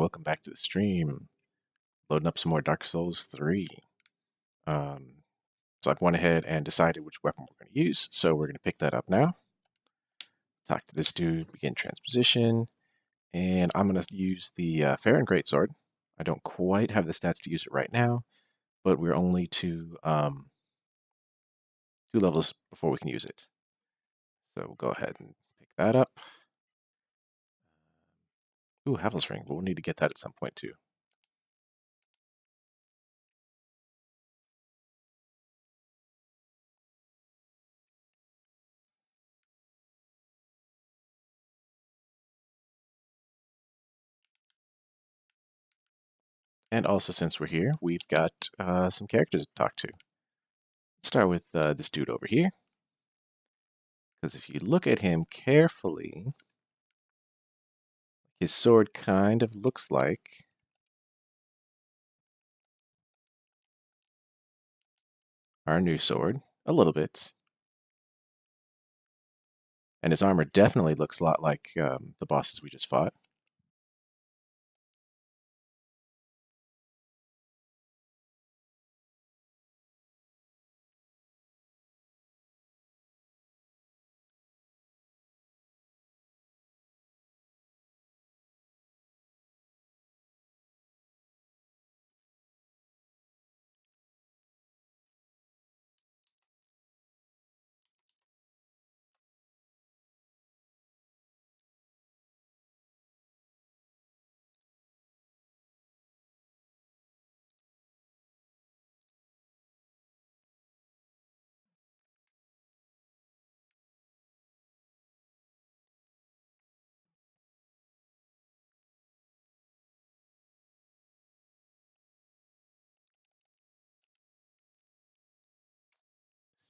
welcome back to the stream. Loading up some more Dark Souls 3. Um, so I've went ahead and decided which weapon we're going to use, so we're going to pick that up now. Talk to this dude, begin transposition, and I'm going to use the Farron Greatsword. I don't quite have the stats to use it right now, but we're only two levels before we can use it. So we'll go ahead and pick that up. Ooh, Havel's Ring, but we'll need to get that at some point too. And also, since we're here, we've got some characters to talk to. Let's start with this dude over here. Because if you look at him carefully, his sword kind of looks like our new sword, a little bit. And his armor definitely looks a lot like the bosses we just fought.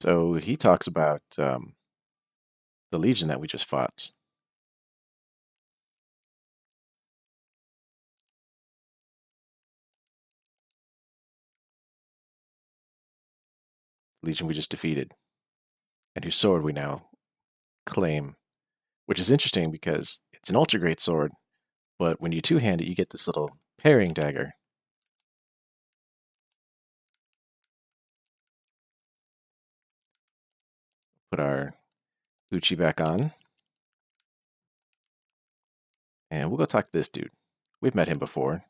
So he talks about the Legion that we just fought. Legion we just defeated, and whose sword we now claim, which is interesting because it's an ultra great sword, but when you two-hand it, you get this little parrying dagger. Put our Uchi back on, and we'll go talk to this dude. We've met him before.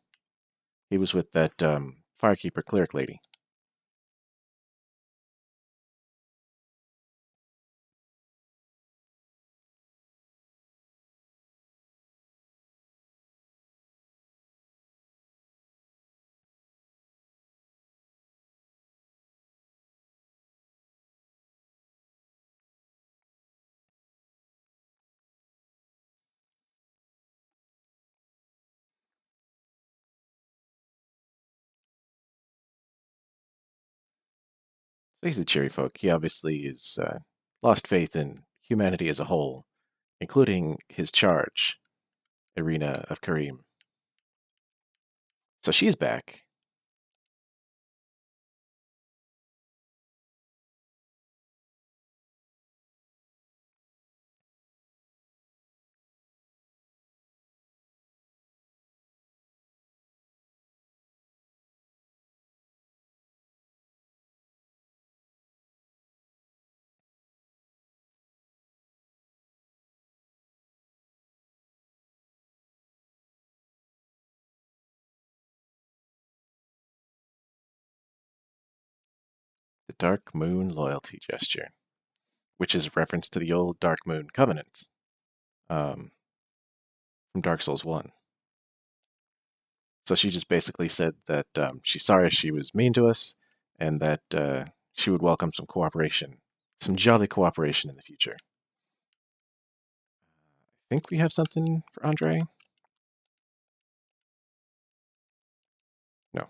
He was with that Firekeeper cleric lady. So he's a cheery folk. He obviously is lost faith in humanity as a whole, including his charge, Arena of Kareem. So she's back. The Dark Moon Loyalty Gesture, which is a reference to the old Dark Moon Covenant um, from Dark Souls 1. So she just basically said that she's sorry she was mean to us and that she would welcome some cooperation, some jolly cooperation in the future. I think we have something for Andre. No.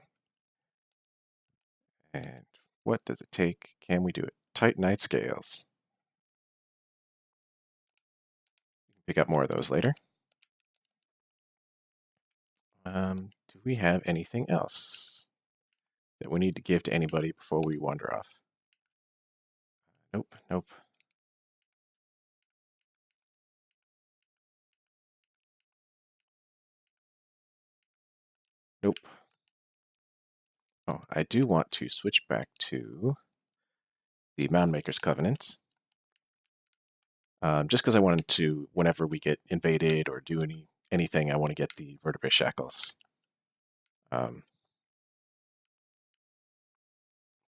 And what does it take? Can we do it? Titanite scales. Pick up more of those later. Do we have anything else that we need to give to anybody before we wander off? Nope, nope. Nope. Oh, I do want to switch back to the Mound Maker's Covenant. Just because I wanted to, whenever we get invaded or do anything, I want to get the vertebrae shackles.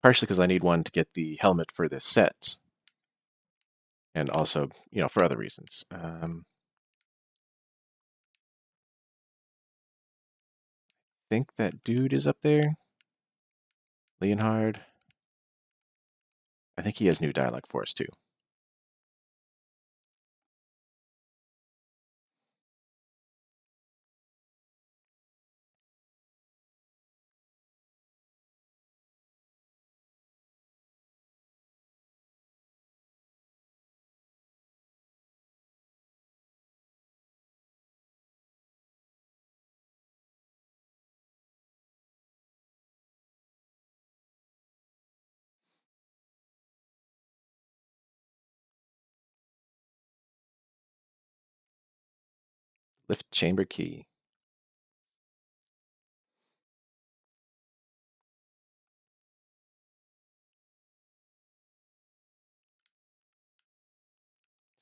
Partially because I need one to get the helmet for this set, and also, for other reasons. Think that dude is up there. Leonhard. I think he has new dialogue for us too. Lift chamber key.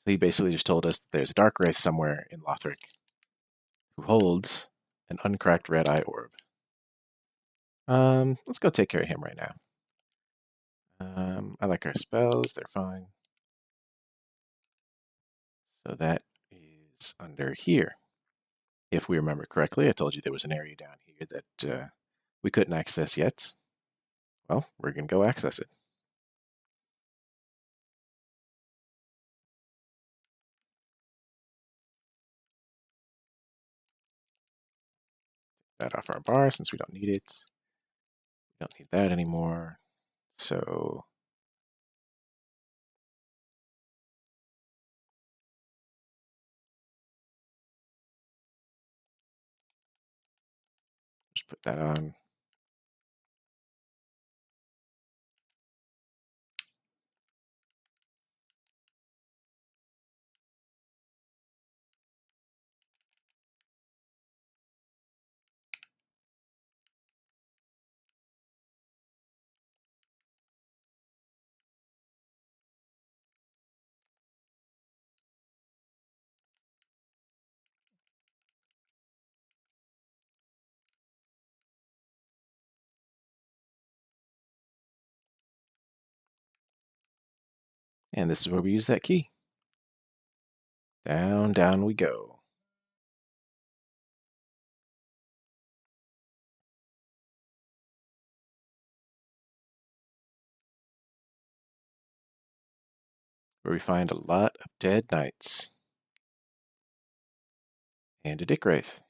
So he basically just told us that there's a dark wraith somewhere in Lothric who holds an uncracked red eye orb. Let's go take care of him right now. I like our spells, they're fine. So that is under here. If we remember correctly, I told you there was an area down here that we couldn't access yet. Well, we're going to go access it. That off our bar since we don't need it. We don't need that anymore. So just put that on. And this is where we use that key. Down, down we go. Where we find a lot of dead knights. And a dick wraith.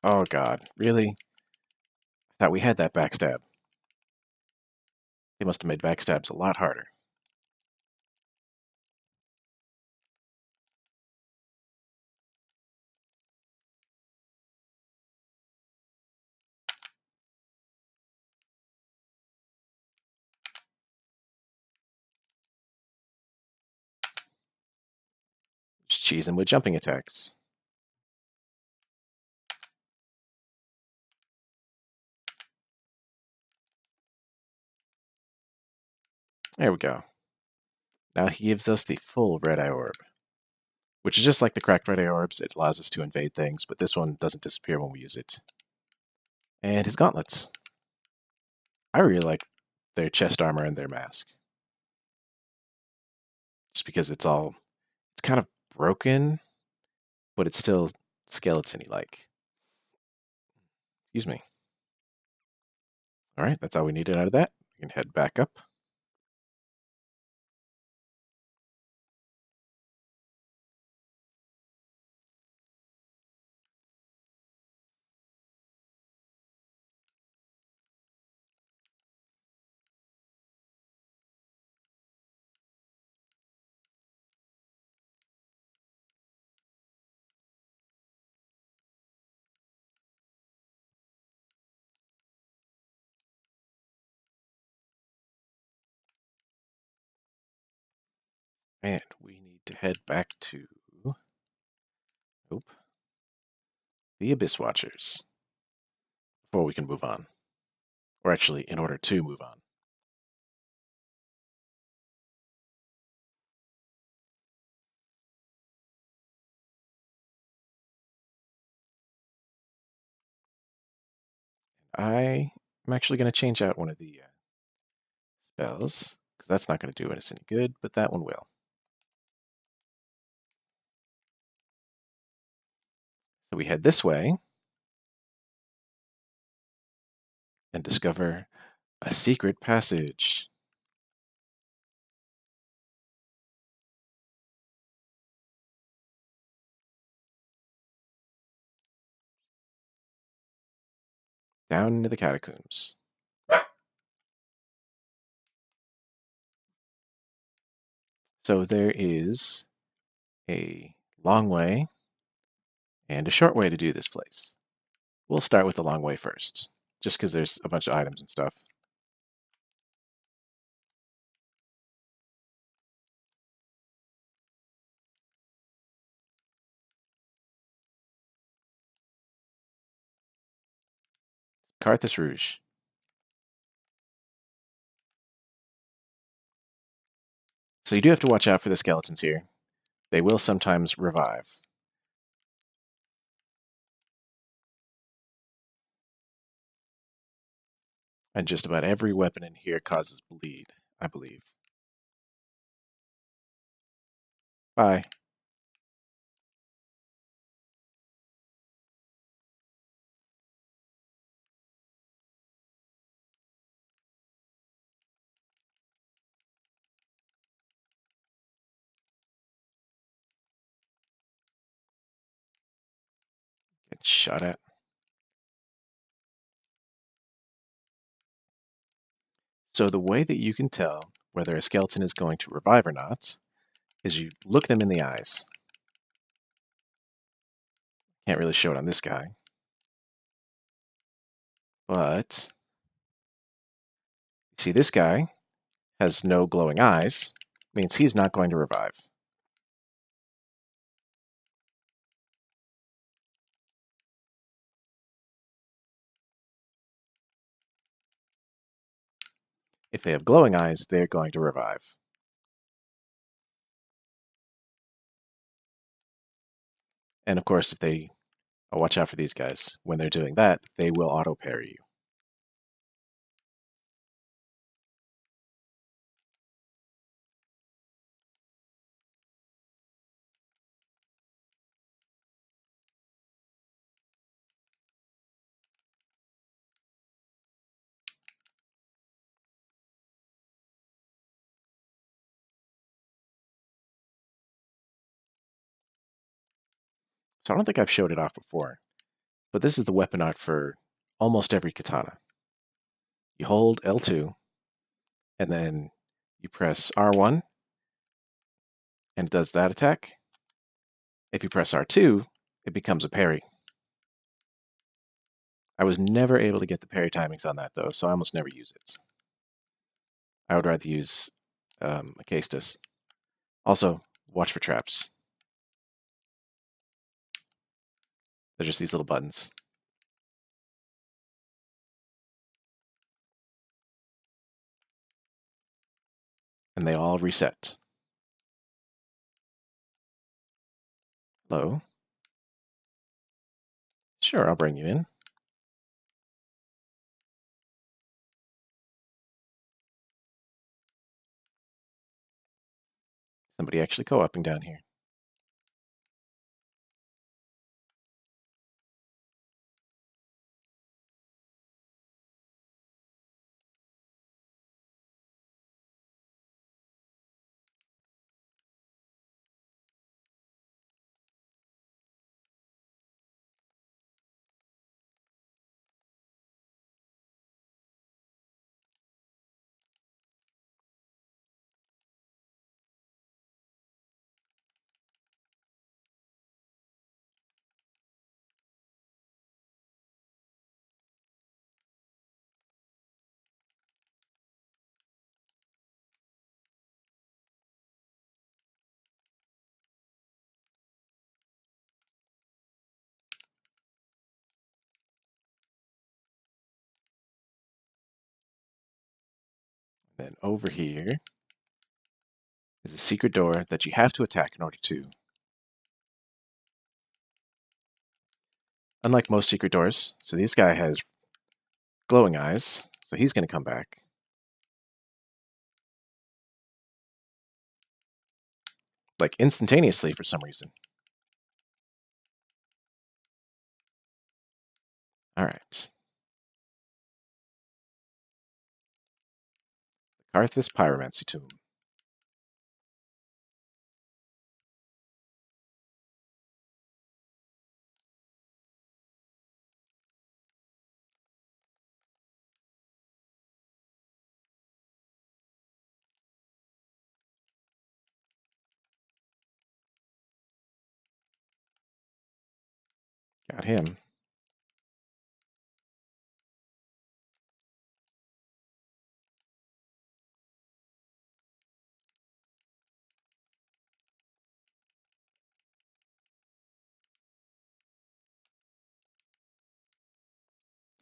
Oh god, really? I thought we had that backstab. They must have made backstabs a lot harder. Just cheese them with jumping attacks. There we go. Now he gives us the full red eye orb, which is just like the cracked red eye orbs. It allows us to invade things, but this one doesn't disappear when we use it. And his gauntlets. I really like their chest armor and their mask. Just because it's kind of broken, but it's still skeleton-y like. Excuse me. All right, that's all we needed out of that. We can head back up. And we need to head back to the Abyss Watchers before we can move on. Or actually, in order to move on. I'm actually going to change out one of the spells, because that's not going to do us any good, but that one will. So we head this way and discover a secret passage. Down into the catacombs. So there is a long way and a short way to do this place. We'll start with the long way first, just because there's a bunch of items and stuff. Carthus Rouge. So you do have to watch out for the skeletons here. They will sometimes revive. And just about every weapon in here causes bleed, I believe. Bye. Get shot at. So the way that you can tell whether a skeleton is going to revive or not is you look them in the eyes. Can't really show it on this guy. But you see this guy has no glowing eyes, means he's not going to revive. If they have glowing eyes, they're going to revive. And of course, if they watch out for these guys. When they're doing that, they will auto parry you. So I don't think I've showed it off before, but this is the weapon art for almost every katana. You hold L2, and then you press R1, and it does that attack. If you press R2, it becomes a parry. I was never able to get the parry timings on that, though, so I almost never use it. I would rather use a Castus. Also, watch for traps. They're just these little buttons. And they all reset. Hello? Sure, I'll bring you in. Somebody actually co-oping down here. Then over here is a secret door that you have to attack in order to. Unlike most secret doors, so this guy has glowing eyes, so he's going to come back. Like instantaneously for some reason. Alright. The Karthus Pyromancy Tomb. Got him.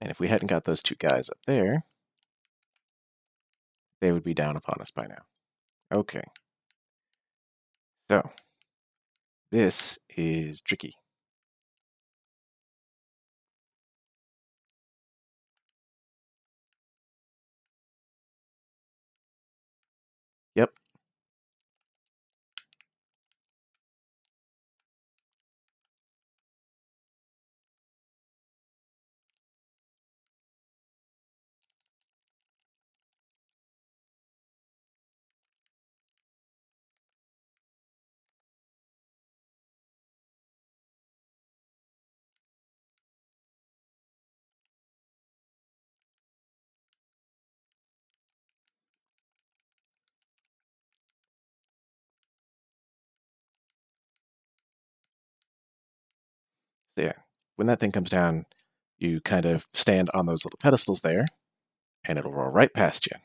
And if we hadn't got those two guys up there, they would be down upon us by now. Okay. So, this is tricky. Yep. So yeah, when that thing comes down, you kind of stand on those little pedestals there, and it'll roll right past you.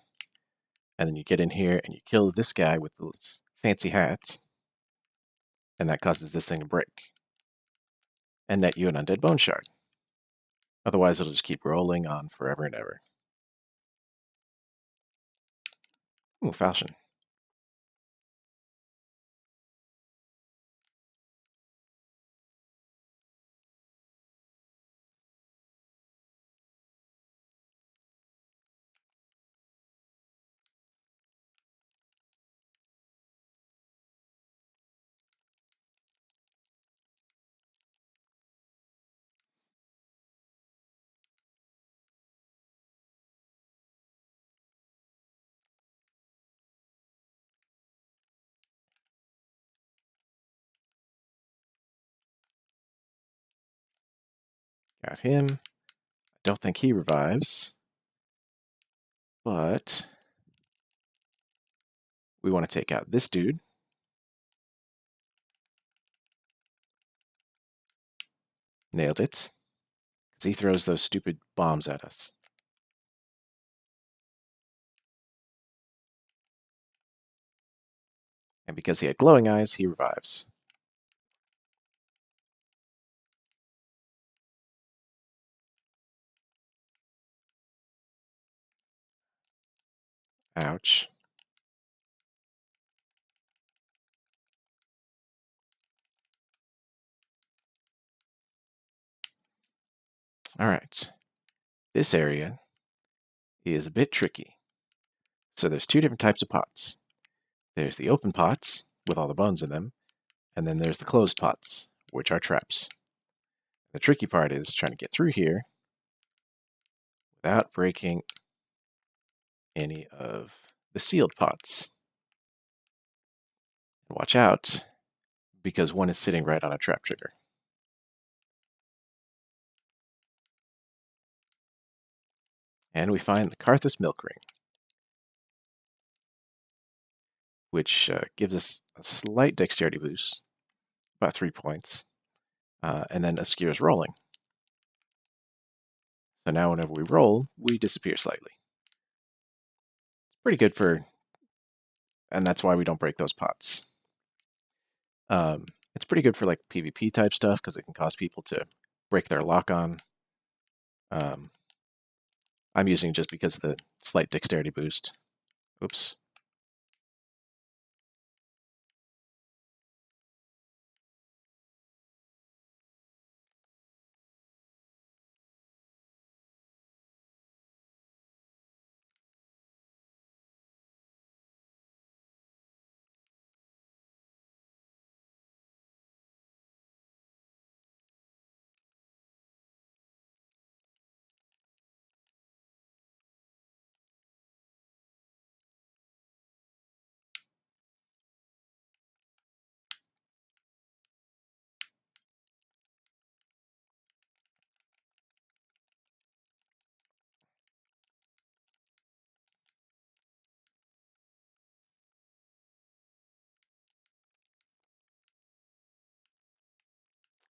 And then you get in here and you kill this guy with those fancy hats, and that causes this thing to break. And net you an undead bone shard. Otherwise, it'll just keep rolling on forever and ever. Ooh, falchion. Got him. I don't think he revives, but we want to take out this dude. Nailed it. Because he throws those stupid bombs at us. And because he had glowing eyes, he revives. Ouch. Alright. This area is a bit tricky. So there's two different types of pots. There's the open pots, with all the bones in them, and then there's the closed pots, which are traps. The tricky part is trying to get through here without breaking any of the sealed pots. Watch out, because one is sitting right on a trap trigger. And we find the Karthus Milk Ring, which gives us a slight dexterity boost, about 3 points, and then obscures rolling. So now whenever we roll, we disappear slightly. It's pretty good for, and that's why we don't break those pots. It's pretty good for like PvP type stuff because it can cause people to break their lock on. I'm using it just because of the slight dexterity boost. Oops.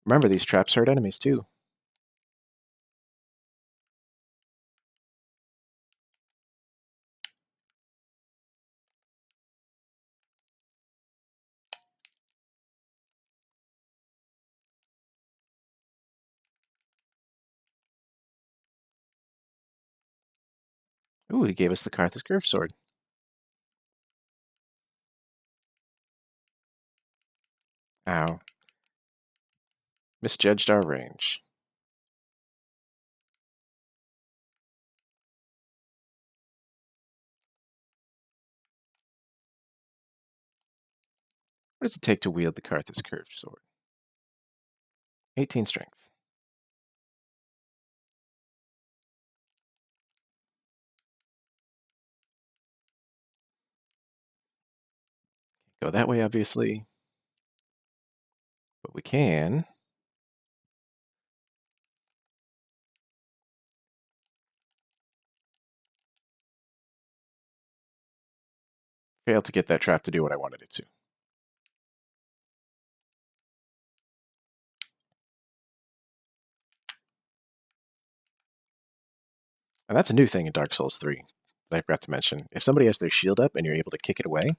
Remember, these traps hurt enemies too. Ooh, he gave us the Carthus Curved Sword. Ow. Misjudged our range. What does it take to wield the Carthus Curved Sword? 18 strength. Go that way, obviously. But we can. Fail to get that trap to do what I wanted it to. And that's a new thing in Dark Souls 3 that I forgot to mention. If somebody has their shield up and you're able to kick it away,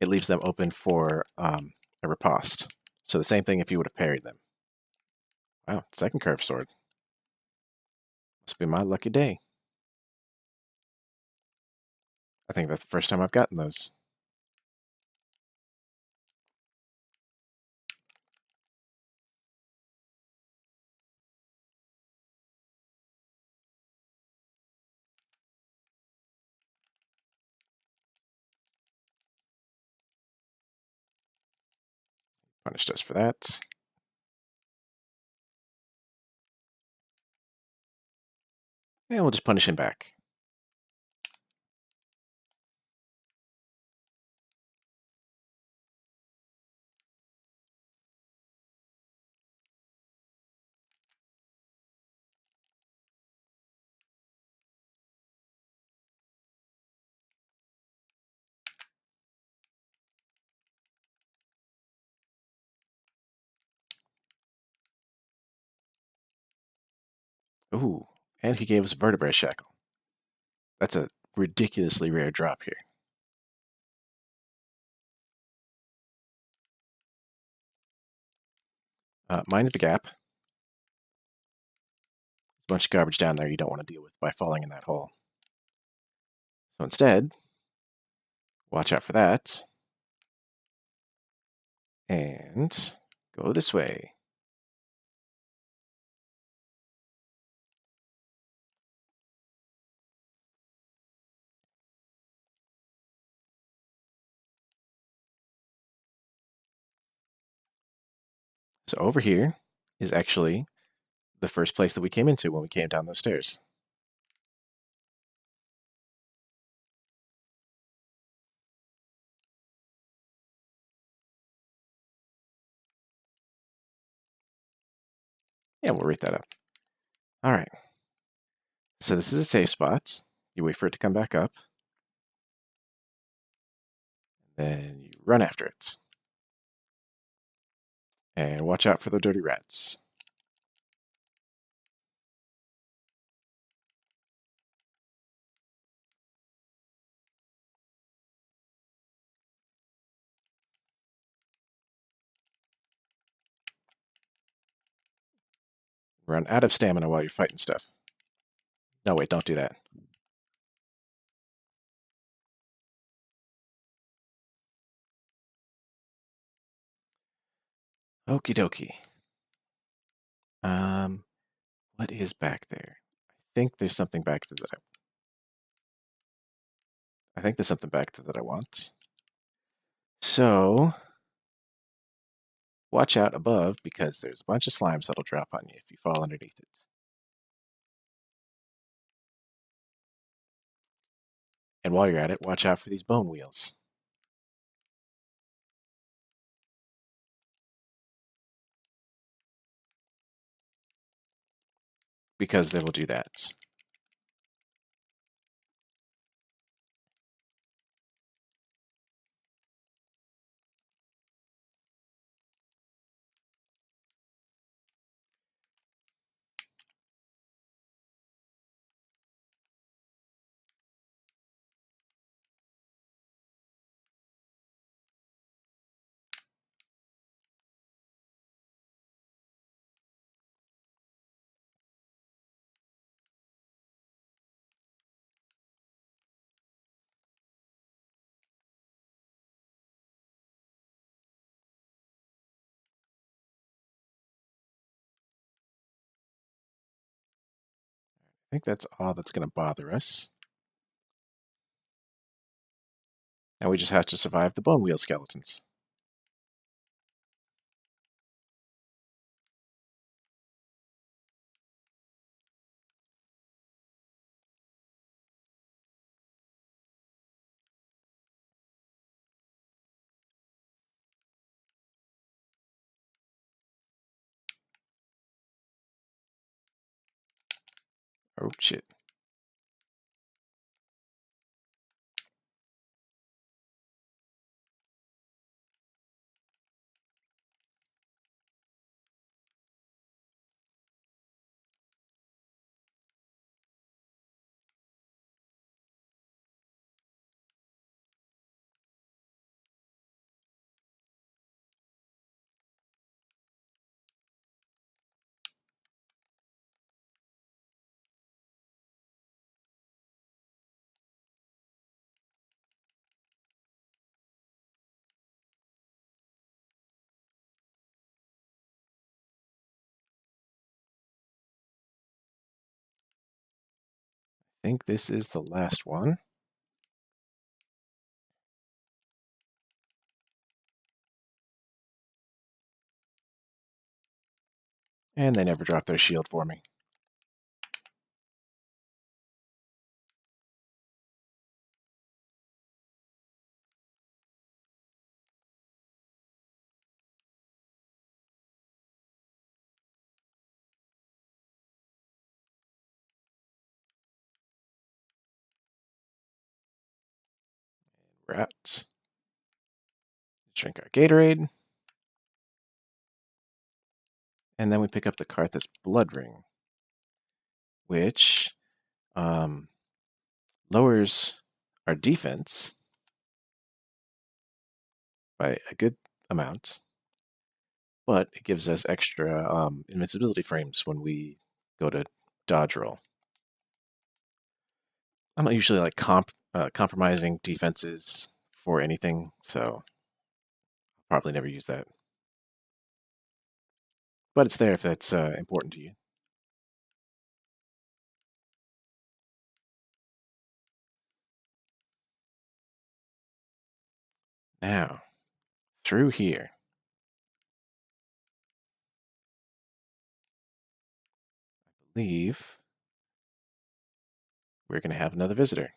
it leaves them open for a riposte. So the same thing if you would have parried them. Wow, second curved sword. Must be my lucky day. I think that's the first time I've gotten those. Punished us for that. And we'll just punish him back. Ooh, and he gave us a vertebrae shackle. That's a ridiculously rare drop here. Mind the gap. There's a bunch of garbage down there you don't want to deal with by falling in that hole. So instead, watch out for that. And go this way. So over here is actually the first place that we came into when we came down those stairs. Yeah, we'll rate that up. All right. So this is a safe spot. You wait for it to come back up. Then you run after it. And watch out for the dirty rats. Run out of stamina while you're fighting stuff. No, wait, don't do that. Okie dokie. What is back there? I think there's something back there that I think there's something back there that I want. So watch out above because there's a bunch of slimes that'll drop on you if you fall underneath it. And while you're at it, watch out for these bone wheels. Because they will do that. I think that's all that's going to bother us. Now we just have to survive the bone wheel skeletons. Oh shit. I think this is the last one. And they never drop their shield for me. Rats. Drink our Gatorade. And then we pick up the Karthus Blood Ring, which lowers our defense by a good amount, but it gives us extra invincibility frames when we go to dodge roll. I'm not usually like compromising defenses for anything, so I'll probably never use that. But it's there if that's important to you. Now, through here. I believe we're going to have another visitor.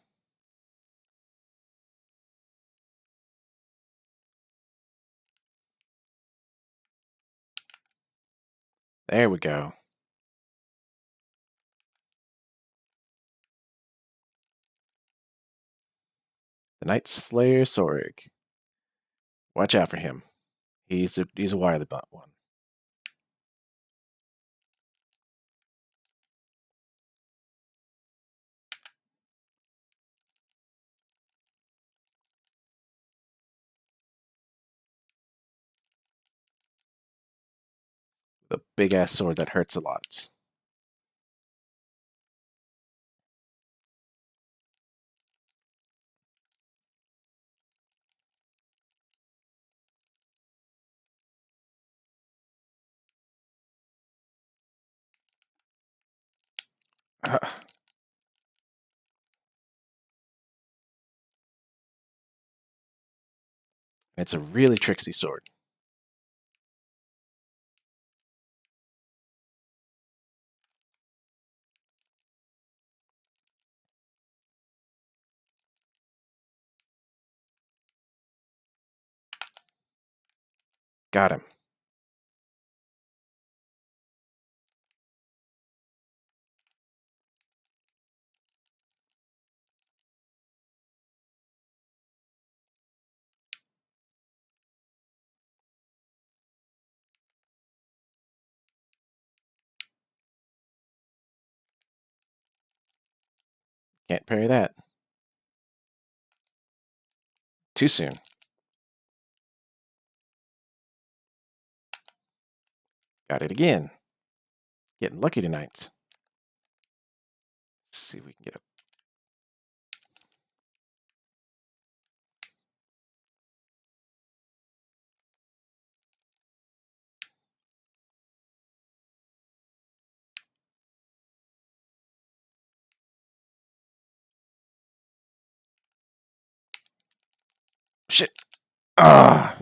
There we go. The Night Slayer Sorg. Watch out for him. He's a wily butt one. The big ass sword that hurts a lot. It's a really tricksy sword. Got him. Can't parry that. Too soon. Got it again. Getting lucky tonight. Let's see if we can get a... Shit. Ah.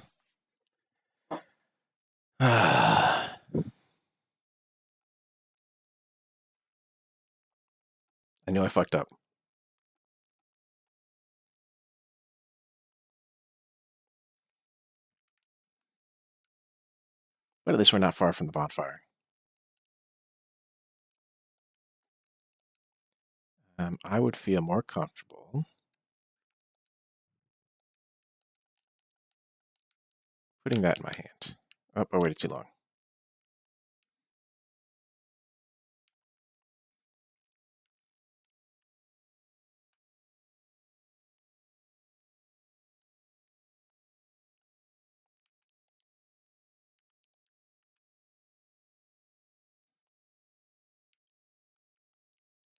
I knew I fucked up. But at least we're not far from the bonfire. I would feel more comfortable putting that in my hand. Oh, I waited too long.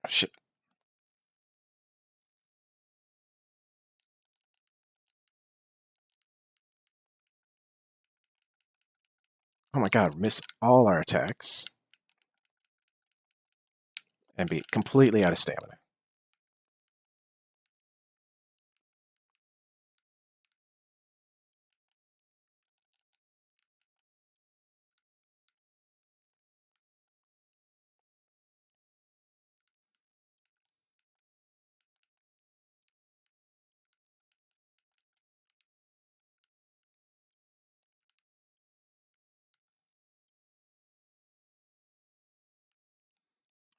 Oh, shit. Oh my god, miss all our attacks. And be completely out of stamina.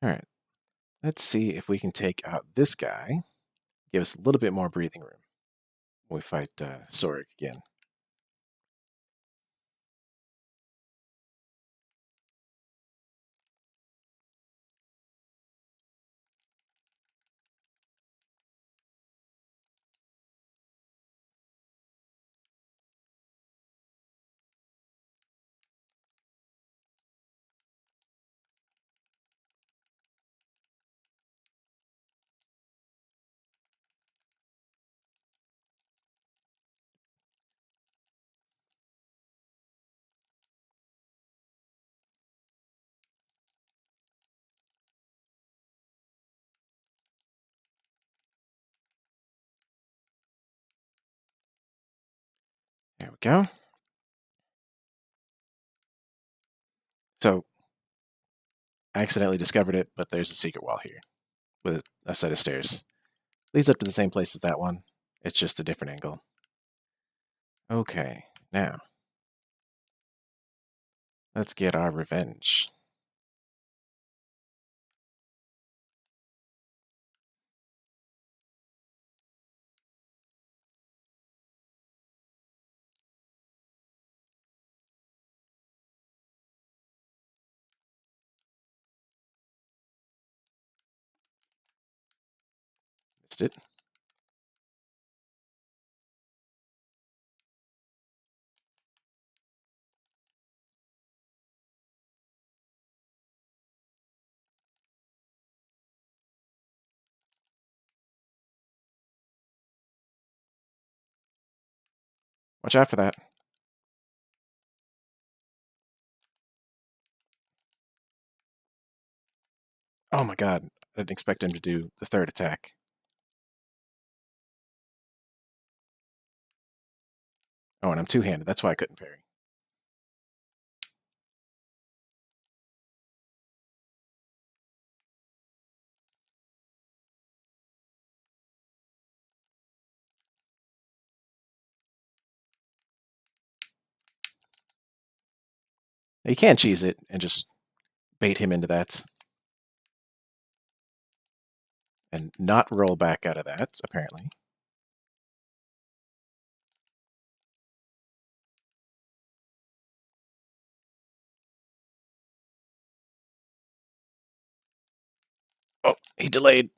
Alright, let's see if we can take out this guy. Give us a little bit more breathing room when we fight Sorik again. There we go. So, I accidentally discovered it, but there's a secret wall here with a set of stairs. Leads up to the same place as that one. It's just a different angle. Okay, now let's get our revenge. Missed it. Watch out for that. Oh my god. I didn't expect him to do the third attack. Oh, and I'm two-handed. That's why I couldn't parry. Now, you can cheese it and just bait him into that. And not roll back out of that, apparently. Oh, he delayed.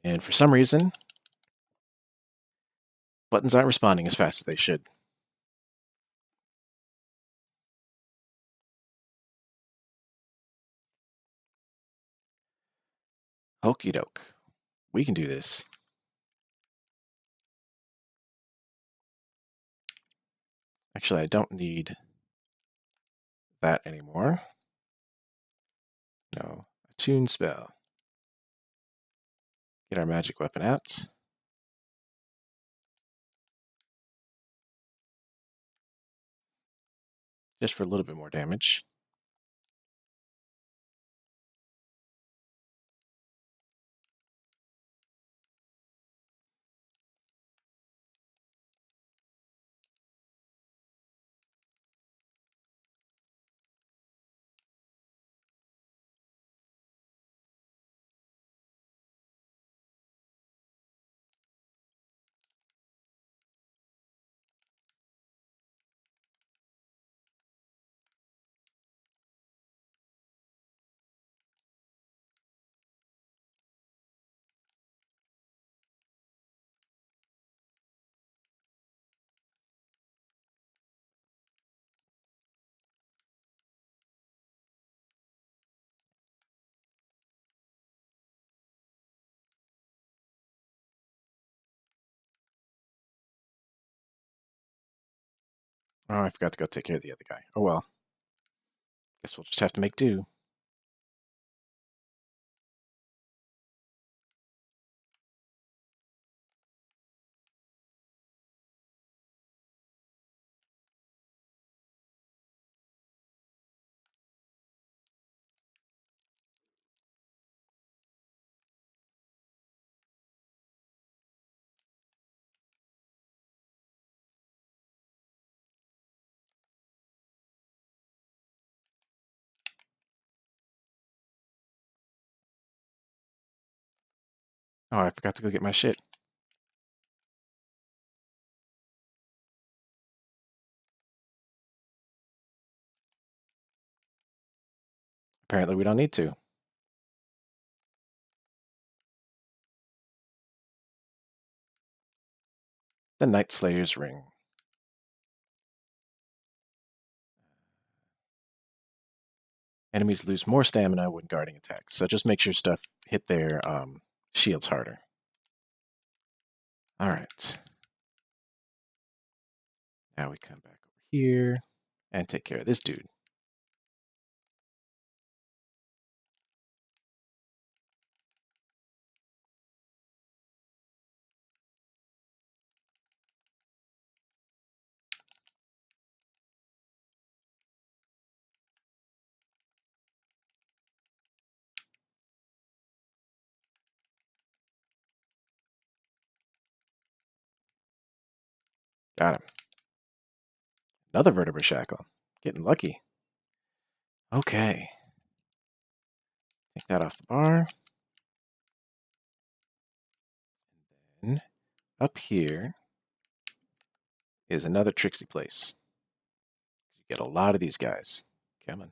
And for some reason, buttons aren't responding as fast as they should. Okie doke. We can do this. Actually, I don't need that anymore. No. Attune spell. Get our magic weapon out. Just for a little bit more damage. Oh, I forgot to go take care of the other guy. Oh well. Guess we'll just have to make do. Oh, I forgot to go get my shit. Apparently we don't need to. The Night Slayer's Ring. Enemies lose more stamina when guarding attacks, so just make sure stuff hit their shields harder. Alright. Now we come back over here and take care of this dude. Got him. Another vertebra shackle. Getting lucky. Okay. Take that off the bar. And up here is another tricksy place. You get a lot of these guys. Come on.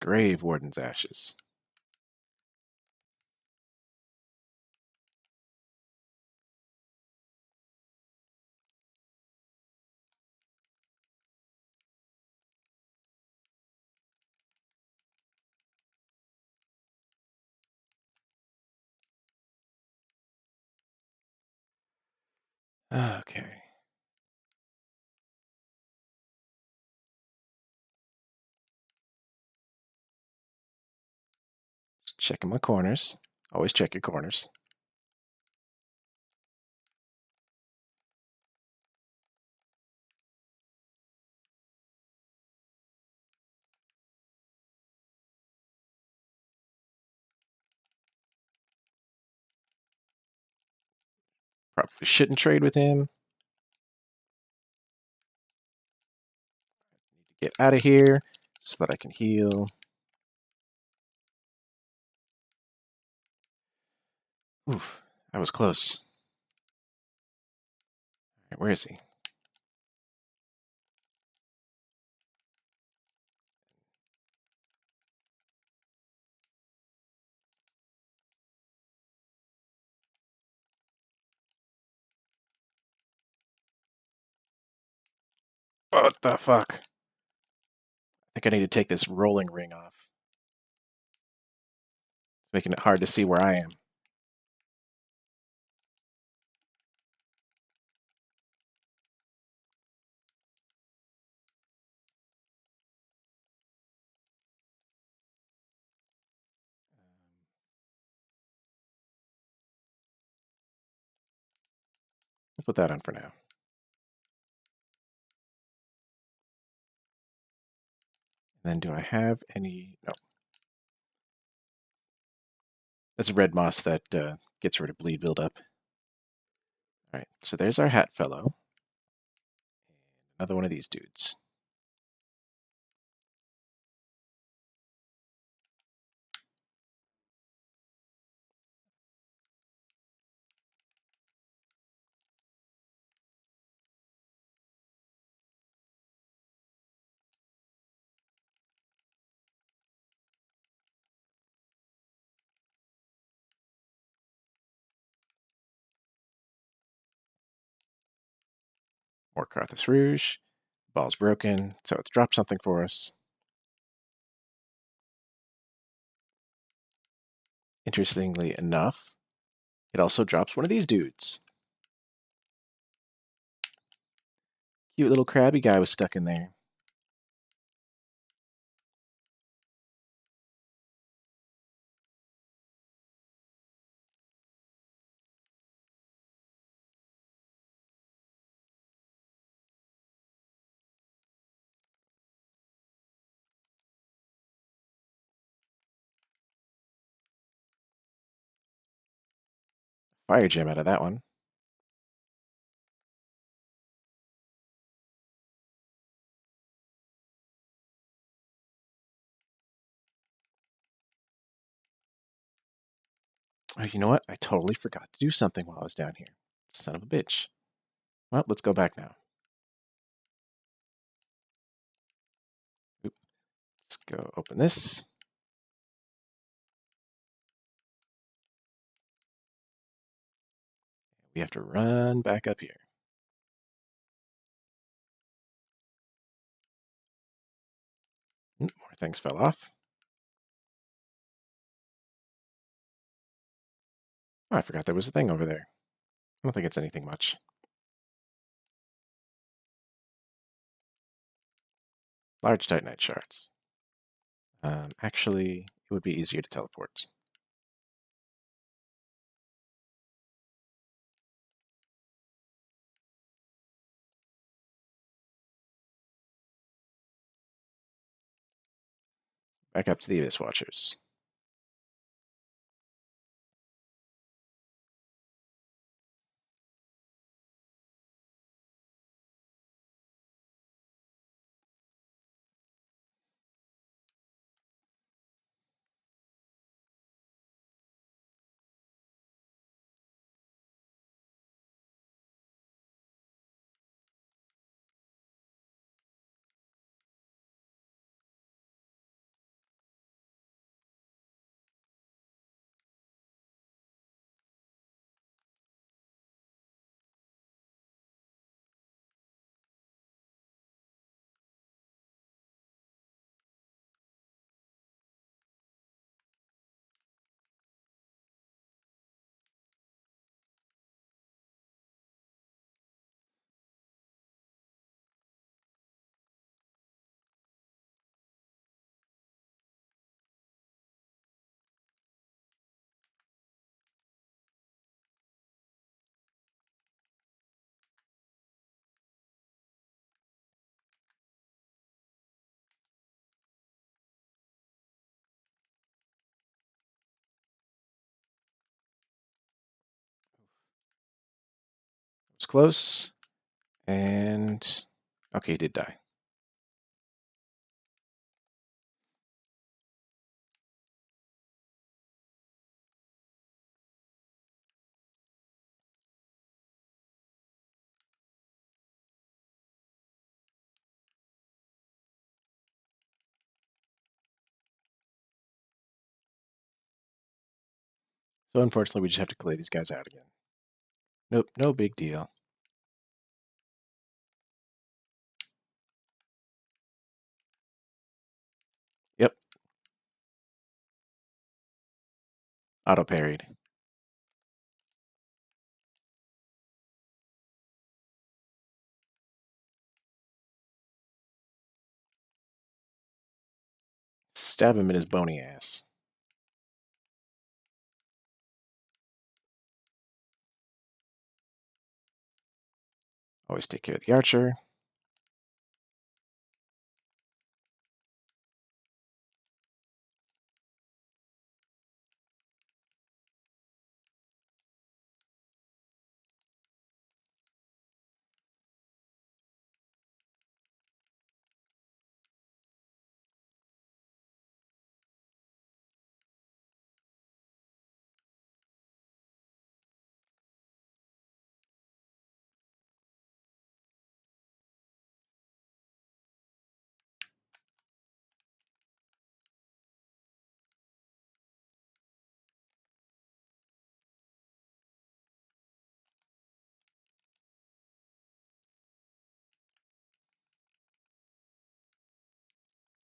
Grave Warden's ashes. Okay. Just checking my corners. Always check your corners. Probably shouldn't trade with him. Need to get out of here so that I can heal. Oof, that was close. All right, where is he? What the fuck? I think I need to take this rolling ring off. It's making it hard to see where I am. We'll put that on for now. And then do I have any? No. That's a red moss that gets rid of bleed buildup. All right, so there's our hat fellow. Another one of these dudes. More Carthus Rouge. Ball's broken, so it's dropped something for us. Interestingly enough, it also drops one of these dudes. Cute little crabby guy was stuck in there. Fire gem out of that one. Oh, you know what? I totally forgot to do something while I was down here. Son of a bitch. Well, let's go back now. Oop. Let's go open this. We have to run back up here. More things fell off. Oh, I forgot there was a thing over there. I don't think it's anything much. Large Titanite shards. Actually, it would be easier to teleport. Back up to the Abyss Watchers. was close. And okay, he did die. So unfortunately, we just have to clear these guys out again. Nope, no big deal. Yep, auto parried. Stab him in his bony ass. Always take care of the archer.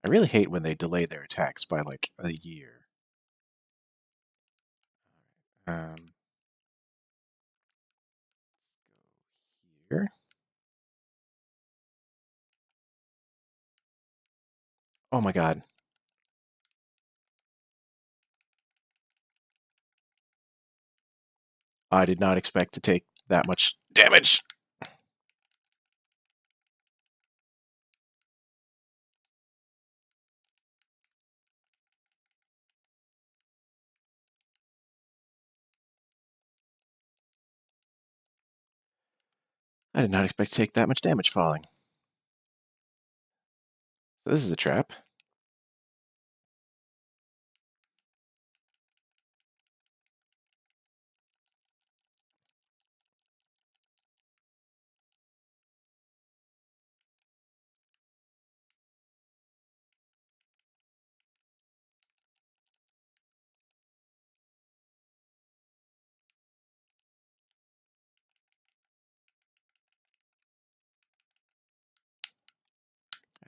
I really hate when they delay their attacks by like a year. Um, here. Oh my god. I did not expect to take that much damage. I did not expect to take that much damage falling. So this is a trap.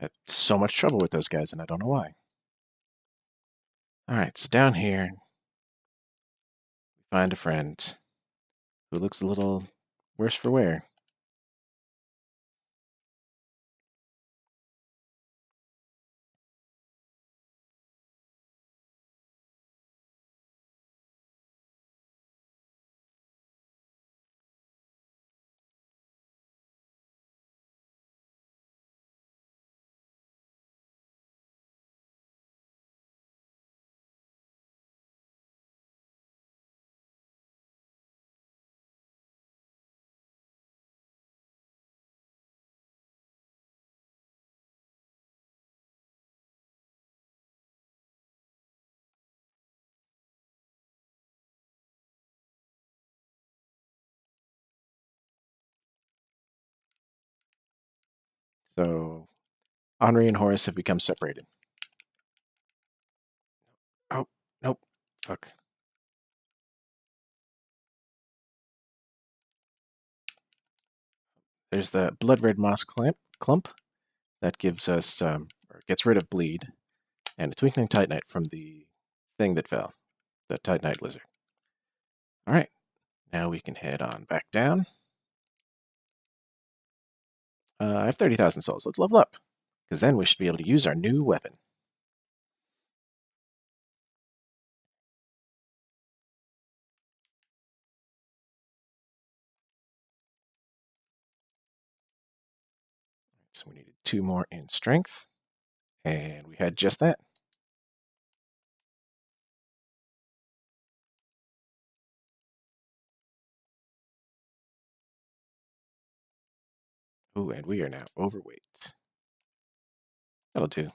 I had so much trouble with those guys, and I don't know why. Alright, so down here, we find a friend who looks a little worse for wear. So Henri and Horace have become separated. Oh, nope. Fuck. There's the blood red moss clump that gives us, or gets rid of bleed, and a twinkling titanite from the thing that fell, the titanite lizard. All right, now we can head on back down. I have 30,000 souls. Let's level up, because then we should be able to use our new weapon. So we needed 2 more in strength, and we had just that. Oh, and we are now overweight. That'll do.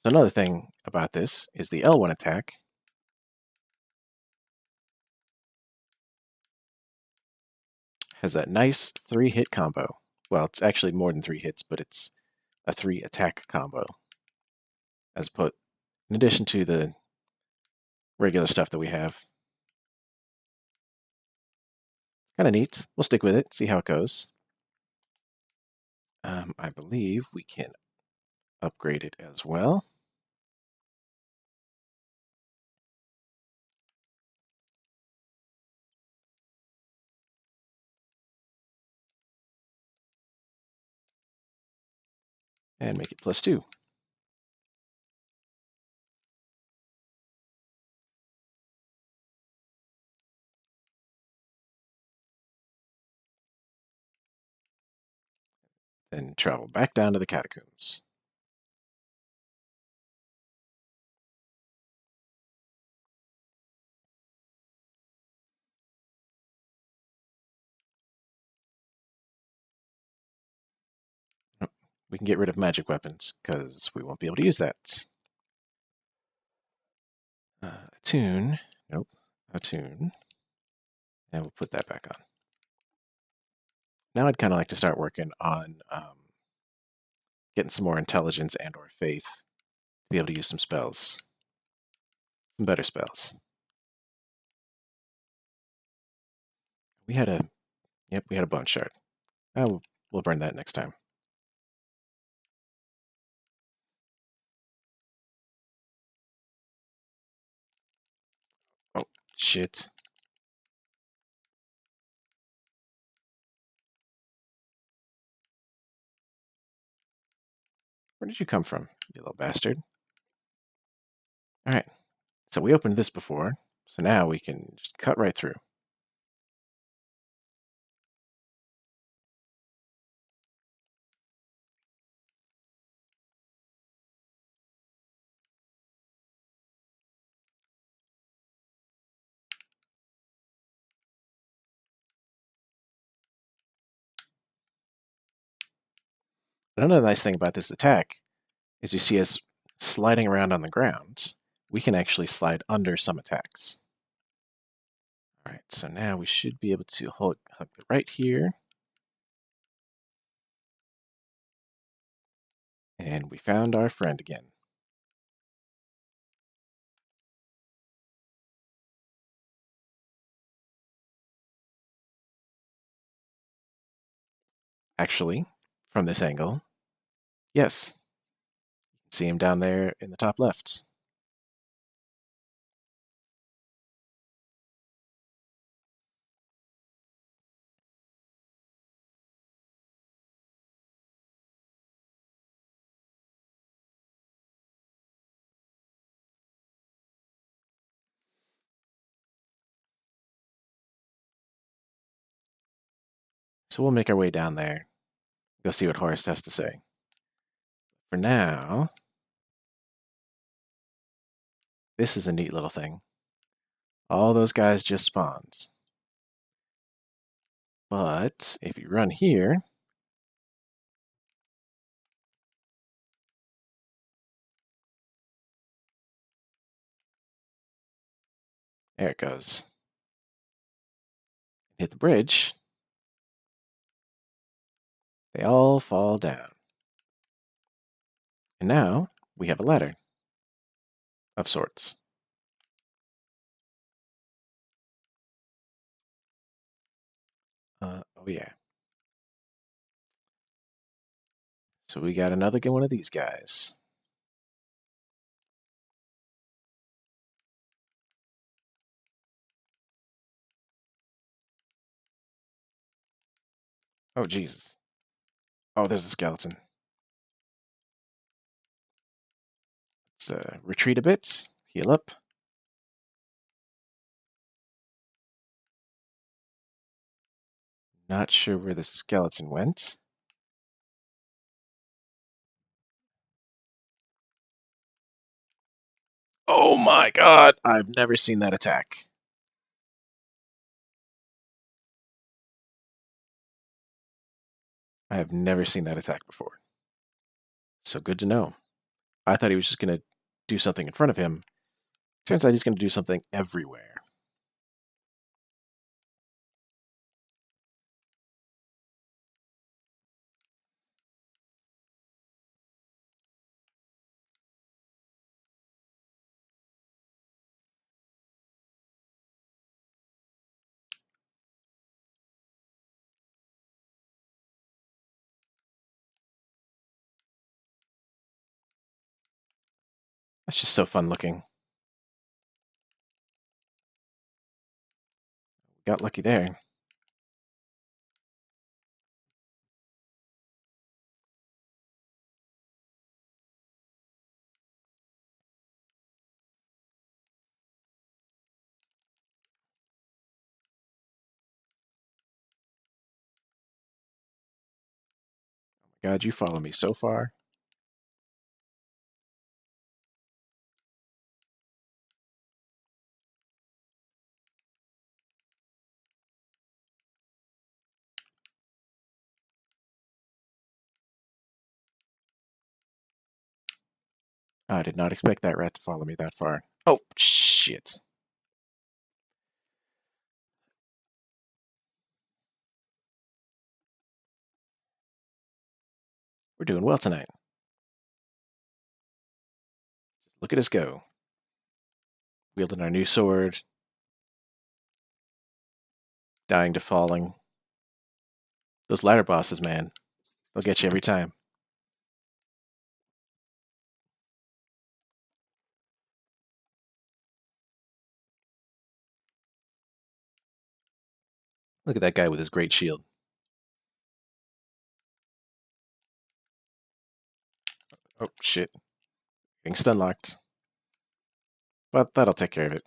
So another thing about this is the L1 attack has that nice 3-hit combo. Well, it's actually more than 3 hits, but it's a 3-attack combo. In addition to the regular stuff that we have. Kind of neat. We'll stick with it, see how it goes. I believe we can upgrade it as well. And make it +2. Then travel back down to the catacombs. We can get rid of magic weapons, because we won't be able to use that. Attune. Nope. Attune. And we'll put that back on. Now I'd kind of like to start working on getting some more intelligence and or faith to be able to use some spells. Some better spells. We had a... Yep, we had a bone shard. We'll burn that next time. Oh, shit. Where did you come from, you little bastard? Alright, so we opened this before, so now we can just cut right through. Another nice thing about this attack is you see us sliding around on the ground. We can actually slide under some attacks. Alright, so now we should be able to hug the right here. And we found our friend again. Actually, from this angle, yes. You can see him down there in the top left. So we'll make our way down there, go see what Horace has to say. For now, this is a neat little thing. All those guys just spawned. But if you run here, there it goes. Hit the bridge, they all fall down. And now we have a ladder of sorts. Oh yeah. So we got another one of these guys. Oh Jesus. Oh, there's a skeleton. Let's retreat a bit, heal up. Not sure where the skeleton went. Oh my god! I've never seen that attack. I have never seen that attack before. So good to know. I thought he was just going to do something in front of him. Turns out he's going to do something everywhere. That's just so fun looking. Got lucky there. God, you follow me so far. I did not expect that rat to follow me that far. Oh, shit. We're doing well tonight. Look at us go. Wielding our new sword. Dying to falling. Those ladder bosses, man. They'll get you every time. Look at that guy with his great shield. Oh, shit. Getting stun locked. But that'll take care of it.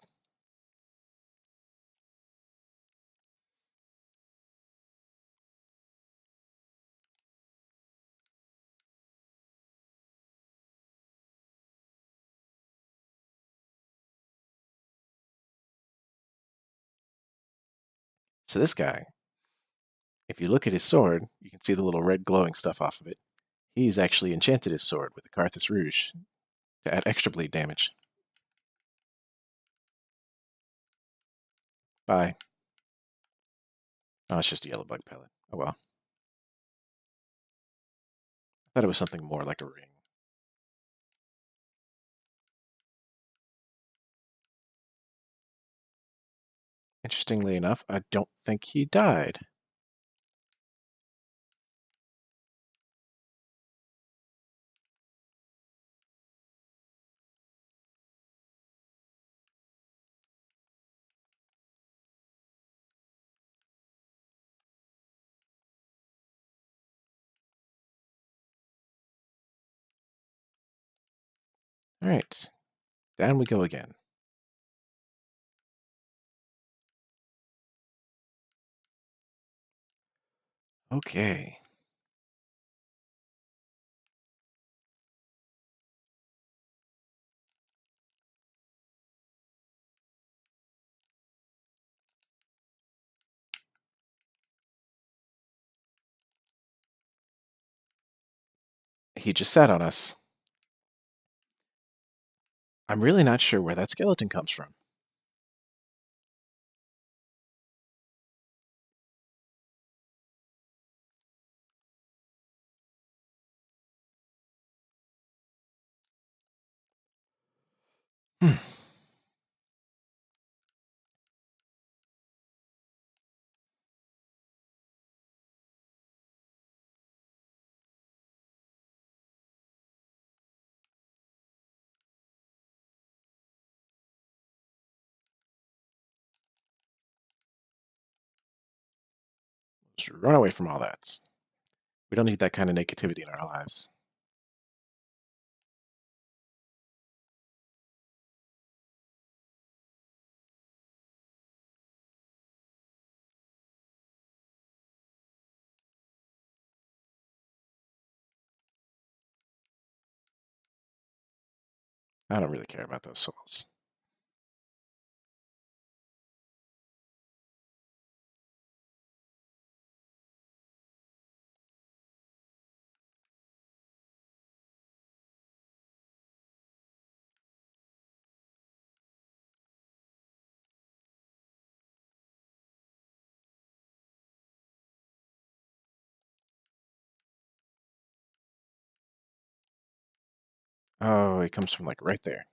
So this guy, if you look at his sword, you can see the little red glowing stuff off of it. He's actually enchanted his sword with the Carthus Rouge to add extra bleed damage. Bye. Oh, it's just a yellow bug pellet. Oh well. I thought it was something more like a ring. Interestingly enough, I don't think he died. Alright, down we go again. Okay. He just sat on us. I'm really not sure where that skeleton comes from. Hmm. Just run away from all that. We don't need that kind of negativity in our lives. I don't really care about those souls. Oh, he comes from like right there.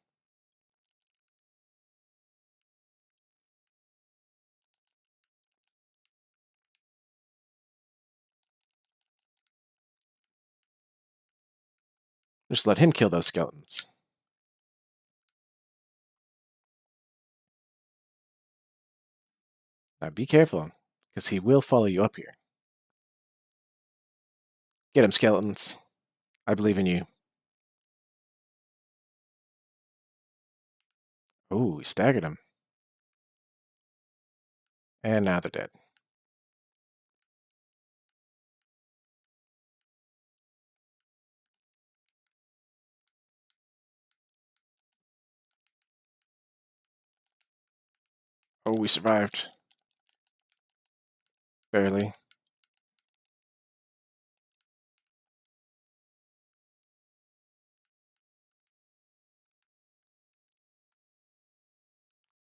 Just let him kill those skeletons. Now be careful, because he will follow you up here. Get him, skeletons. I believe in you. Oh, he staggered him. And now they're dead. Oh, we survived. Barely.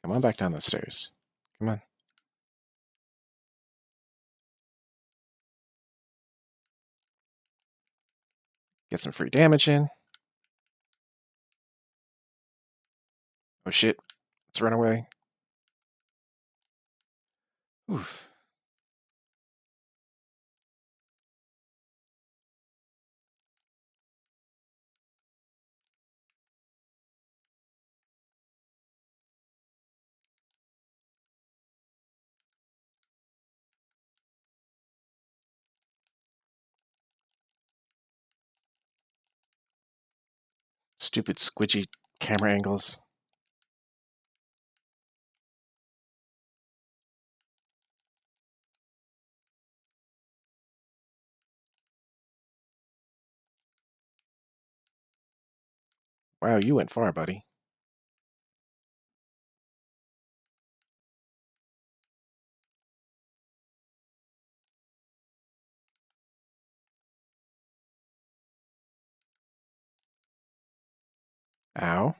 Come on back down those stairs. Come on. Get some free damage in. Oh shit. Let's run away. Oof. Stupid squidgy camera angles. Wow, you went far, buddy. Ow.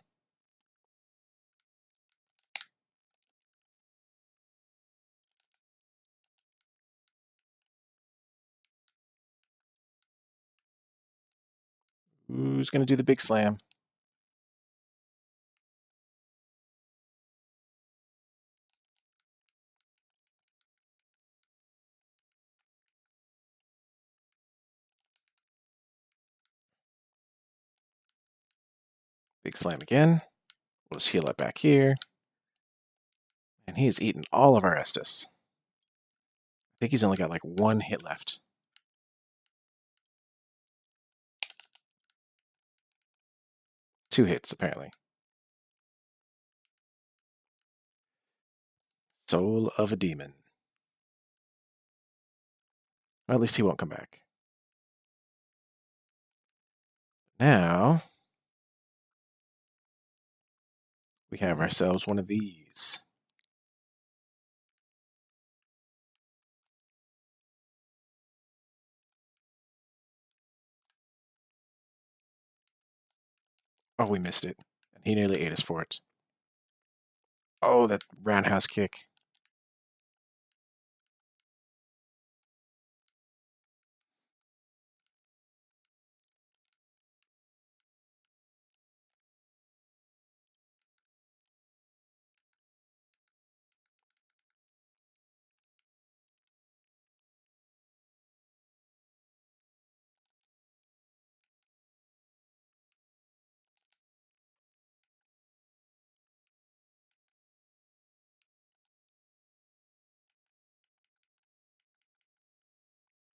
Who's gonna do the big slam? Big slam again. We'll just heal up back here. And he has eaten all of our Estus. I think he's only got like one hit left. Two hits, apparently. Soul of a demon. Well, at least he won't come back. Now, we have ourselves one of these. Oh, we missed it. And he nearly ate us for it. Oh, that roundhouse kick.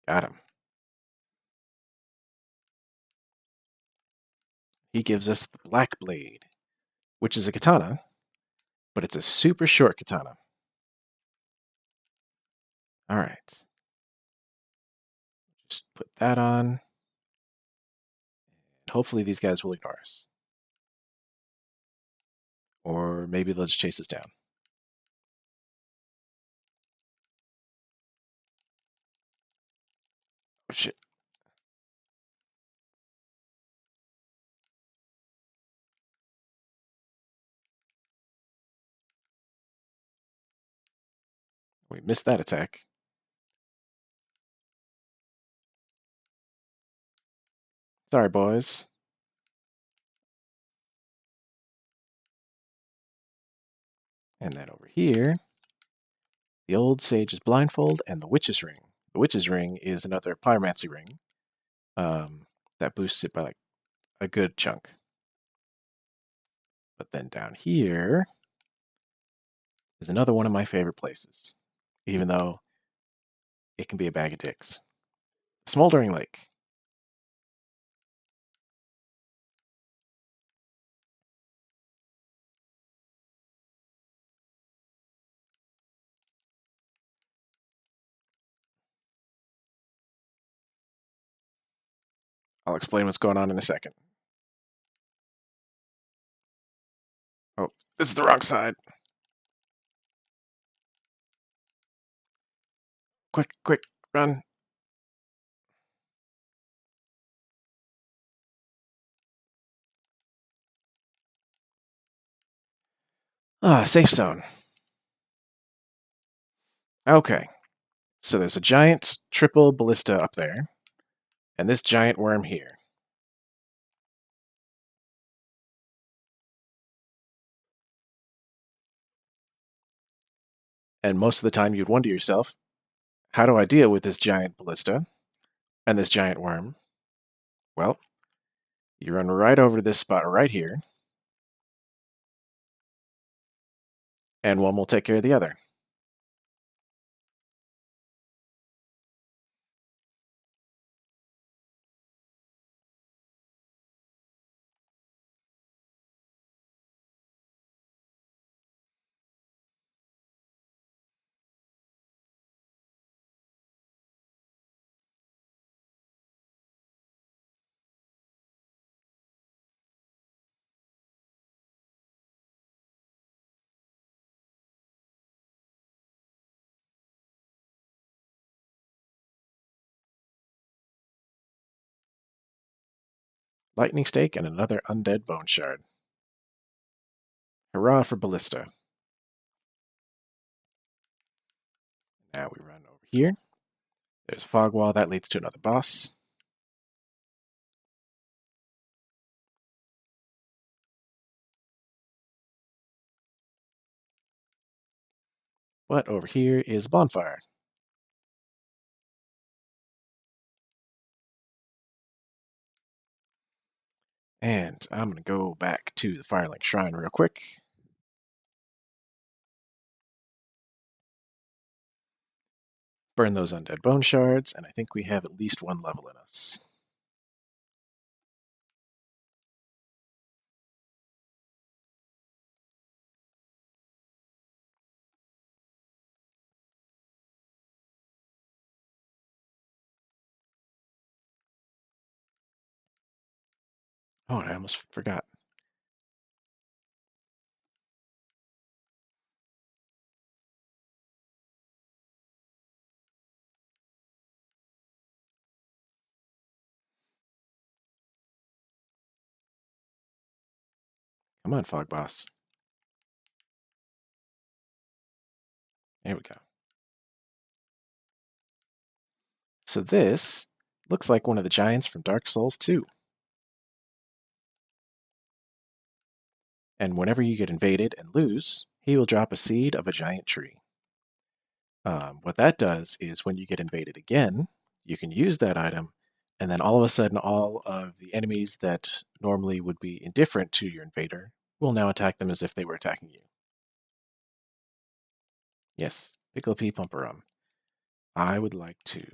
Got him. He gives us the Black Blade, which is a katana, but it's a super short katana. All right. Just put that on. And hopefully these guys will ignore us. Or maybe they'll just chase us down. Oh, shit. We missed that attack. Sorry, boys. And then over here, the old sage's blindfold and the witch's ring. The witch's ring is another pyromancy ring that boosts it by like a good chunk. But then down here is another one of my favorite places, even though it can be a bag of dicks. Smoldering Lake. I'll explain what's going on in a second. Oh, this is the wrong side. Quick, quick, run. Ah, safe zone. Okay, so there's a giant triple ballista up there, and this giant worm here. And most of the time you'd wonder yourself, how do I deal with this giant ballista and this giant worm? Well, you run right over to this spot right here, and one will take care of the other. Lightning stake and another undead bone shard. Hurrah for ballista. Now we run over here. There's a fog wall that leads to another boss. But over here is a bonfire. And I'm going to go back to the Firelink Shrine real quick. Burn those undead bone shards, and I think we have at least one level in us. Oh, I almost forgot. Come on, Fog Boss. There we go. So this looks like one of the giants from Dark Souls 2. And whenever you get invaded and lose, he will drop a seed of a giant tree. What that does is when you get invaded again, you can use that item, and then all of a sudden all of the enemies that normally would be indifferent to your invader will now attack them as if they were attacking you. Yes, Piccolo P. Pumperum. I would like to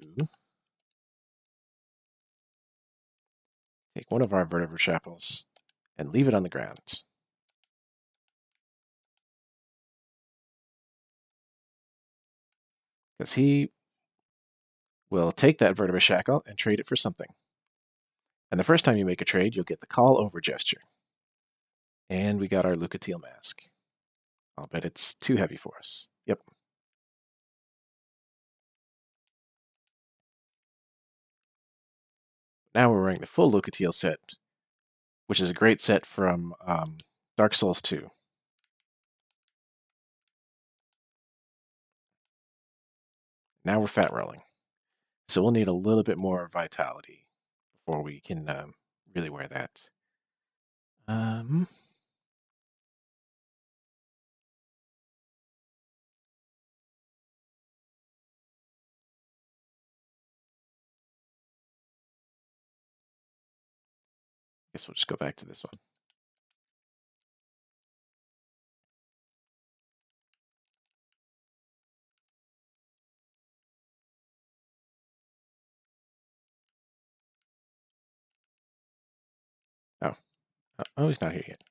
take one of our vertebrate chapels and leave it on the ground. Because he will take that vertebra shackle and trade it for something. And the first time you make a trade, you'll get the call over gesture. And we got our Lucatiel mask. I'll bet it's too heavy for us. Yep. Now we're wearing the full Lucatiel set, which is a great set from Dark Souls 2. Now we're fat rolling. So we'll need a little bit more vitality before we can really wear that. Guess we'll just go back to this one. Oh, oh, he's not here yet.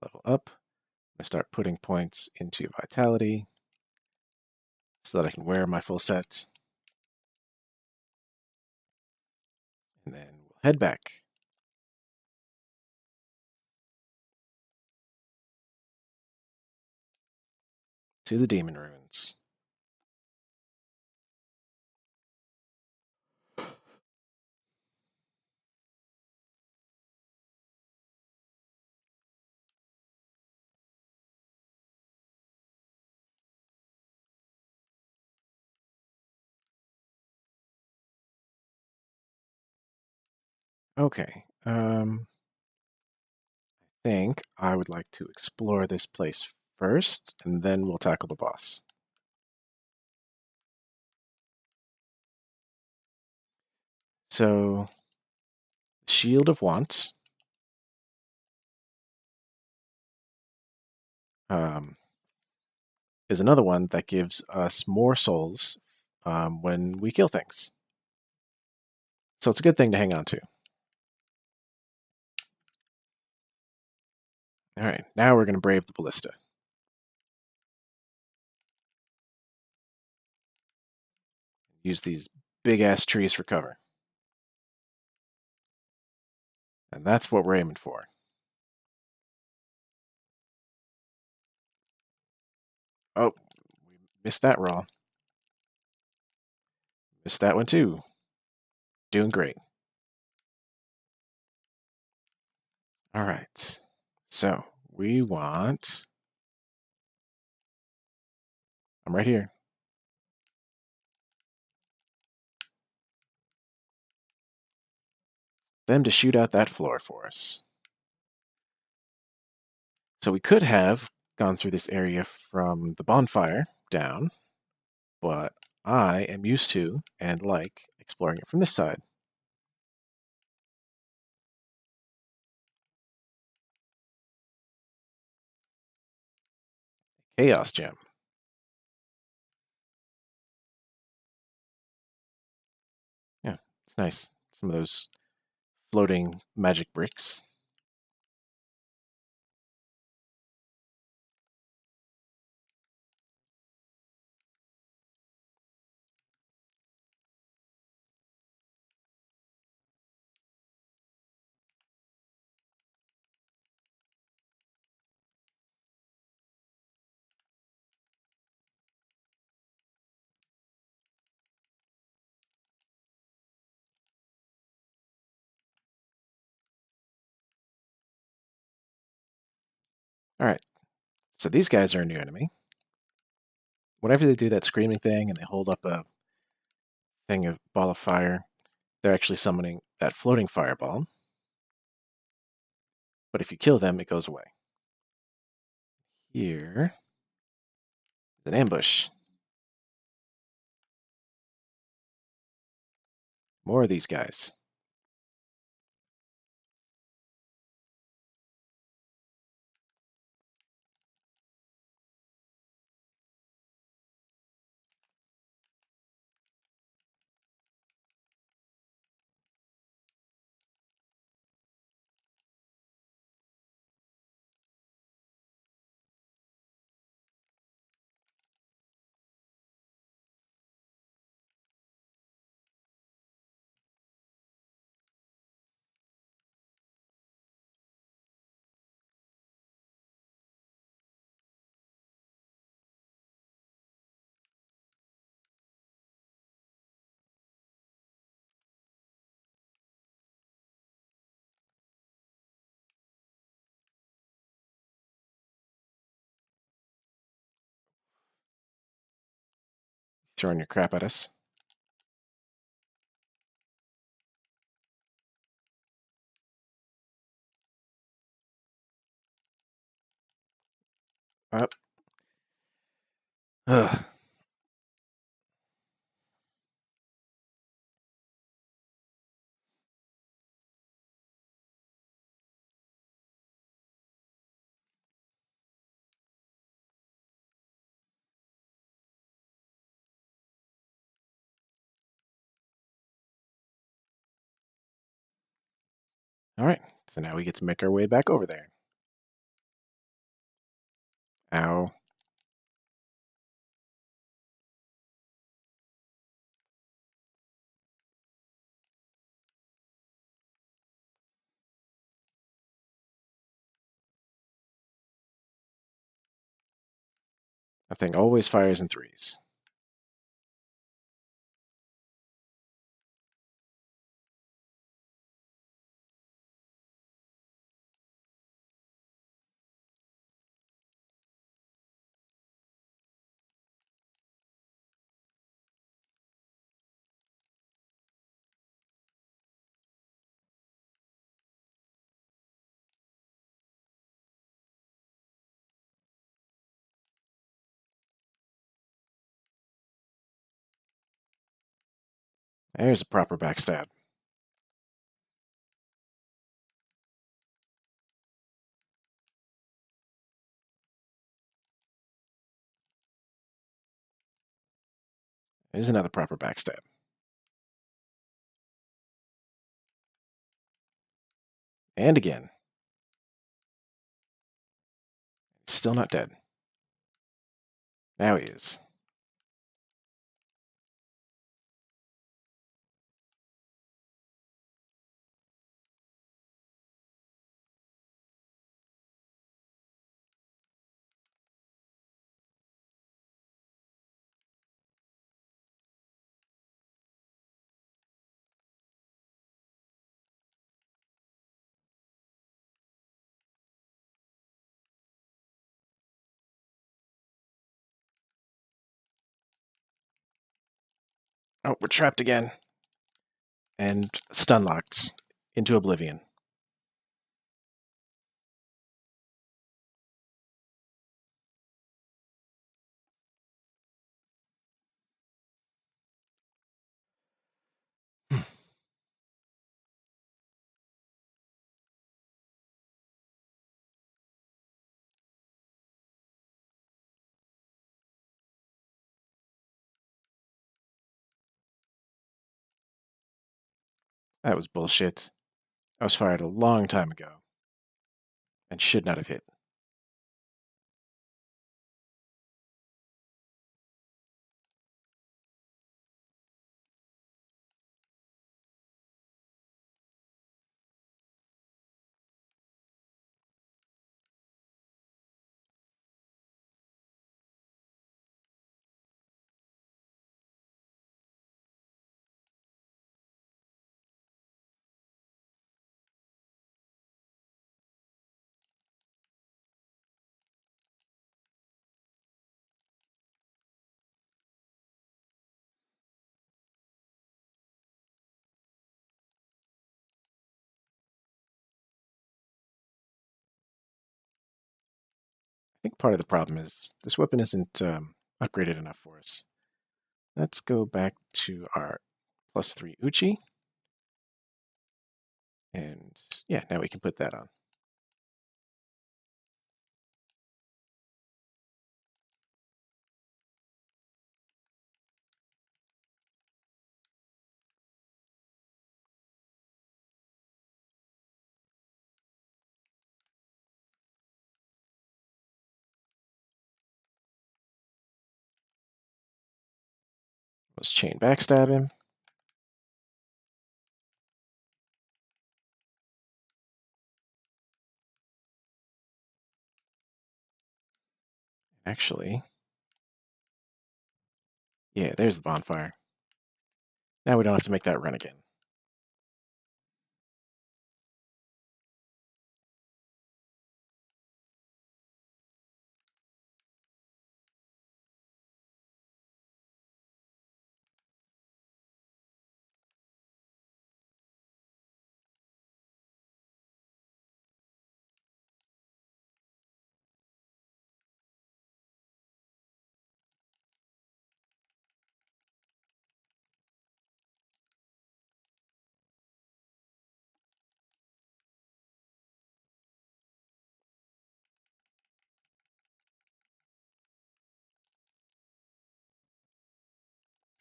Level up. I'm gonna start putting points into vitality so that I can wear my full set. And then we'll head back to the Demon Ruins. Okay, I think I would like to explore this place first, and then we'll tackle the boss. So, Shield of Want um, is another one that gives us more souls when we kill things. So it's a good thing to hang on to. All right, now we're going to brave the ballista. Use these big ass trees for cover. And that's what we're aiming for. Oh, we missed that roll. Missed that one too. Doing great. All right. So we want. I'm right here. Them to shoot out that floor for us. So we could have gone through this area from the bonfire down, but I am used to and like exploring it from this side. Chaos Gem. Yeah, it's nice. Some of those floating magic bricks. All right, so these guys are a new enemy. Whenever they do that screaming thing and they hold up a thing of ball of fire, they're actually summoning that floating fireball. But if you kill them, it goes away. Here is an ambush. More of these guys. Throwing your crap at us. Up. Ugh. All right, so now we get to make our way back over there. Ow. That thing always fires in threes. There's a proper backstab. There's another proper backstab. And again. Still not dead. Now he is. Oh, we're trapped again. And stun locked into oblivion. That was bullshit. I was fired a long time ago and should not have hit. I think part of the problem is this weapon isn't upgraded enough for us. Let's go back to our +3 Uchi. And yeah, now we can put that on. Let's chain backstab him. Actually, yeah, there's the bonfire. Now we don't have to make that run again.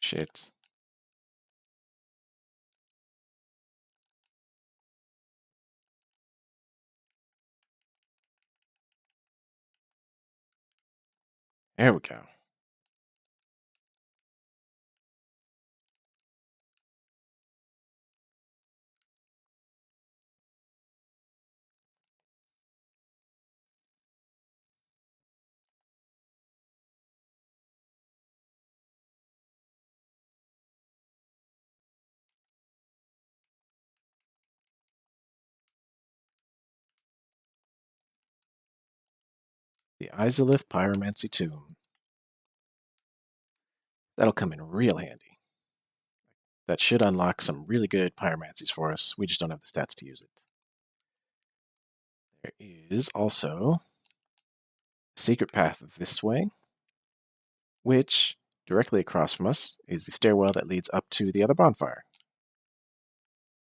Shit. There we go. The Izalith Pyromancy Tomb. That'll come in real handy. That should unlock some really good pyromancies for us. We just don't have the stats to use it. There is also a secret path this way, which directly across from us is the stairwell that leads up to the other bonfire.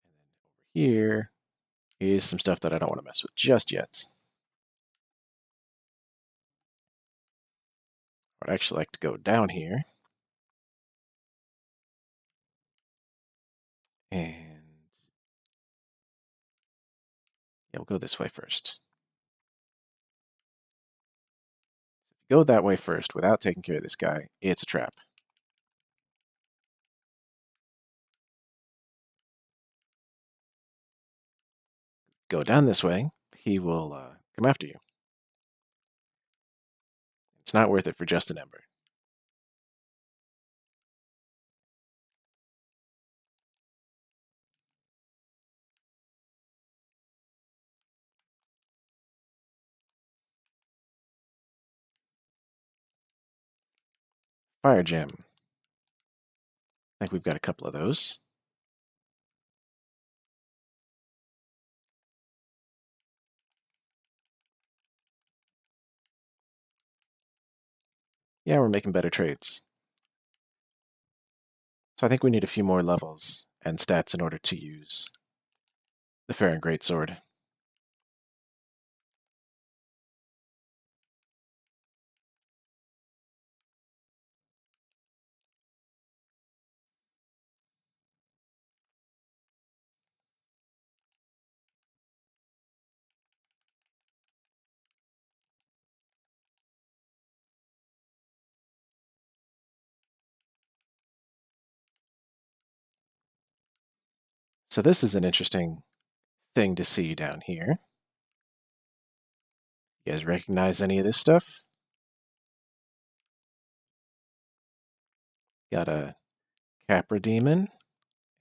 And then over here is some stuff that I don't want to mess with just yet. I'd actually like to go down here and yeah, we'll go this way first. Go that way first without taking care of this guy. It's a trap. Go down this way. He will come after you. It's not worth it for just an ember. Fire gem. I think we've got a couple of those. Yeah, we're making better trades. So I think we need a few more levels and stats in order to use the Fair and Great Sword. So this is an interesting thing to see down here. You guys recognize any of this stuff? Got a Capra demon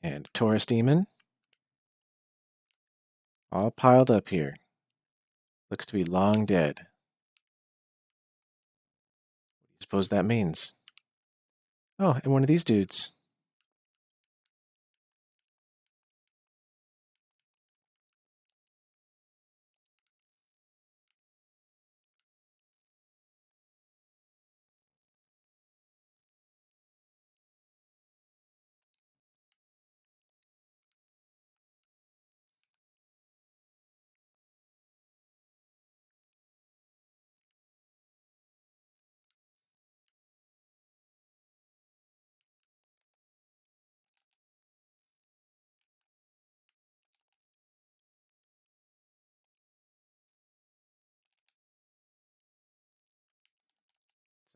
and a Taurus demon all piled up here. Looks to be long dead. What do you suppose that means? Oh, and one of these dudes.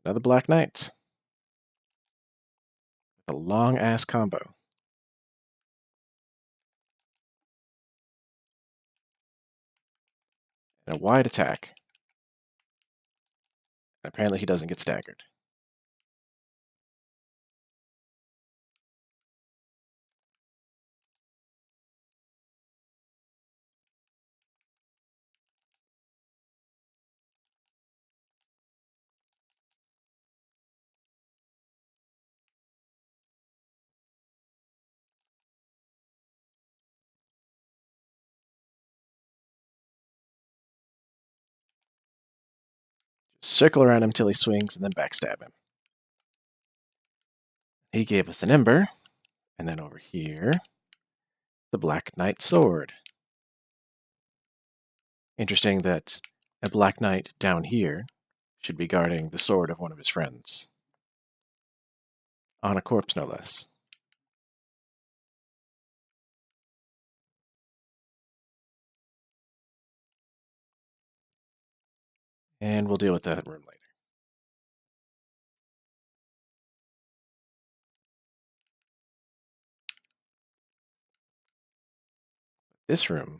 It's another Black Knight with a long ass combo. And a wide attack. And apparently he doesn't get staggered. Just circle around him till he swings and then backstab him. He gave us an ember. And then over here, the Black Knight sword. Interesting that a Black Knight down here should be guarding the sword of one of his friends. On a corpse, no less. And we'll deal with that room later. This room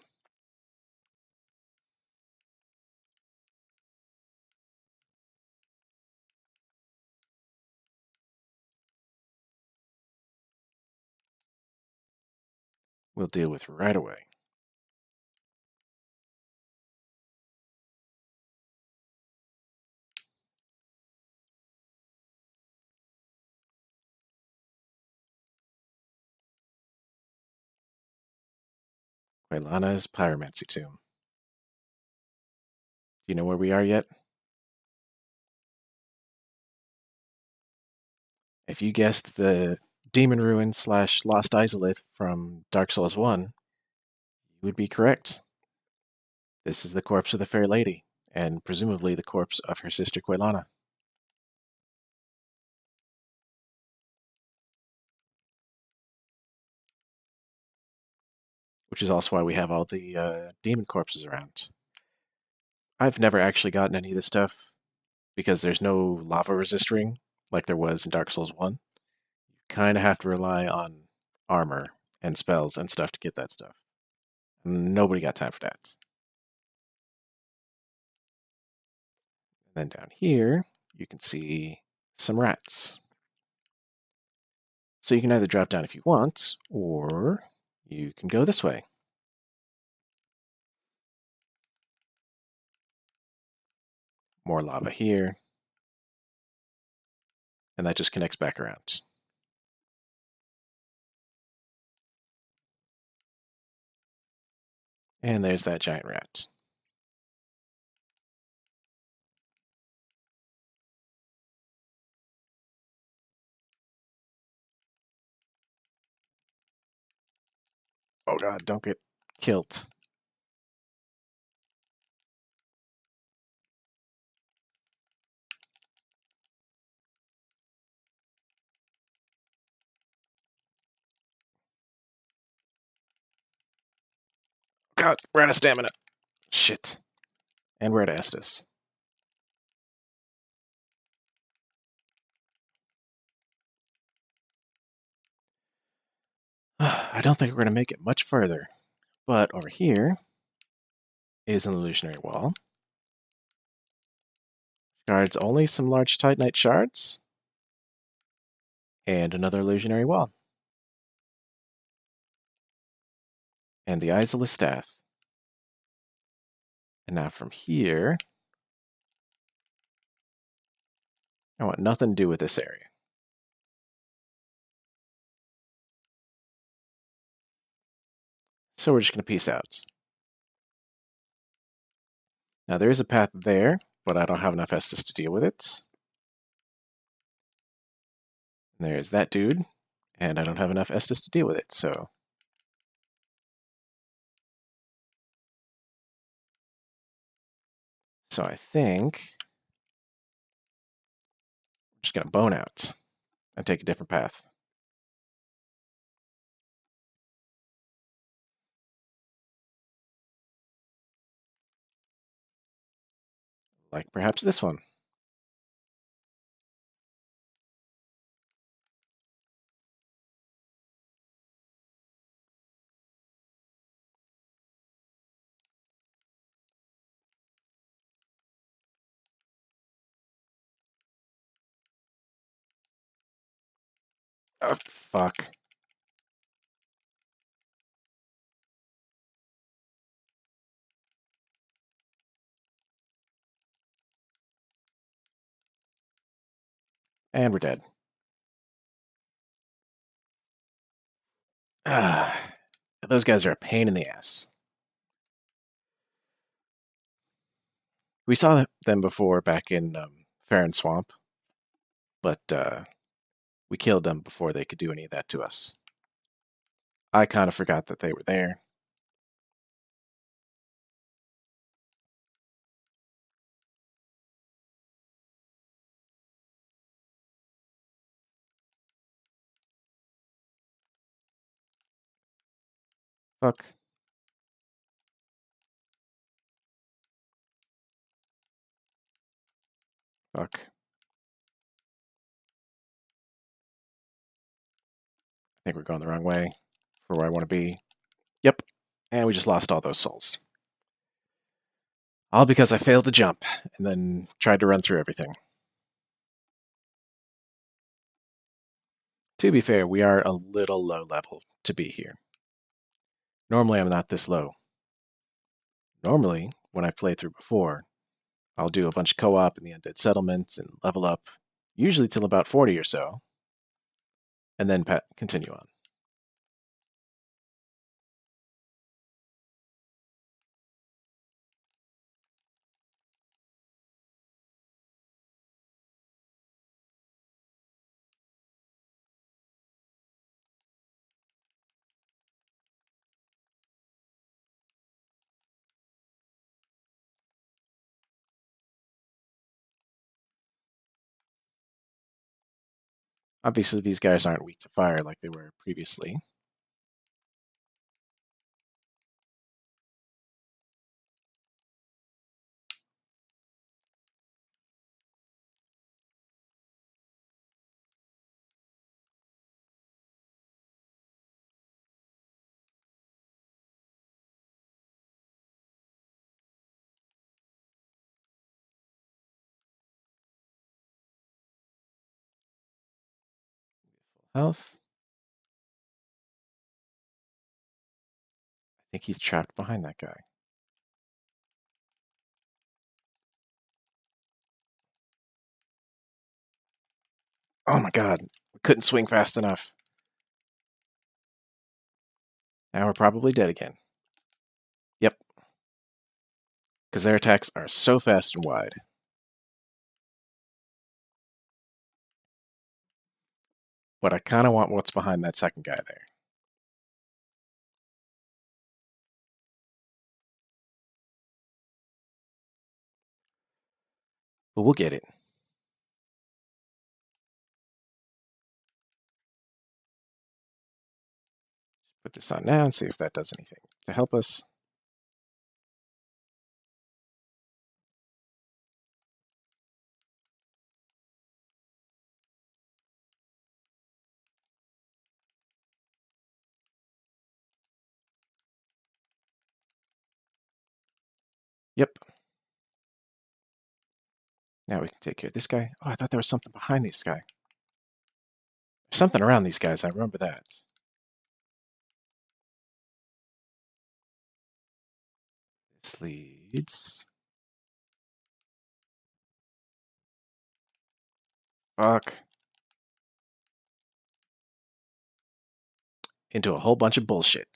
we'll deal with right away. Quailana's Pyromancy Tomb. Do you know where we are yet? If you guessed the Demon Ruin / Lost Izalith from Dark Souls 1, you would be correct. This is the corpse of the Fair Lady, and presumably the corpse of her sister Quailana. Which is also why we have all the demon corpses around. I've never actually gotten any of this stuff because there's no lava resist ring like there was in Dark Souls 1. You kind of have to rely on armor and spells and stuff to get that stuff. Nobody got time for that. And then down here, you can see some rats. So you can either drop down if you want, or you can go this way. More lava here. And that just connects back around. And there's that giant rat. Oh god, don't get killed. God, we're out of stamina. Shit. And we're at Estus. I don't think we're going to make it much further. But over here is an illusionary wall. Guards only some large titanite shards. And another illusionary wall. And the Izalith staff. And now from here, I want nothing to do with this area. So we're just going to peace out. Now there is a path there, but I don't have enough Estus to deal with it. And there's that dude, and I don't have enough Estus to deal with it, so... So I think... I'm just going to bone out and take a different path. Like perhaps this one. Oh, fuck. And we're dead. Ah, those guys are a pain in the ass. We saw them before back in Farron Swamp, but we killed them before they could do any of that to us. I kind of forgot that they were there. Fuck. Fuck. I think we're going the wrong way for where I want to be. Yep. And we just lost all those souls. All because I failed to jump and then tried to run through everything. To be fair, we are a little low level to be here. Normally, I'm not this low. Normally, when I've played through before, I'll do a bunch of co-op in the undead settlements and level up, usually till about 40 or so, and then continue on. Obviously, these guys aren't weak to fire like they were previously. Health. I think he's trapped behind that guy. Oh my god, we couldn't swing fast enough. Now we're probably dead again. Yep. Because their attacks are so fast and wide. But I kind of want what's behind that second guy there. But we'll get it. Put this on now and see if that does anything to help us. Yep. Now we can take care of this guy. Oh, I thought there was something behind this guy. There's something around these guys, I remember that. This leads... Fuck. Into a whole bunch of bullshit.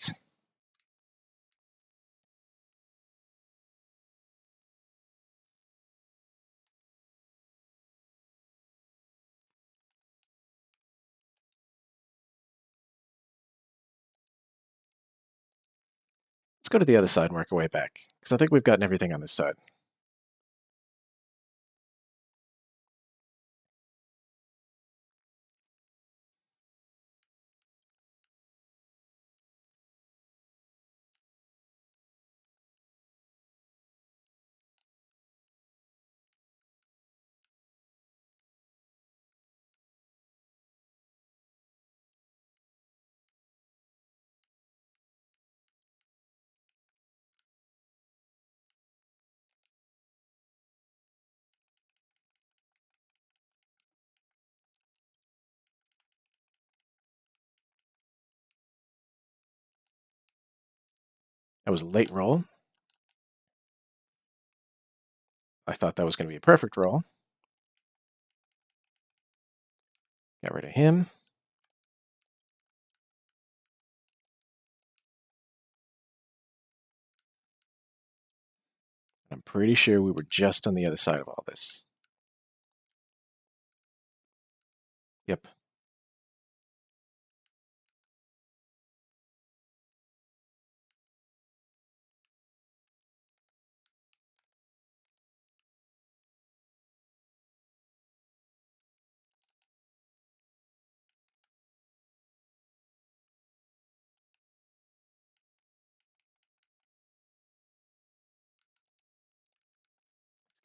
Let's go to the other side and work our way back, because I think we've gotten everything on this side. That was a late roll. I thought that was going to be a perfect roll. Got rid of him. I'm pretty sure we were just on the other side of all this. Yep.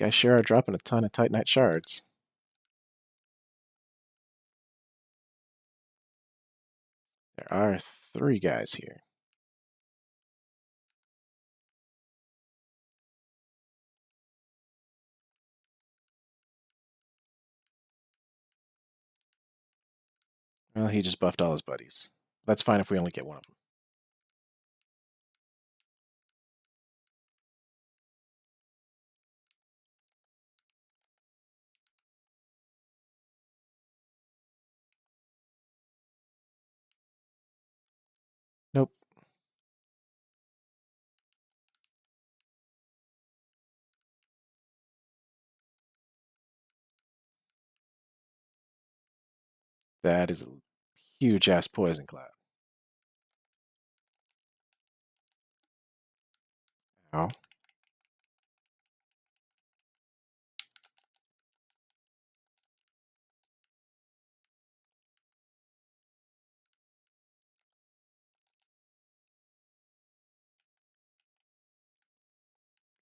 Guys sure are dropping a ton of Titanite shards. There are 3 guys here. Well, he just buffed all his buddies. That's fine if we only get one of them. Nope. That is a huge-ass poison cloud. Ow.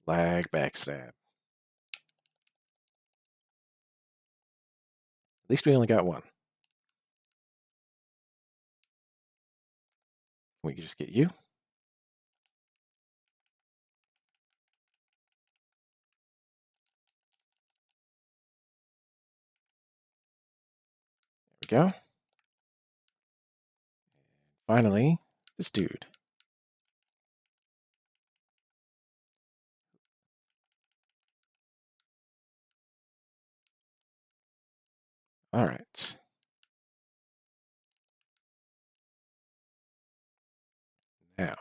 Lag backstab. At least we only got one. We can just get you. There we go. Finally, this dude. All right. Now, I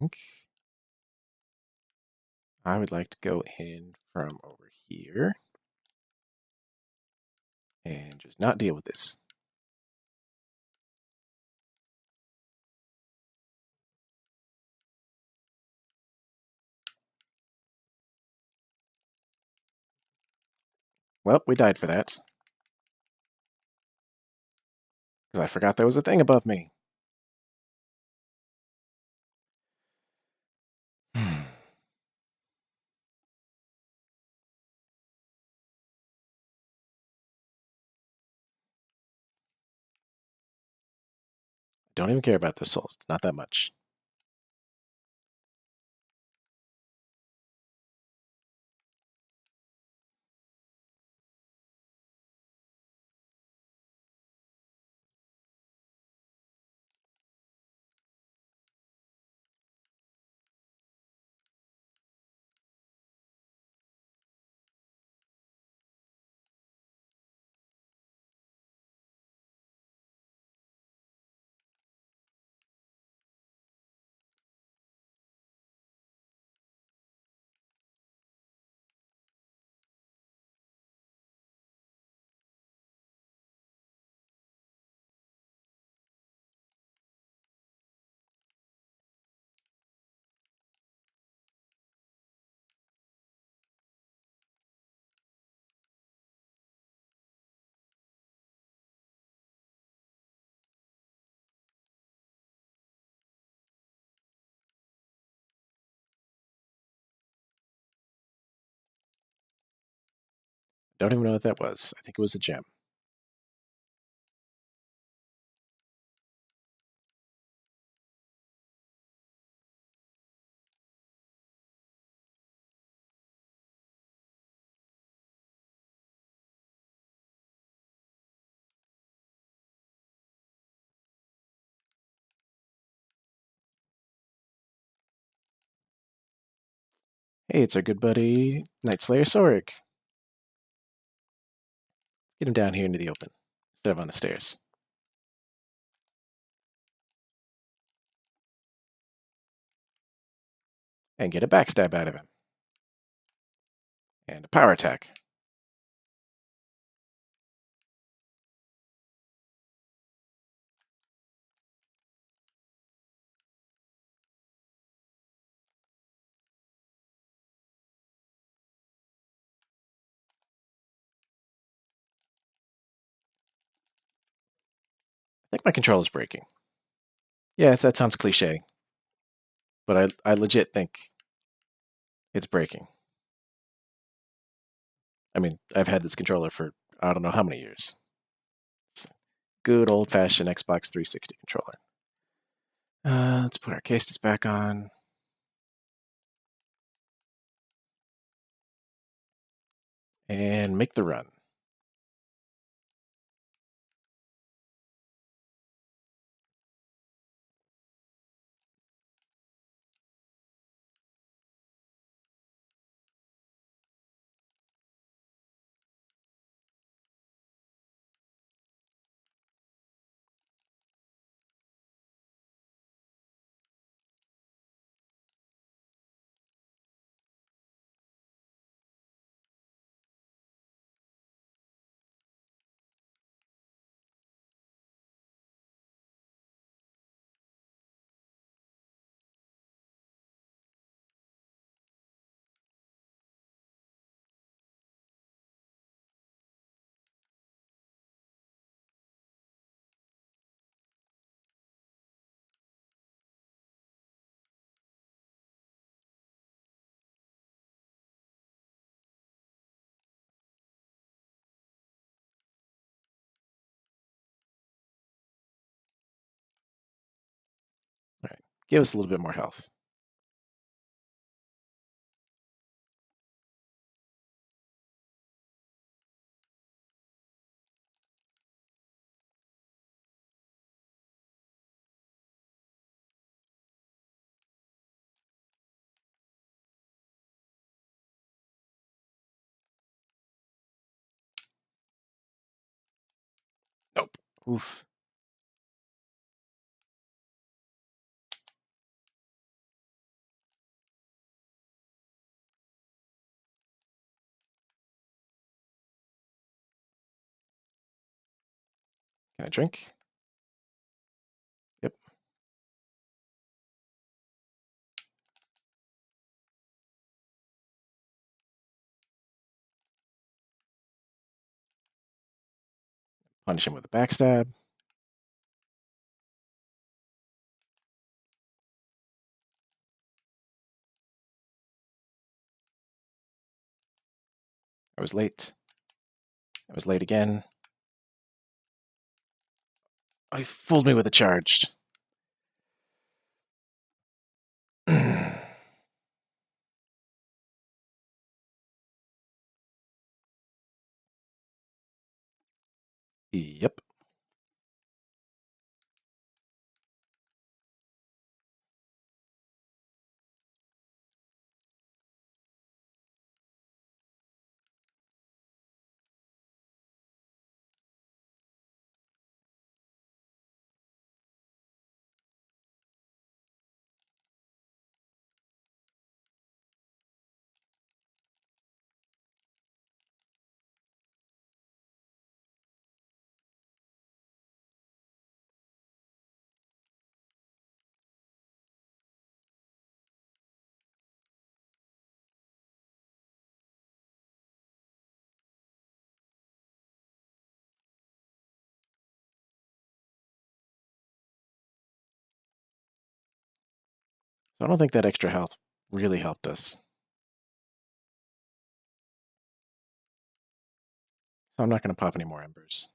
think I would like to go in from over here and just not deal with this. Well, we died for that. Because I forgot there was a thing above me. Don't even care about the souls. It's not that much. Don't even know what that was. I think it was a gem. Hey, it's our good buddy Night Slayer Sorik. Get him down here into the open instead of on the stairs. And get a backstab out of him. And a power attack. think my controller's breaking. Yeah, that sounds cliche, but I legit think it's breaking. I mean, I've had this controller for I don't know how many years. It's a good old-fashioned Xbox 360 controller. Let's put our cases back on. And make the run. All right, give us a little bit more health. Nope. Oof. Can I drink? Yep. Punish him with a backstab. I was late. I was late again. Oh, he fooled me with a charged. Yep. So I don't think that extra health really helped us. So I'm not going to pop any more embers.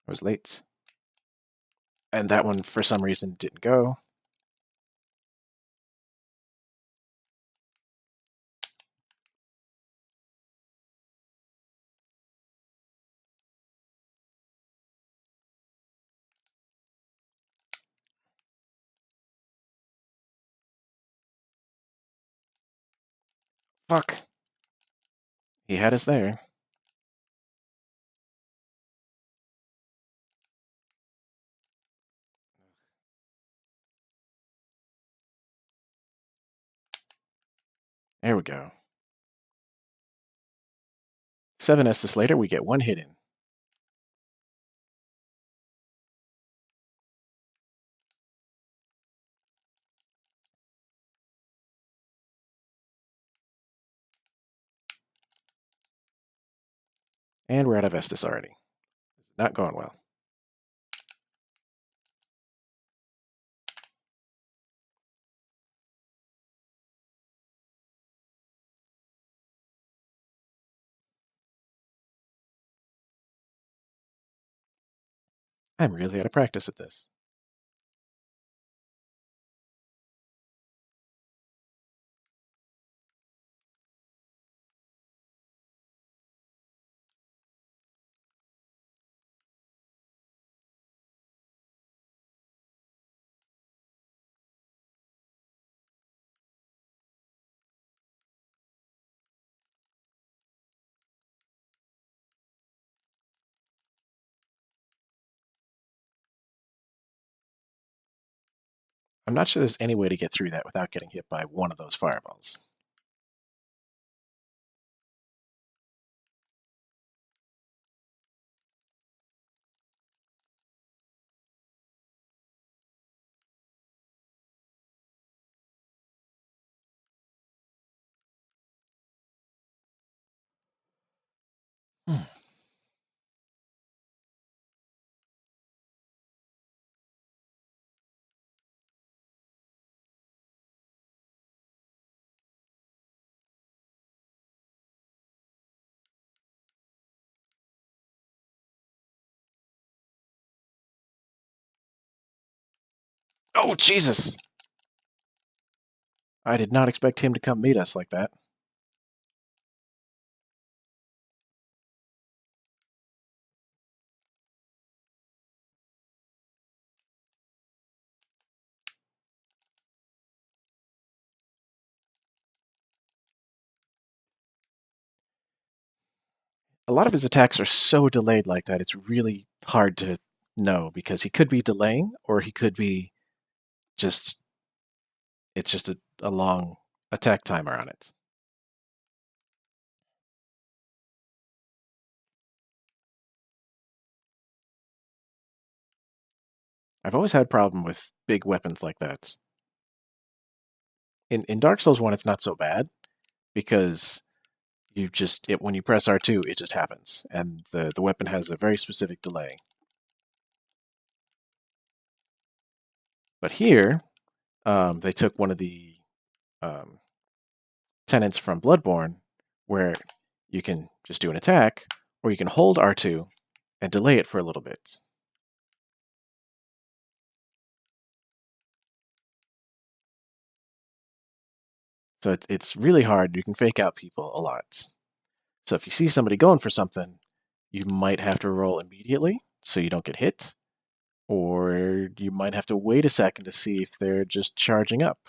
I was late. And that one, for some reason, didn't go. Fuck. He had us there. There we go. 7 Estus later, we get 1 hit in. And we're out of Estus already. Not going well. I'm really out of practice at this. I'm not sure there's any way to get through that without getting hit by one of those fireballs. Hmm. Oh, Jesus! I did not expect him to come meet us like that. A lot of his attacks are so delayed like that, it's really hard to know, because he could be delaying, or he could be just... It's just a long attack timer on it. I've always had a problem with big weapons like that. In Dark Souls 1, it's not so bad, because when you press R2, it just happens, and the weapon has a very specific delay. But here, they took one of the um, tenets from Bloodborne, where you can just do an attack, or you can hold R2 and delay it for a little bit. So it's really hard. You can fake out people a lot. So if you see somebody going for something, you might have to roll immediately so you don't get hit, or you might have to wait a second to see if they're just charging up.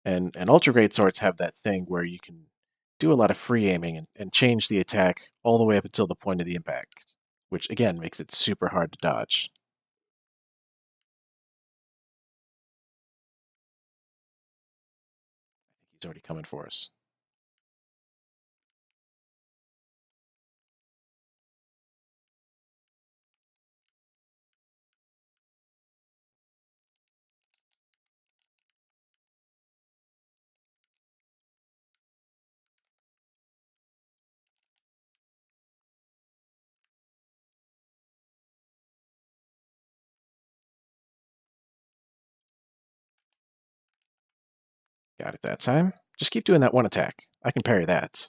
And ultra great swords have that thing where you can do a lot of free aiming and change the attack all the way up until the point of the impact, which again makes it super hard to dodge. I think he's already coming for us. Got it that time. Just keep doing that one attack. I can parry that.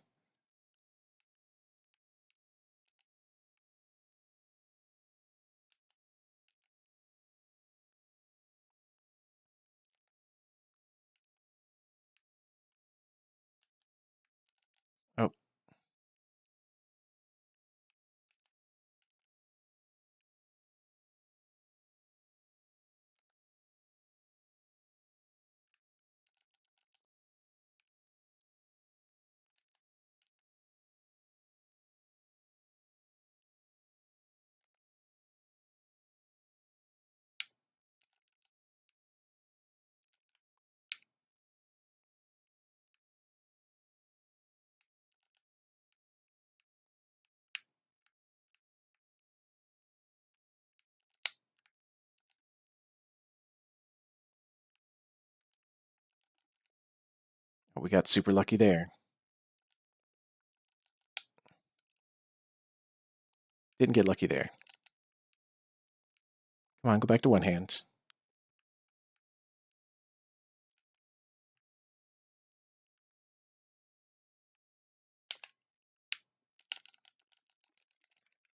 Oh, We got super lucky there. Didn't get lucky there. Come on, go back to one hands.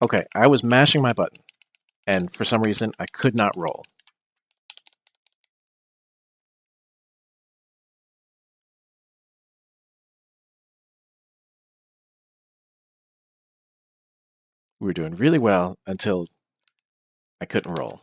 Okay, I was mashing my button, and for some reason I could not roll. We were doing really well until I couldn't roll.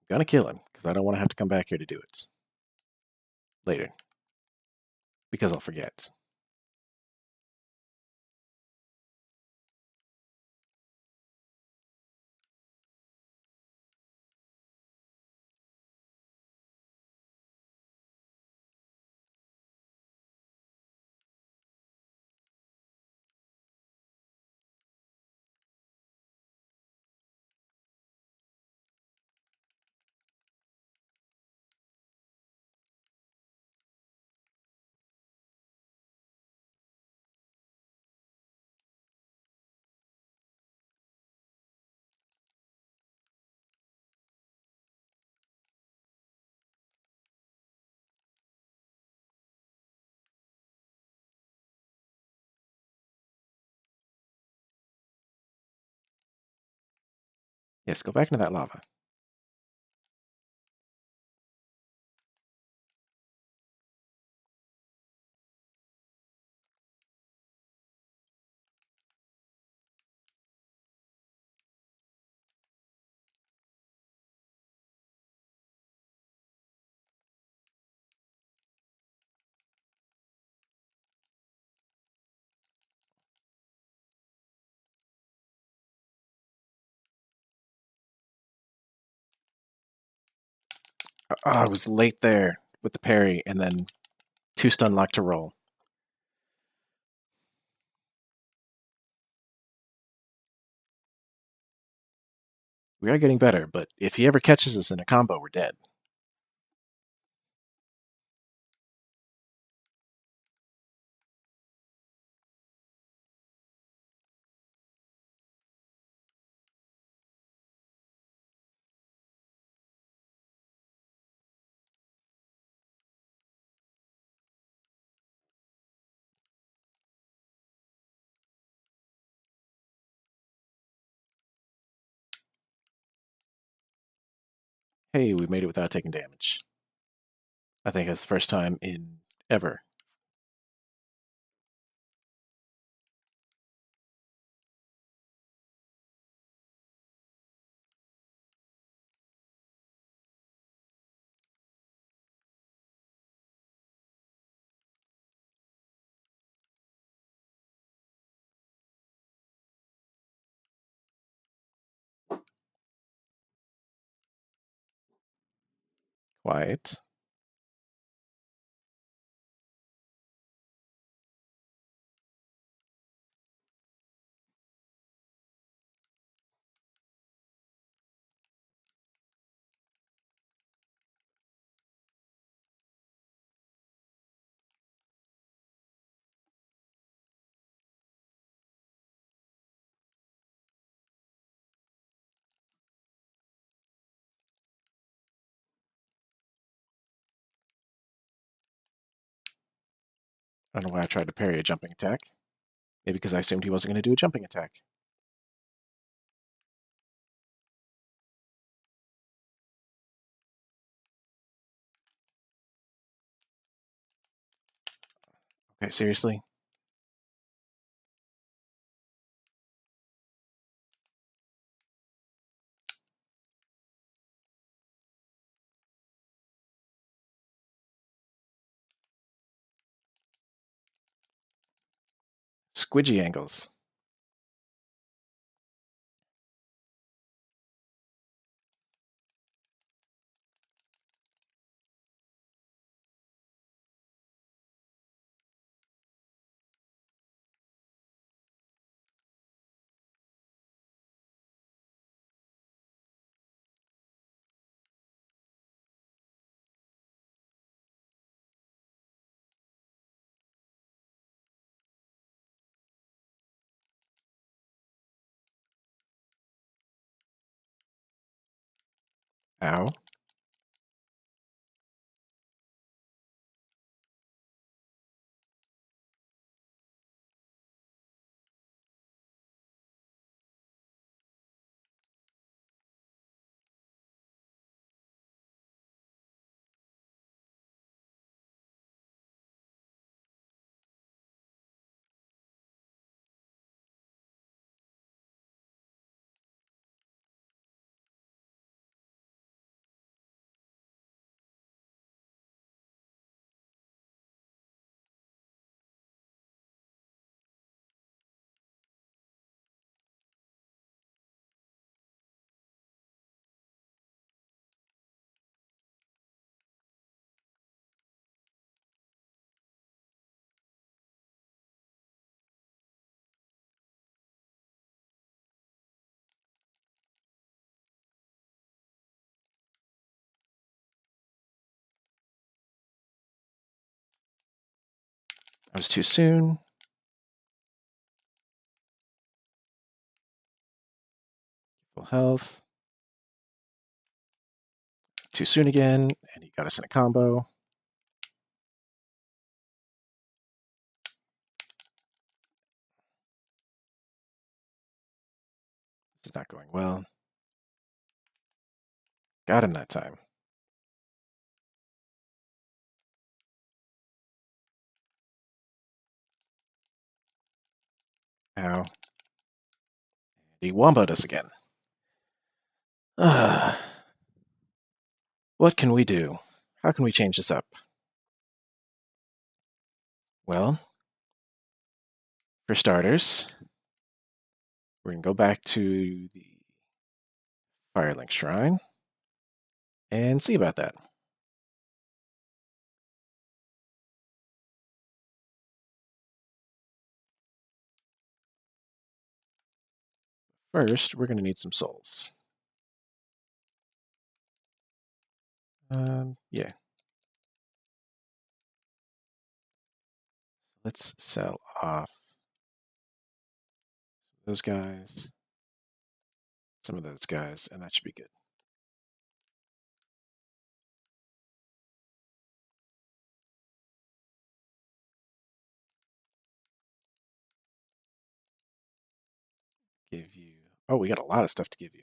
I'm gonna kill him because I don't want to have to come back here to do it later because I'll forget. Yes, go back into that lava. Oh, I was late there with the parry and then 2 stun lock to roll. We are getting better, but if he ever catches us in a combo, we're dead. Hey, we made it without taking damage. I think that's the first time in ever. Quiet. I don't know why I tried to parry a jumping attack. Maybe because I assumed he wasn't going to do a jumping attack. Okay, seriously? Squidgy angles. Ow. That was too soon. Full health. Too soon again, and he got us in a combo. This is not going well. Got him that time. Ow. He womboed us again. What can we do? How can we change this up? Well, for starters, we're going to go back to the Firelink Shrine and see about that. First, we're going to need some souls. Yeah. Let's sell off those guys, some of those guys, and that should be good. Give you... Oh, we got a lot of stuff to give you.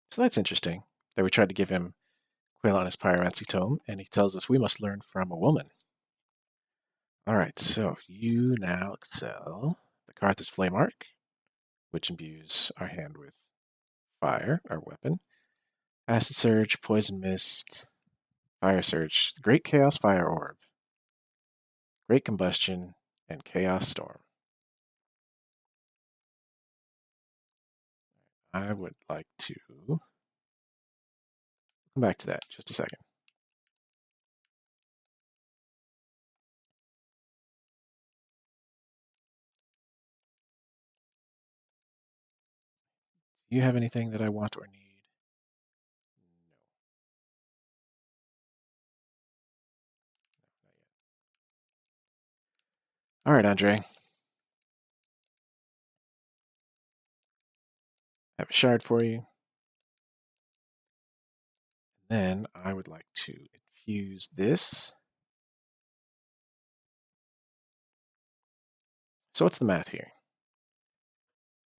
So that's interesting that we tried to give him Quill on his Pyromancy Tome, and he tells us we must learn from a woman. All right, so you now excel the Karthus Flame Arc, which imbues our hand with fire, our weapon. Acid Surge, Poison Mist, Fire Surge, Great Chaos Fire Orb, Great Combustion, and Chaos Storm. I would like to come back to that just a second. Do you have anything that I want or need? No. All right, Andre. I have a shard for you. Then I would like to infuse this. So what's the math here?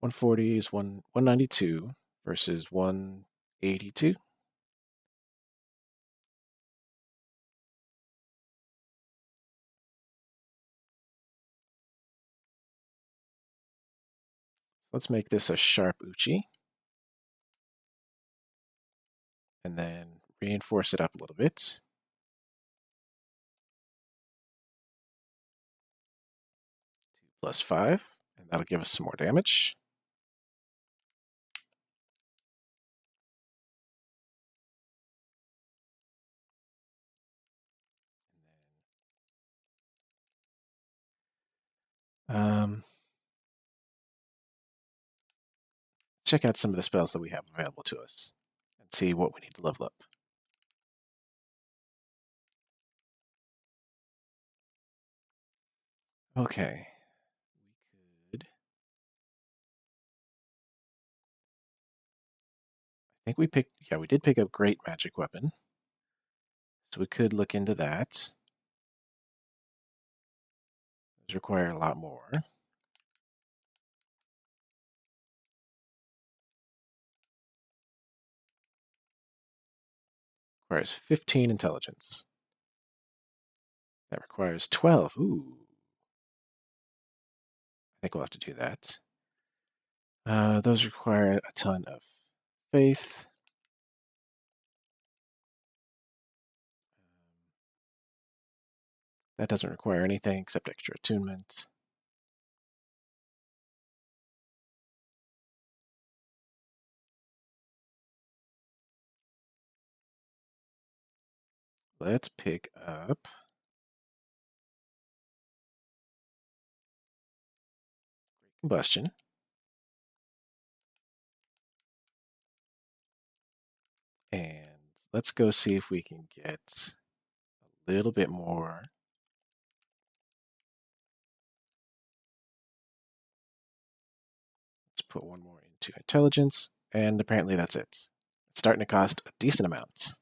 140 is 192 versus 182. Let's make this a sharp Uchi. And then reinforce it up a little bit. +5, and that'll give us some more damage. Check out some of the spells that we have available to us and see what we need to level up. Okay. We could. I think we picked. Yeah, we did pick up Great Magic Weapon. So we could look into that. Those require a lot more. Requires 15 intelligence. That requires 12. Ooh. I think we'll have to do that. Those require a ton of faith. That doesn't require anything except extra attunement. Let's pick up Great Combustion. And let's go see if we can get a little bit more. Let's put one more into intelligence, and apparently that's it. It's starting to cost a decent amount.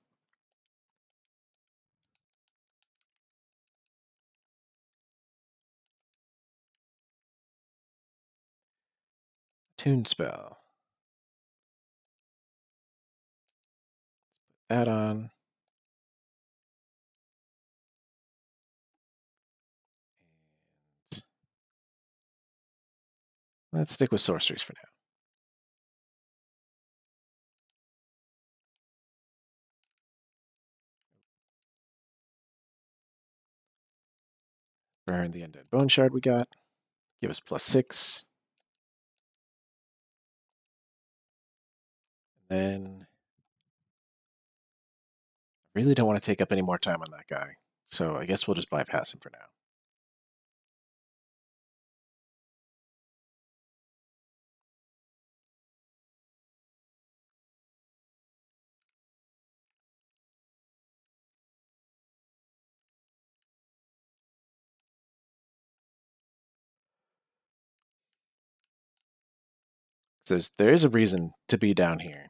Tune spell. Put that on. And let's stick with sorceries for now. Burn the undead bone shard we got. Give us +6. And then I really don't want to take up any more time on that guy. So I guess we'll just bypass him for now. So there is a reason to be down here.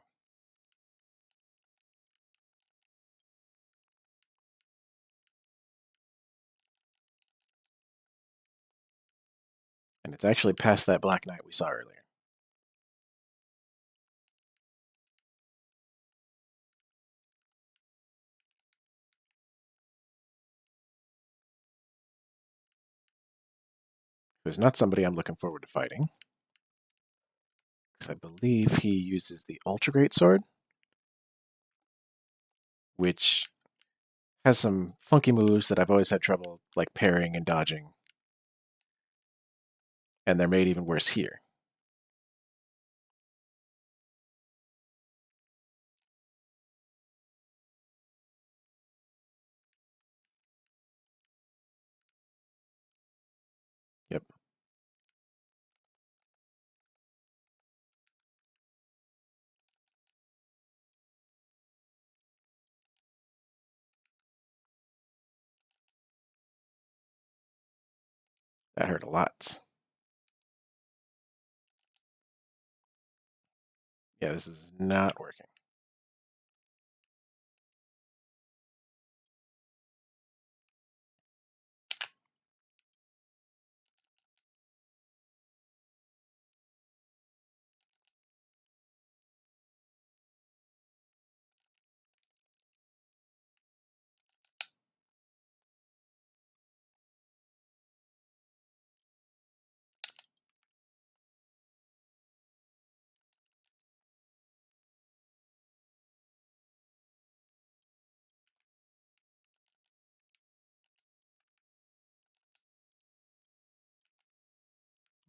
And it's actually past that Black Knight we saw earlier. Who's not somebody I'm looking forward to fighting. 'Cause I believe he uses the Ultra Great Sword, which has some funky moves that I've always had trouble like parrying and dodging. And they're made even worse here. Yep. That hurt a lot. Yeah, this is not working.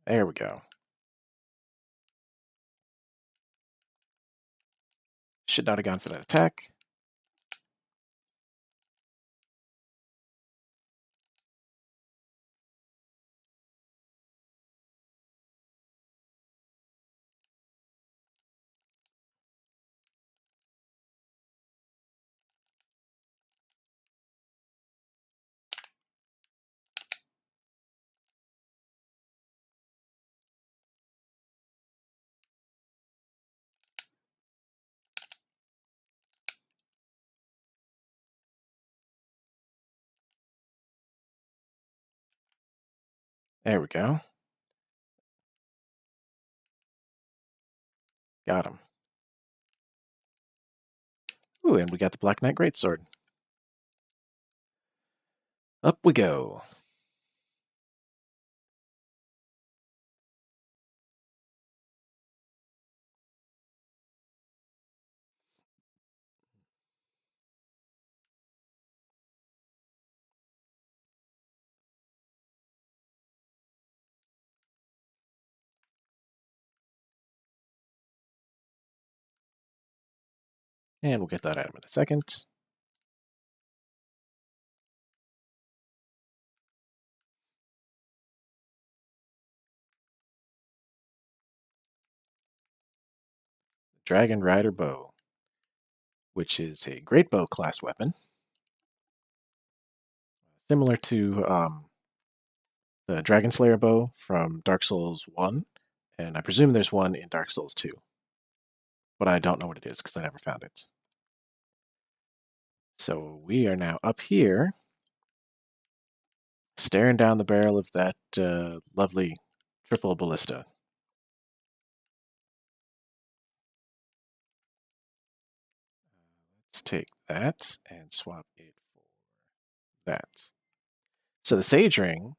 There we go. Should not have gone for that attack. There we go. Got him. Ooh, and we got the Black Knight Greatsword. Up we go. And we'll get that item in a second. Dragon Rider Bow, which is a Great Bow class weapon. Similar to the Dragon Slayer bow from Dark Souls 1, and I presume there's one in Dark Souls 2. But I don't know what it is because I never found it. So we are now up here, staring down the barrel of that lovely triple ballista. Let's take that and swap it for that. So the Sage Ring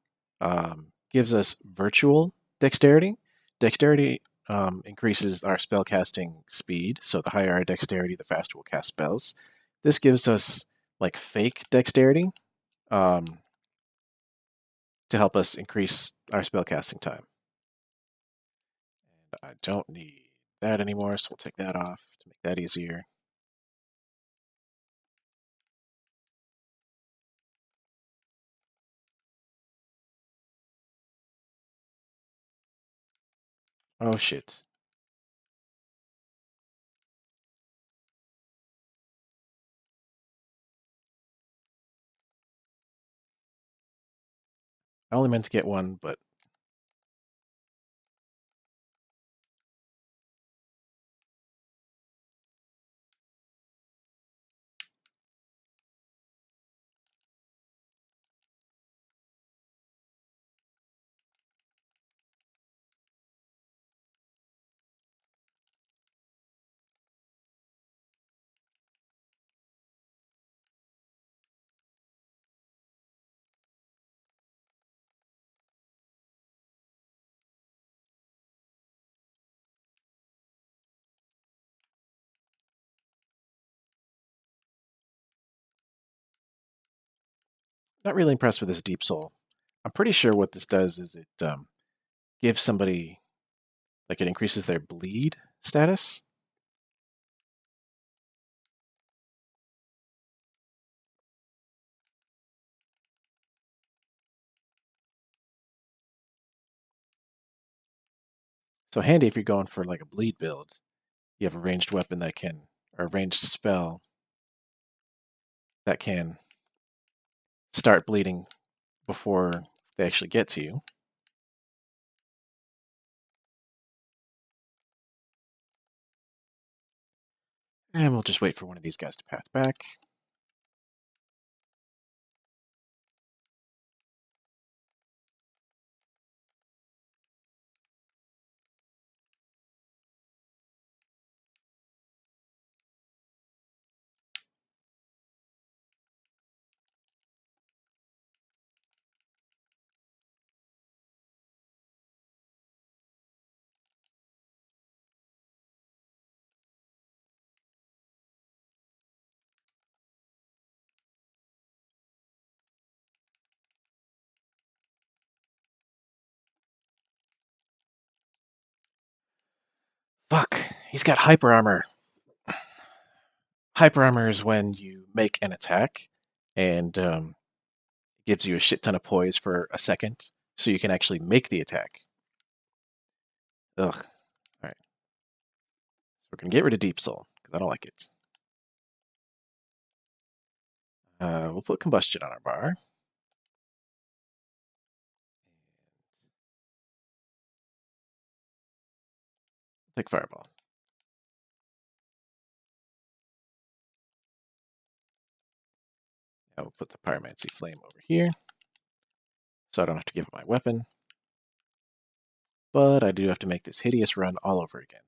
gives us virtual dexterity. Dexterity increases our spellcasting speed, so the higher our dexterity, the faster we'll cast spells. This gives us like fake dexterity to help us increase our spellcasting time. And I don't need that anymore, so we'll take that off to make that easier. Oh shit. I only meant to get one, but Not really impressed with this Deep Soul. I'm pretty sure what this does is it gives somebody, like it increases their bleed status. So handy if you're going for like a bleed build. You have a ranged weapon that can, or a ranged spell that can start bleeding before they actually get to you. And we'll just wait for one of these guys to path back. Fuck, he's got hyper armor. Hyper armor is when you make an attack and gives you a shit ton of poise for a second, so you can actually make the attack. Ugh. All right. So we're gonna get rid of Deep Soul because I don't like it. We'll put Combustion on our bar. Take Fireball. Now we'll put the Pyromancy Flame over here, so I don't have to give it my weapon. But I do have to make this hideous run all over again.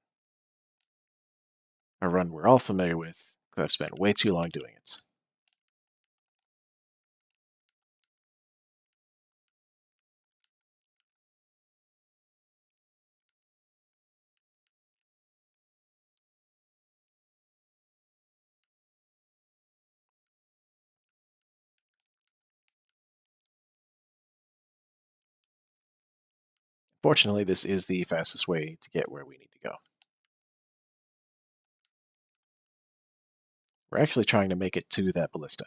A run we're all familiar with, because I've spent way too long doing it. Fortunately, this is the fastest way to get where we need to go. We're actually trying to make it to that ballista.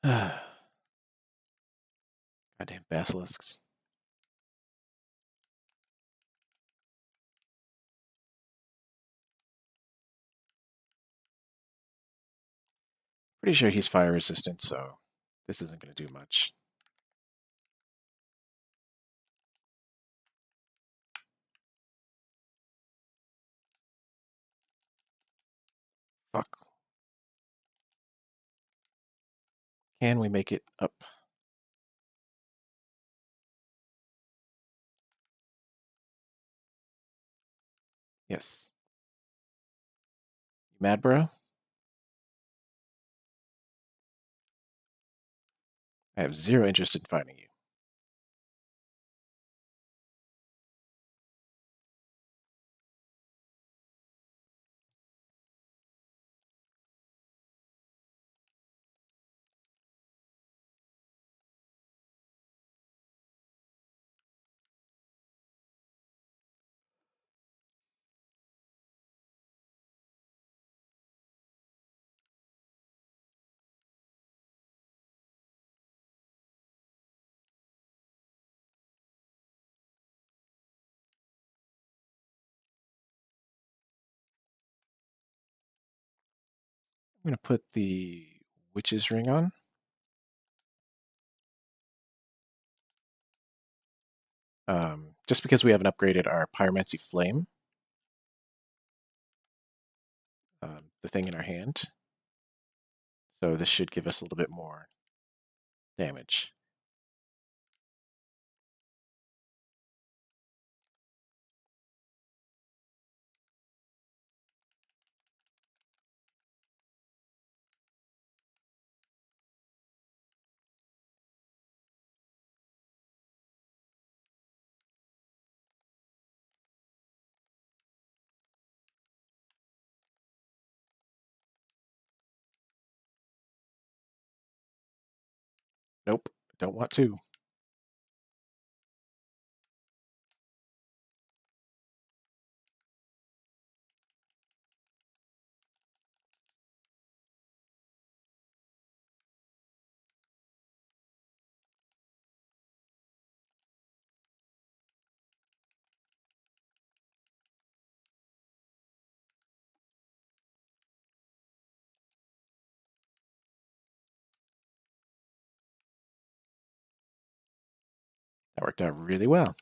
Goddamn basilisks. Pretty sure he's fire resistant, so this isn't going to do much. Fuck. Can we make it up? Yes. You mad, bro? I have zero interest in finding you. I'm going to put the Witch's Ring on. Just because we haven't upgraded our Pyromancy Flame, the thing in our hand. So this should give us a little bit more damage. Nope, don't want to. That worked out really well.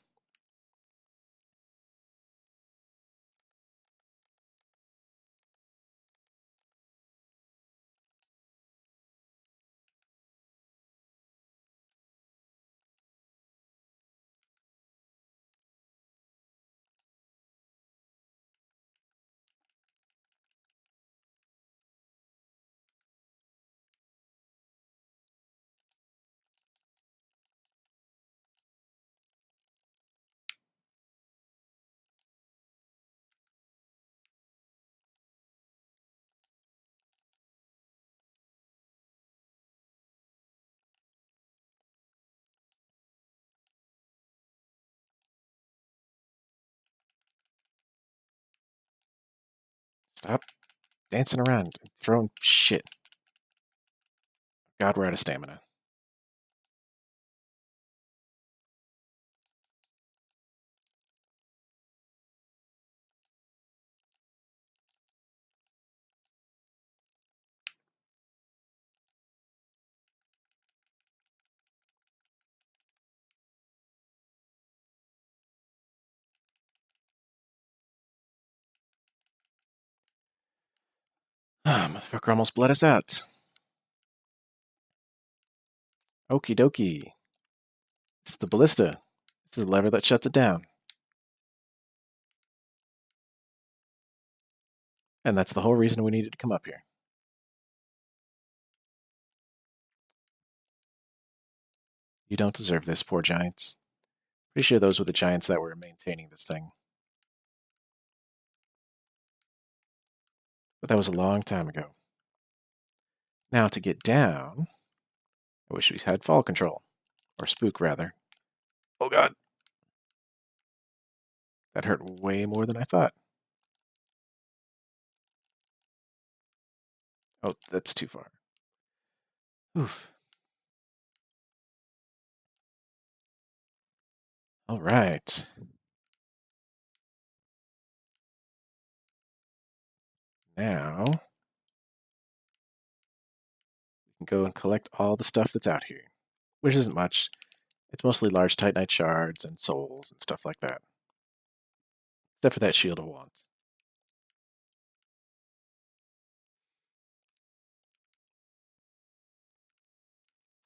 Stop dancing around and throwing shit. God, we're out of stamina. Ah, motherfucker almost bled us out. Okie dokie. It's the ballista. This is the lever that shuts it down. And that's the whole reason we needed to come up here. You don't deserve this, poor giants. Pretty sure those were the giants that were maintaining this thing. But that was a long time ago. Now to get down, I wish we had fall control. Or spook, rather. Oh god. That hurt way more than I thought. Oh, that's too far. Oof. All right. Now, we can go and collect all the stuff that's out here. Which isn't much. It's mostly large Titanite shards and souls and stuff like that. Except for that shield of wands.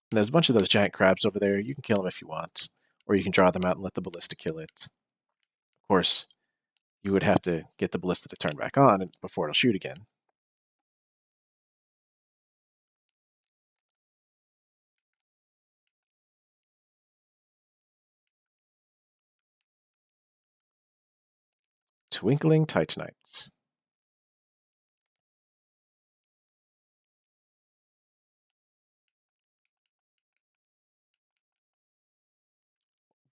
And there's a bunch of those giant crabs over there. You can kill them if you want. Or you can draw them out and let the ballista kill it. Of course, you would have to get the ballista to turn back on before it'll shoot again. Twinkling Titanites.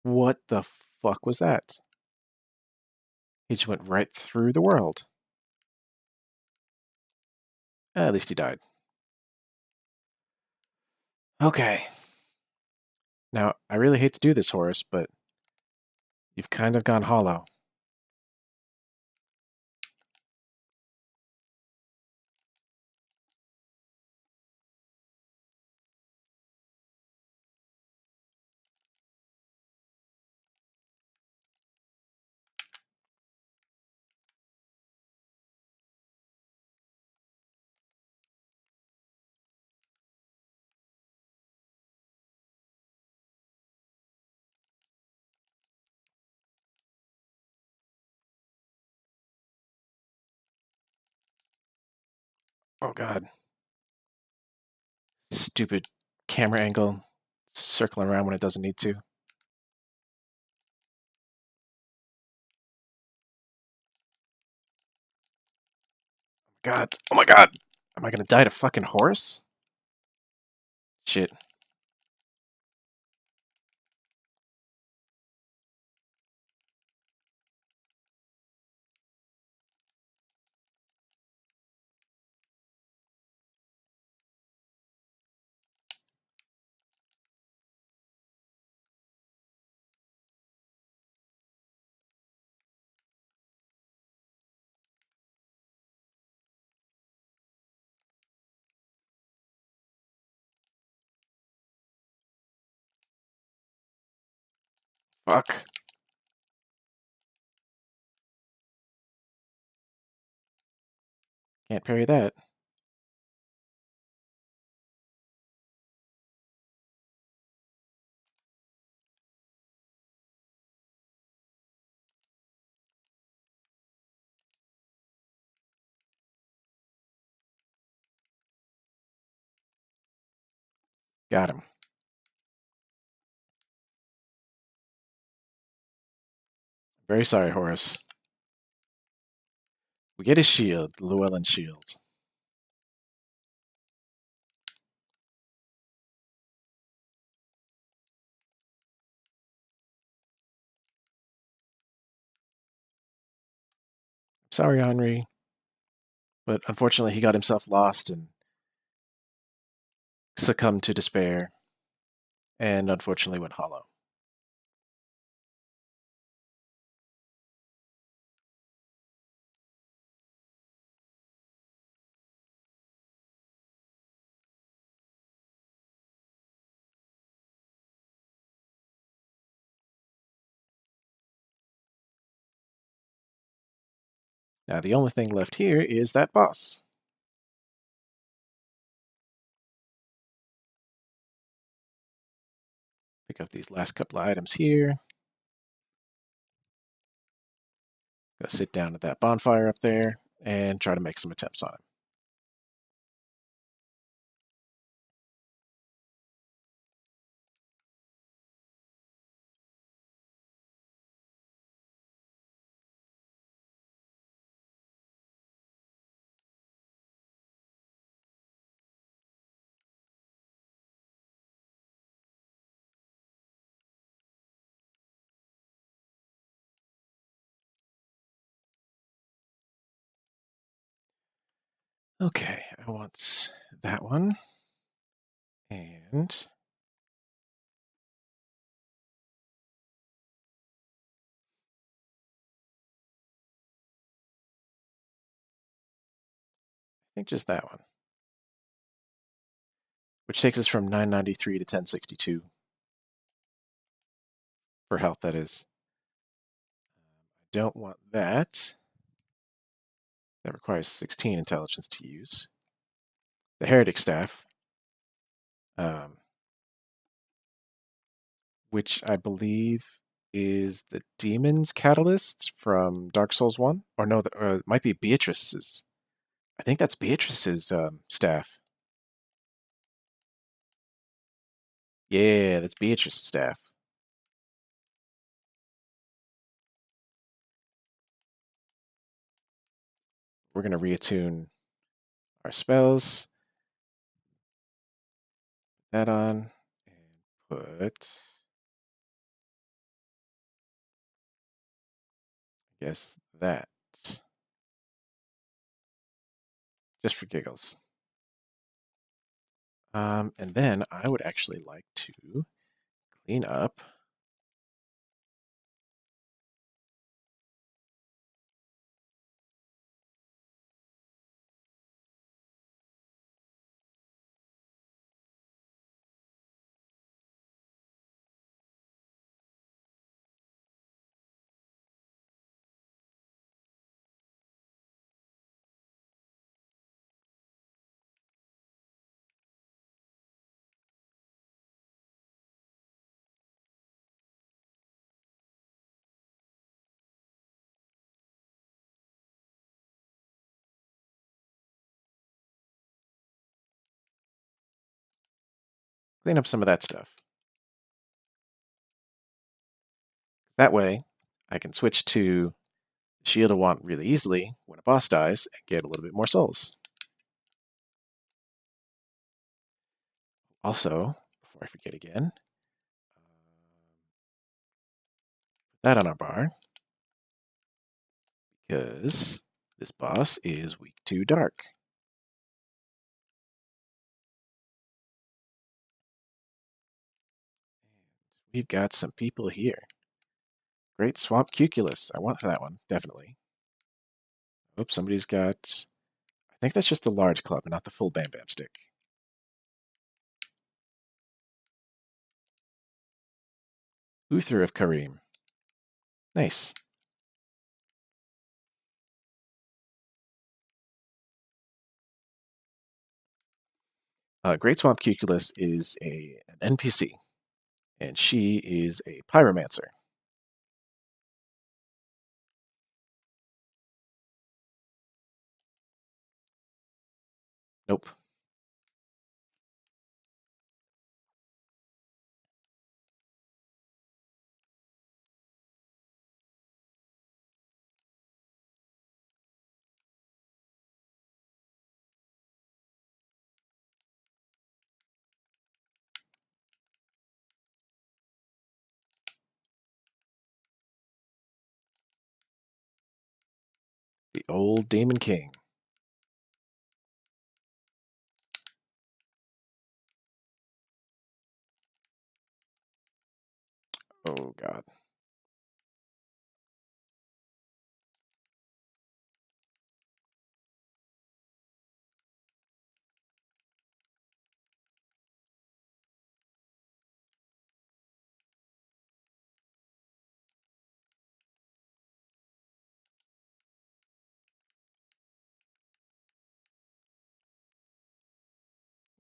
What the fuck was that? He just went right through the world. At least he died. Okay. Now, I really hate to do this, Horace, but you've kind of gone hollow. Oh god. Stupid camera angle. Circling around when it doesn't need to. God. Oh my god. Am I gonna die to fucking horse? Shit. Fuck. Can't parry that. Got him. Very sorry, Horace. We get his shield, Llewellyn shield. Sorry, Henri. But unfortunately, he got himself lost and succumbed to despair, and unfortunately went hollow. Now, the only thing left here is that boss. Pick up these last couple of items here. Go sit down at that bonfire up there and try to make some attempts on him. Okay, I want that one. And I think just that one. Which takes us from 993 to 1062. For health, that is. I don't want that. That requires 16 intelligence to use. The Heretic Staff, which I believe is the Demon's Catalyst from Dark Souls 1. Or no, it might be Beatrice's. I think that's Beatrice's staff. Yeah, that's Beatrice's staff. We're going to reattune our spells. Put that on. And put, I guess, that. Just for giggles. And then I would actually like to clean up clean up some of that stuff. That way, I can switch to the shield I want really easily when a boss dies and get a little bit more souls. Also, before I forget again, put that on our bar, because this boss is weak to dark. We've got some people here. Great Swamp Cuculus. I want that one, definitely. Oops, somebody's got... I think that's just the large club and not the full Bam Bam stick. Uther of Karim. Nice. Great Swamp Cuculus is an NPC, and she is a pyromancer. Nope. The old Demon King. Oh, God.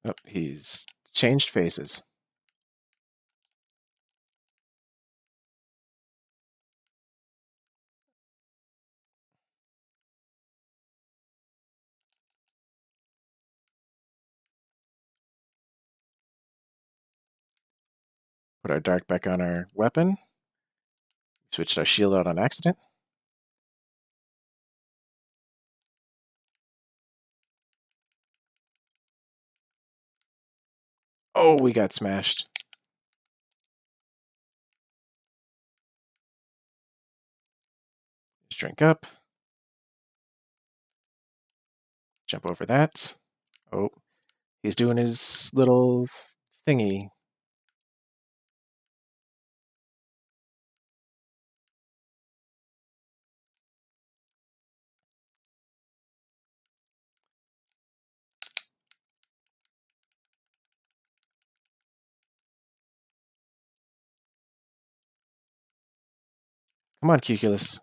Oh, he's changed faces. Put our dark back on our weapon. Switched our shield out on accident. Oh, we got smashed. Just drink up. Jump over that. Oh, he's doing his little thingy. Come on, Cuculus.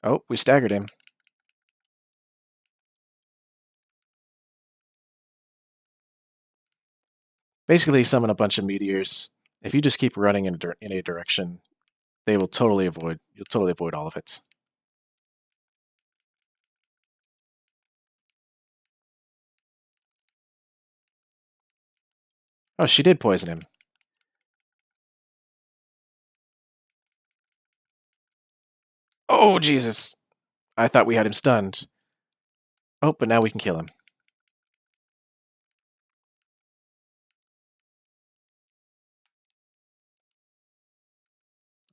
Oh, we staggered him. Basically, summon a bunch of meteors. If you just keep running in a direction, they will totally avoid. You'll totally avoid all of it. Oh, she did poison him. Oh, Jesus. I thought we had him stunned. Oh, but now we can kill him.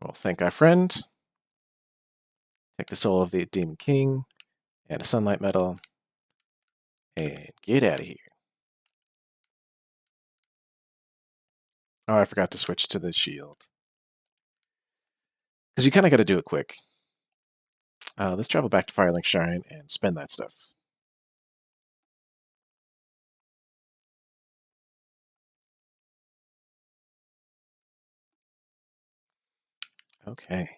Well, thank our friend. Take the soul of the Demon King and a sunlight medal and get out of here. Oh, I forgot to switch to the shield. Because you kind of got to do it quick. Let's travel back to Firelink Shrine and spend that stuff. Okay.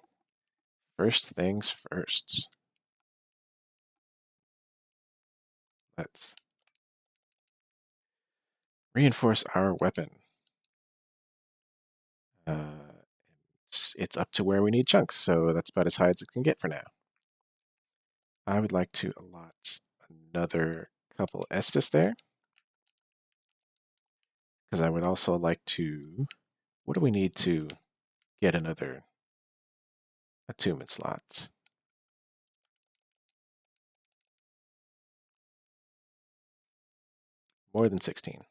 First things first. Let's reinforce our weapon. It's up to where we need chunks, so that's about as high as it can get for now. I would like to allot another couple Estus there, because I would also like to. What do we need to get another attunement slots? More than 16.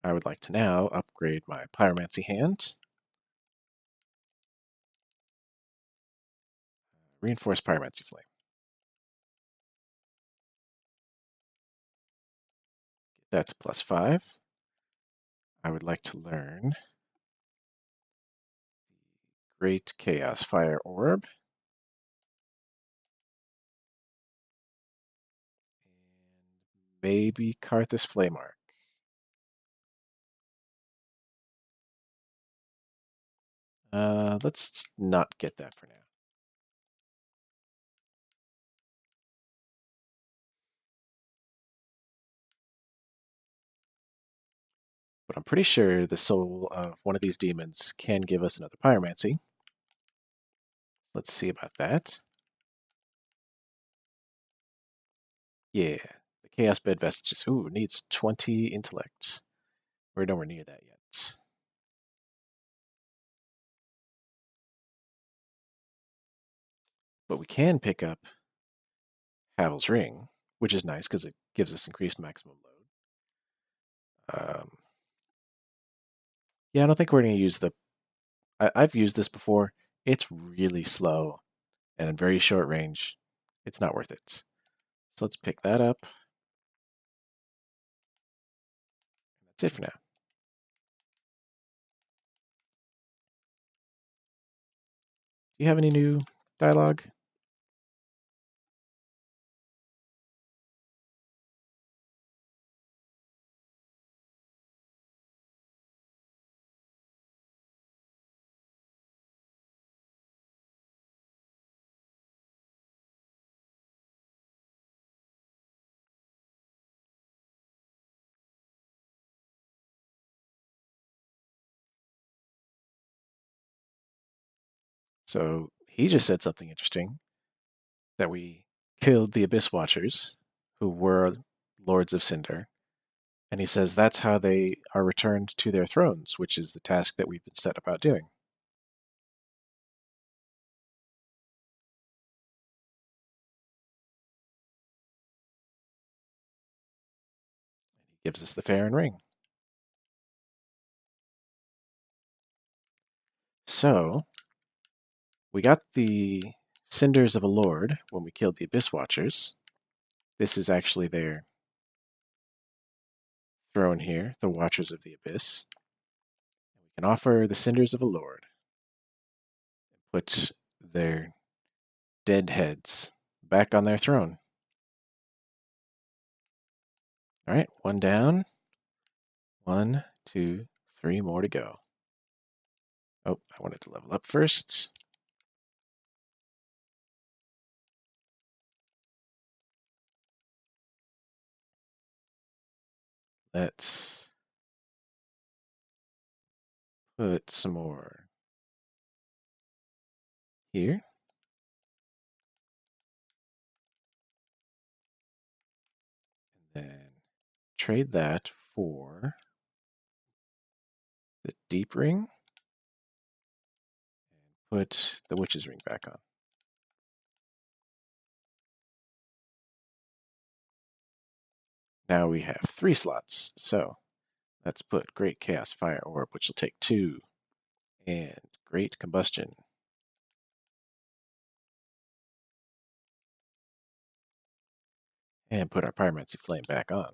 I would like to now upgrade my Pyromancy hand. Reinforce Pyromancy Flame. Get that to +5. I would like to learn Great Chaos Fire Orb. And maybe Karthus Flame Arc. Let's not get that for now. But I'm pretty sure the soul of one of these demons can give us another Pyromancy. Let's see about that. Yeah, the Chaos Bed Vestiges. Ooh, needs 20 intellect. We're nowhere near that yet. But we can pick up Havel's Ring, which is nice because it gives us increased maximum load. Yeah, I don't think we're going to use the... I've used this before. It's really slow and in very short range. It's not worth it. So let's pick that up. That's it for now. Do you have any new dialogue? So he just said something interesting, that we killed the Abyss Watchers, who were Lords of Cinder. And he says that's how they are returned to their thrones, which is the task that we've been set about doing. And he gives us the Farron Ring. So, we got the Cinders of a Lord when we killed the Abyss Watchers. This is actually their throne here, the Watchers of the Abyss. We can offer the Cinders of a Lord, put their dead heads back on their throne. All right, one down. 1, 2, 3 more to go. Oh, I wanted to level up first. Let's put some more here. And then trade that for the deep ring. And put the witch's ring back on. Now we have 3 slots. So let's put Great Chaos Fire Orb, which will take 2. And Great Combustion. And put our Pyromancy Flame back on.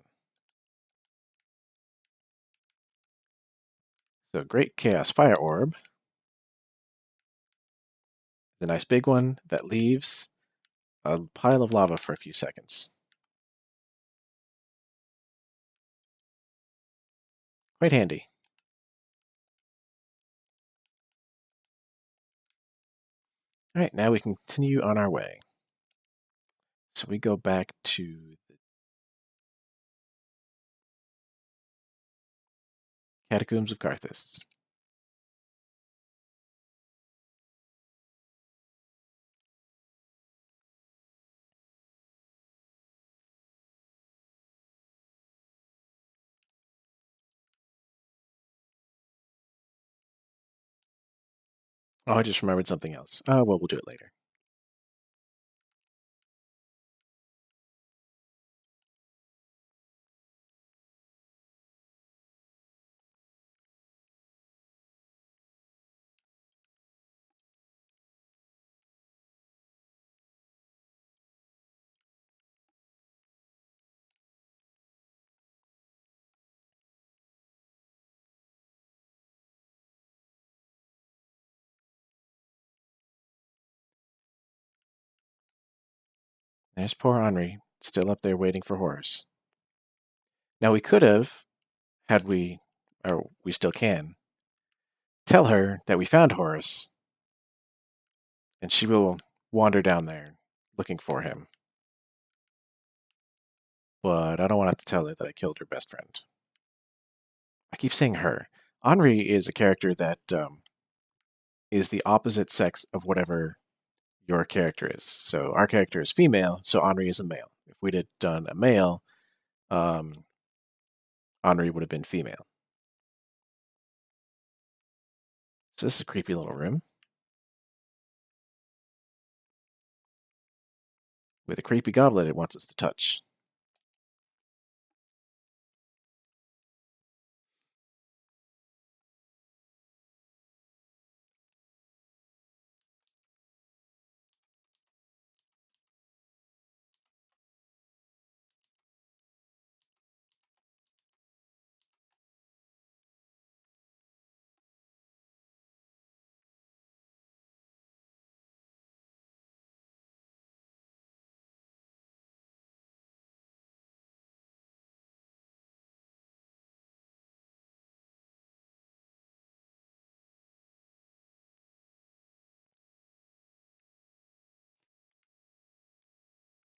So Great Chaos Fire Orb. The nice big one that leaves a pile of lava for a few seconds. Quite handy. All right, now we can continue on our way. So we go back to the Catacombs of Karthus. Oh, I just remembered something else. Well, we'll do it later. There's poor Henri, still up there waiting for Horace. Now, we could have, had we, or we still can, tell her that we found Horace, and she will wander down there looking for him. But I don't want to have to tell her that I killed her best friend. I keep saying her. Henri is a character that is the opposite sex of whatever your character is. So our character is female, so Henri is a male. If we'd have done a male, um, Henri would have been female. So this is a creepy little room with a creepy goblet it wants us to touch.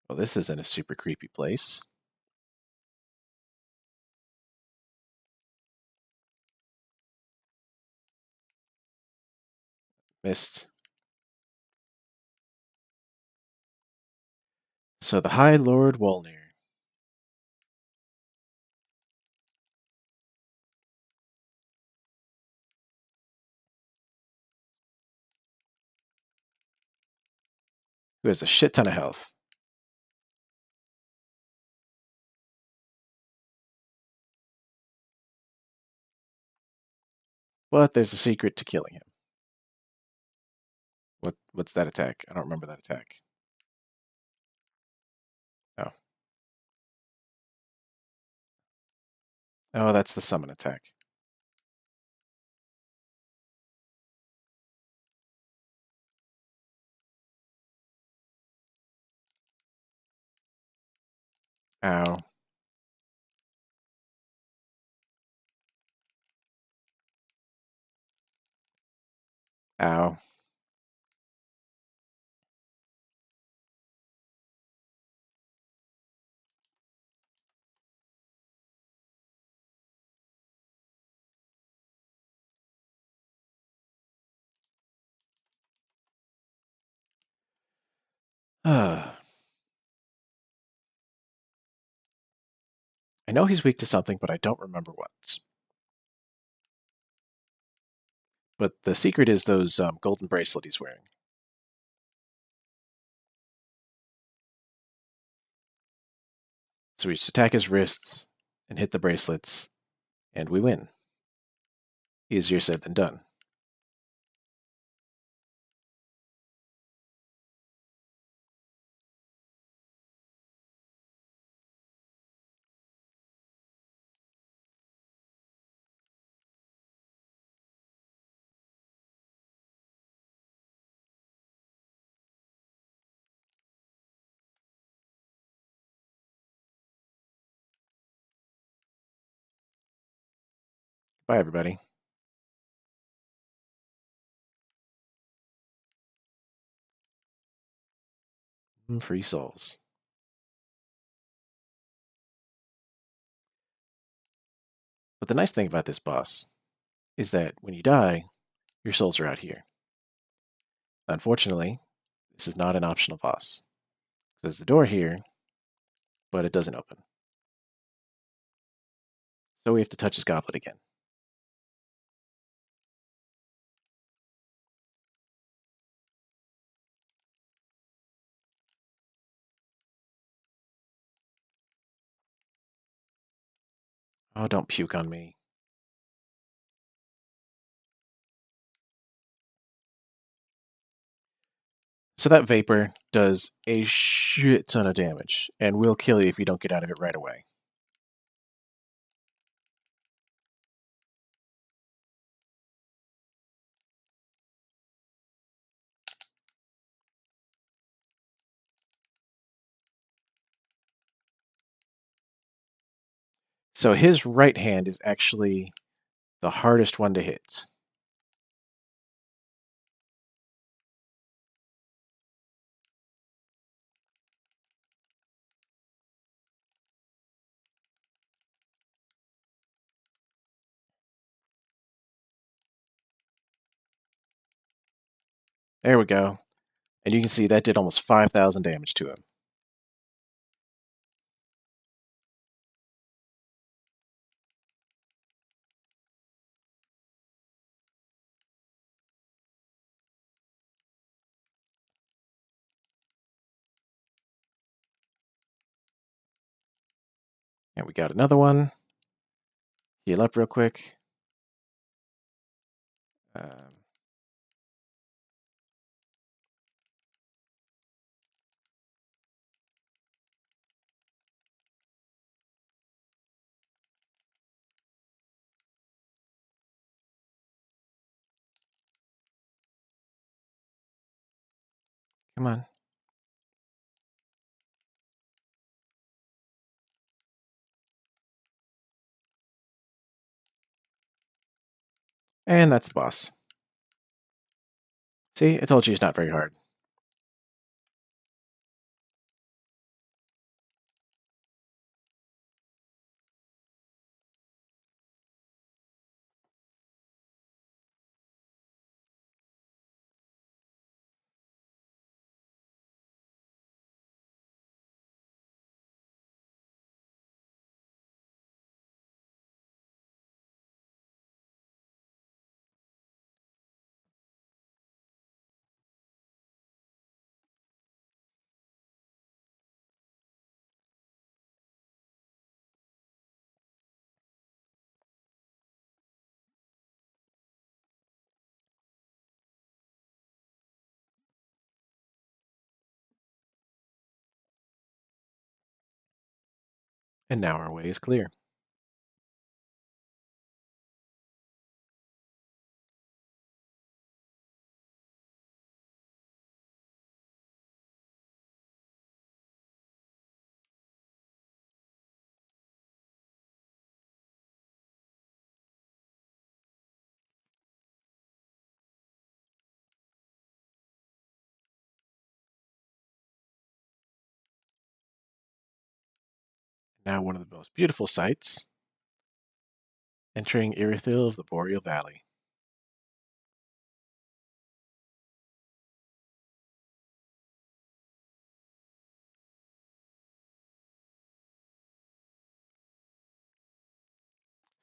Well, this isn't a super creepy place. Missed. So the High Lord Wolnir. Who has a shit ton of health. But there's a secret to killing him. What's that attack? I don't remember that attack. Oh. Oh, that's the summon attack. Ow. Ow. I know he's weak to something, but I don't remember what. But the secret is those golden bracelet he's wearing. So we just attack his wrists and hit the bracelets, and we win. Easier said than done. Bye, everybody. Free souls. But the nice thing about this boss is that when you die, your souls are out here. Unfortunately, this is not an optional boss. There's the door here, but it doesn't open. So we have to touch his goblet again. Oh, don't puke on me. So that vapor does a shit ton of damage, and will kill you if you don't get out of it right away. So his right hand is actually the hardest one to hit. There we go. And you can see that did almost 5,000 damage to him. And we got another one. Heal up real quick. Um, come on. And that's the boss. See, I told you it's not very hard. And now our way is clear. Now one of the most beautiful sights, entering Ariandel of the Boreal Valley.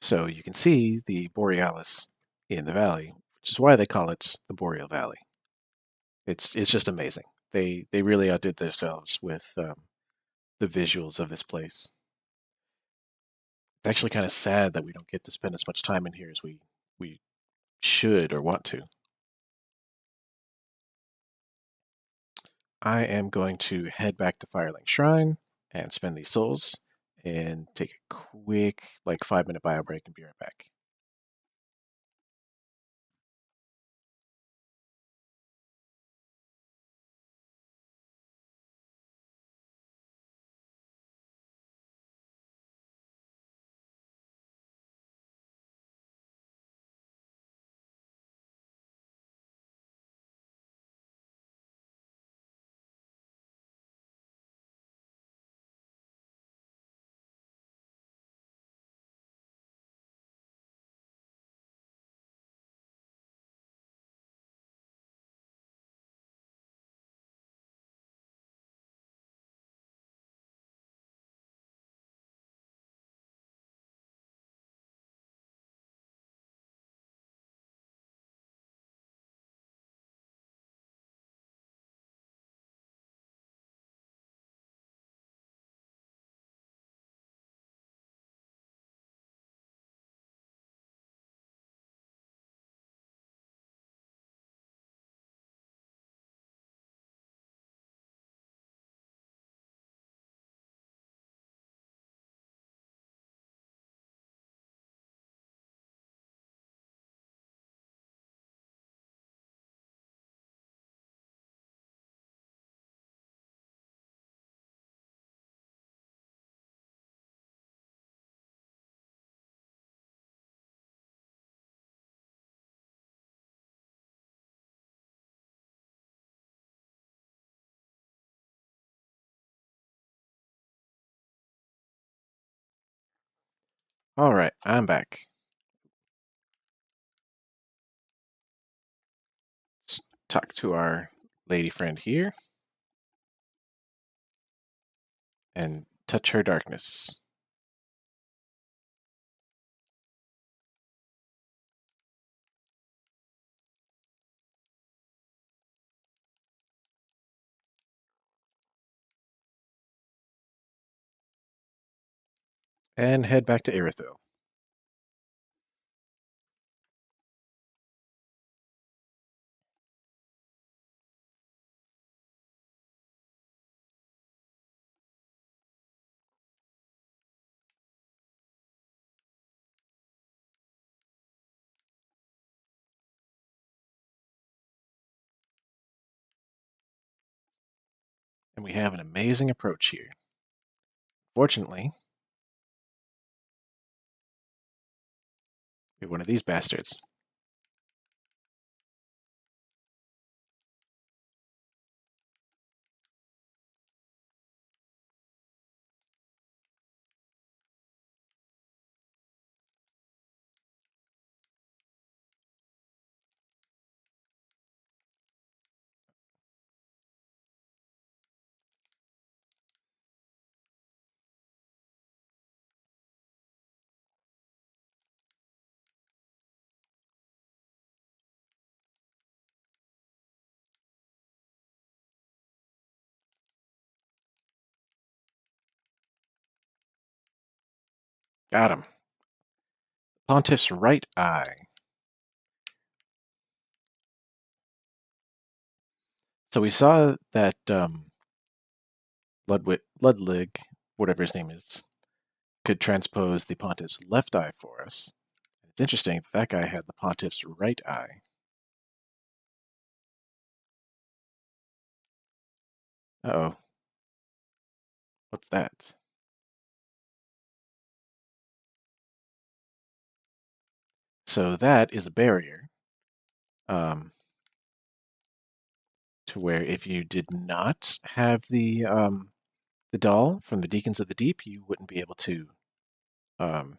So you can see the Borealis in the valley, which is why they call it the Boreal Valley. It's just amazing. They really outdid themselves with the visuals of this place. It's actually kind of sad that we don't get to spend as much time in here as we should or want to. I am going to head back to Firelink Shrine and spend these souls and take a quick, like 5-minute bio break and be right back. All right, I'm back. Let's talk to our lady friend here and touch her darkness. And head back to Irithyll. And we have an amazing approach here. Fortunately, we have one of these bastards. Got him. Pontiff's right eye. So we saw that Ludwig, whatever his name is, could transpose the Pontiff's left eye for us. It's interesting that that guy had the Pontiff's right eye. Uh-oh. What's that? So that is a barrier to where if you did not have the doll from the Deacons of the Deep, you wouldn't be able to um,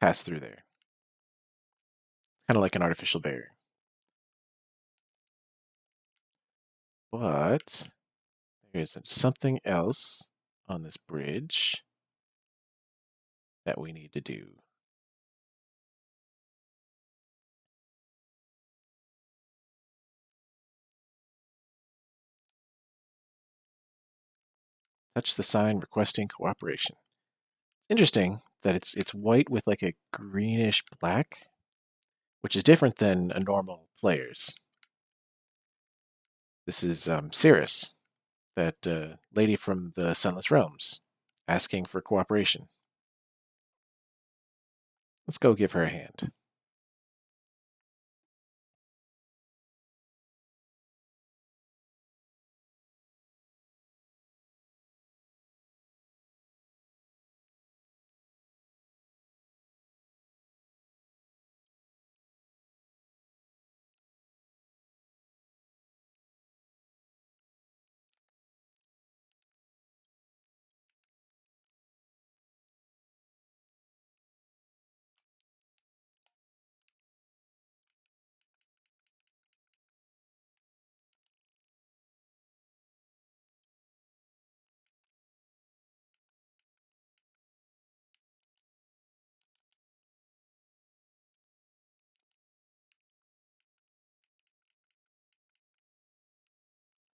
pass through there. Kind of like an artificial barrier. But there is something else on this bridge that we need to do. Touch the sign requesting cooperation. It's interesting that it's white with like a greenish black, which is different than a normal player's. This is Cirrus, that lady from the Sunless Realms, asking for cooperation. Let's go give her a hand.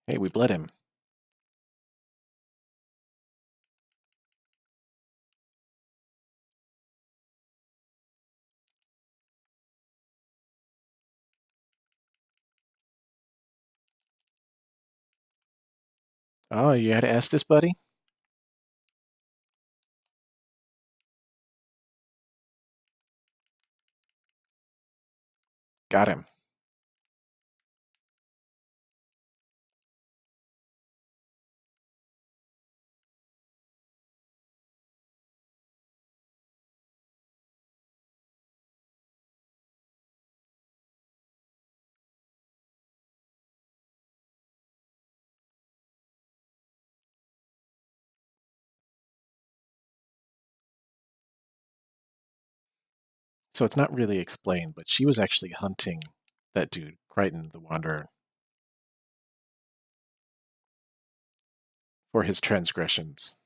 Hey, we bled him. Oh, you had to ask this, buddy? Got him. So it's not really explained, but she was actually hunting that dude, Crichton the Wanderer, for his transgressions,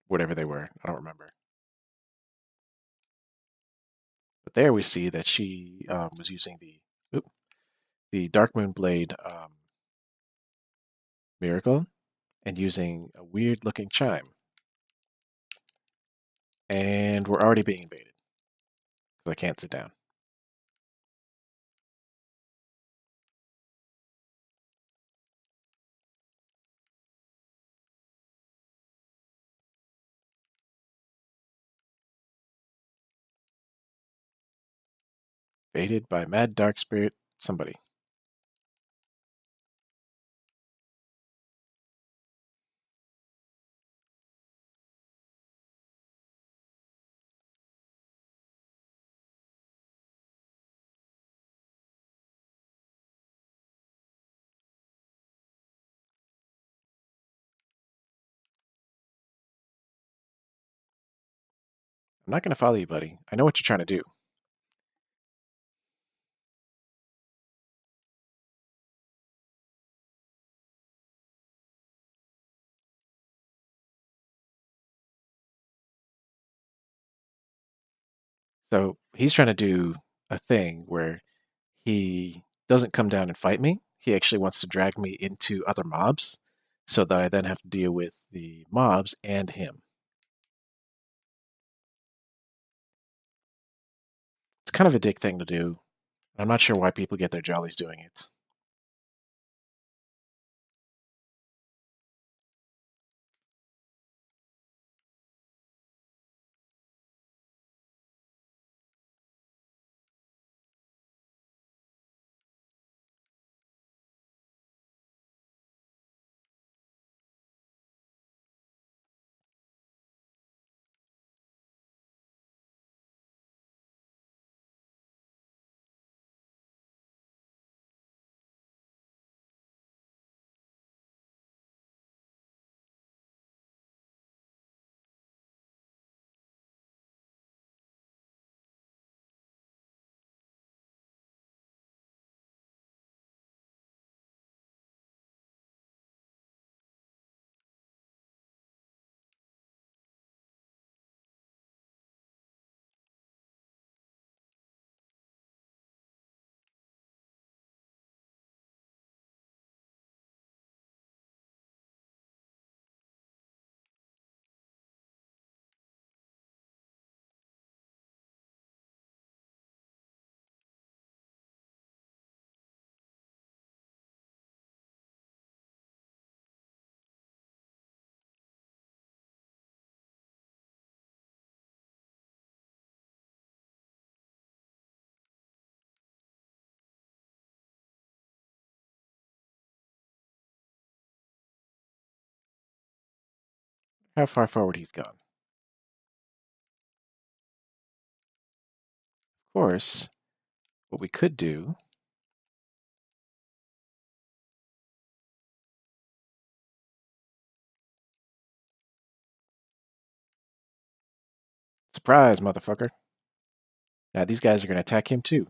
whatever they were. I don't remember. But there we see that she was using the Dark Moon Blade miracle and using a weird looking chime. And we're already being invaded because I can't sit down. Invaded by Mad Dark Spirit somebody. I'm not going to follow you, buddy. I know what you're trying to do. So he's trying to do a thing where he doesn't come down and fight me. He actually wants to drag me into other mobs so that I then have to deal with the mobs and him. It's kind of a dick thing to do. I'm not sure why people get their jollies doing it. How far forward he's gone. Of course, what we could do. Surprise, motherfucker. Now these guys are going to attack him too.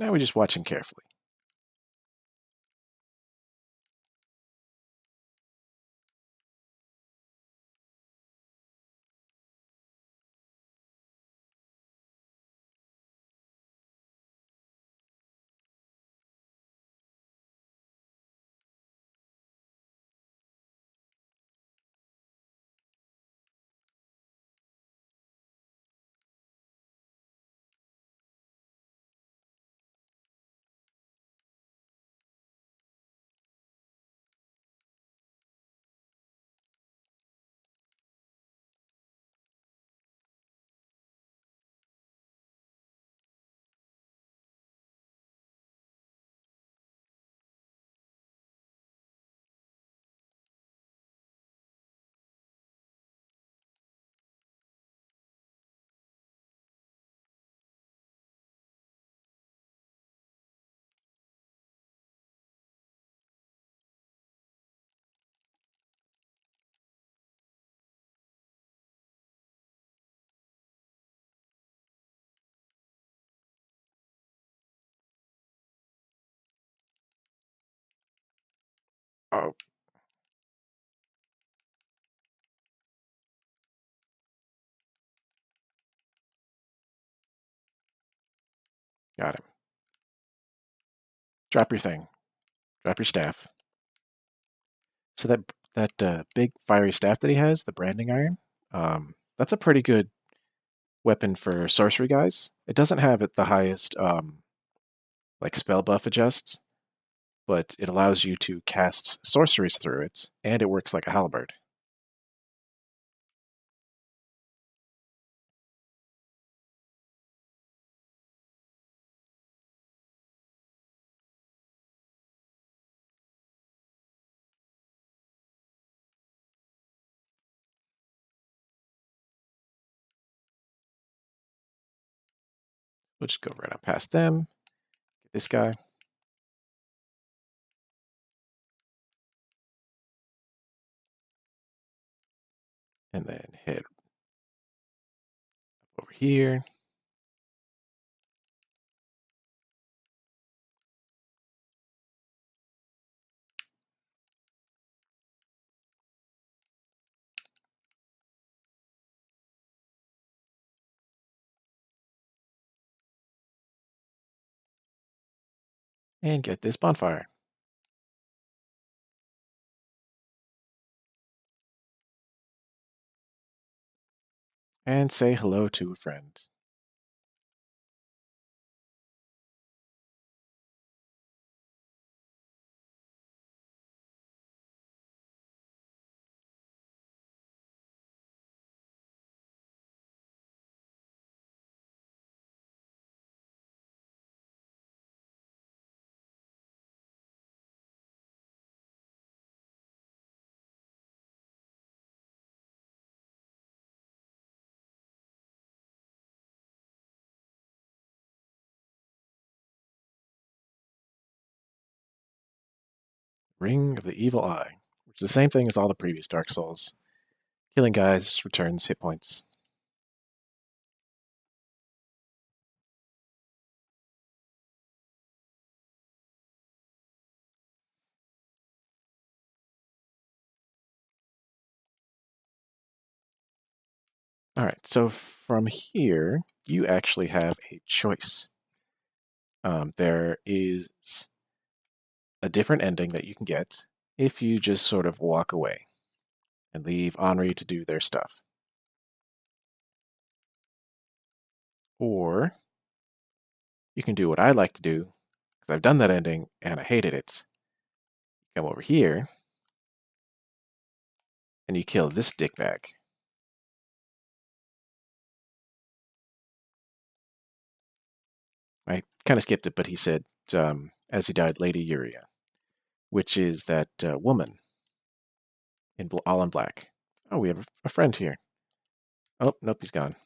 Now we just watch him carefully. Oh, got him. Drop your thing. Drop your staff. So that big fiery staff that he has, the branding iron, that's a pretty good weapon for sorcery guys. It doesn't have the highest like spell buff adjusts, but it allows you to cast sorceries through it, and it works like a halberd. We'll just go right on past them. Get this guy, and then head over here. And get this bonfire. And say hello to a friend. Ring of the Evil Eye, which is the same thing as all the previous Dark Souls. Killing guys returns hit points. All right, so from here, you actually have a choice. There is a different ending that you can get if you just sort of walk away and leave Henri to do their stuff. Or you can do what I like to do, because I've done that ending and I hated it. Come over here and you kill this dickbag. I kind of skipped it, but he said, as he died, Lady Uria, which is that woman in all in black. Oh, we have a friend here. Oh, nope, he's gone.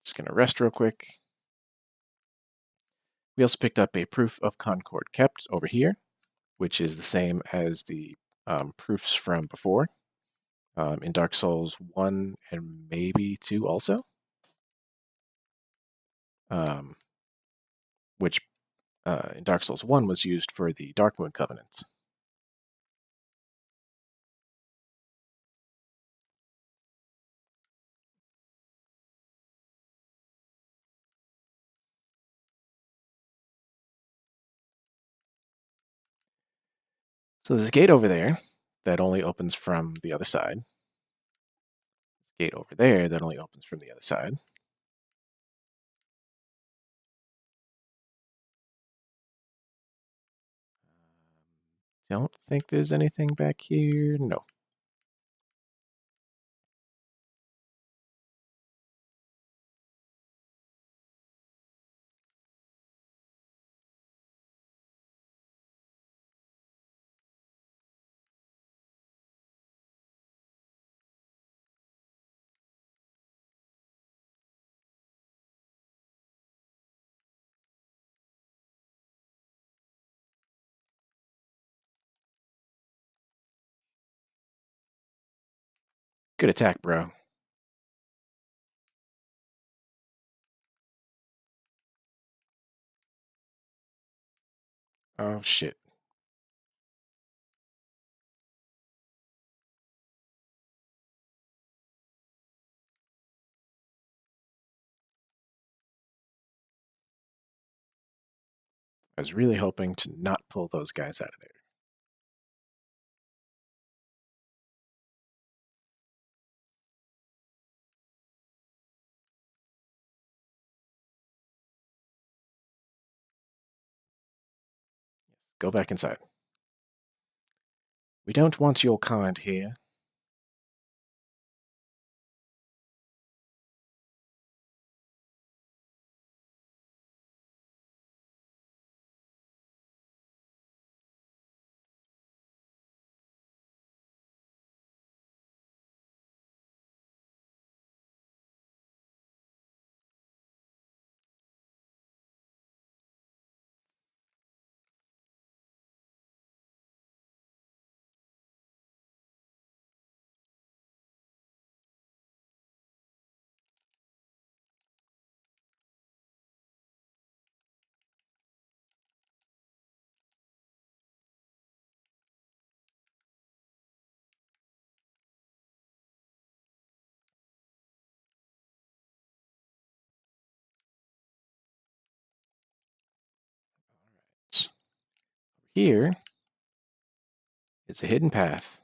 Just going to rest real quick. We also picked up a proof of Concord kept over here, which is the same as the proofs from before in Dark Souls 1 and maybe 2 also. um, which in Dark Souls 1 was used for the Dark Moon Covenants. So there's a gate over there that only opens from the other side. Gate over there that only opens from the other side. Don't think there's anything back here. No. Good attack, bro. Oh, shit. I was really hoping to not pull those guys out of there. Yes, go back inside. We don't want your kind here. Here is a hidden path.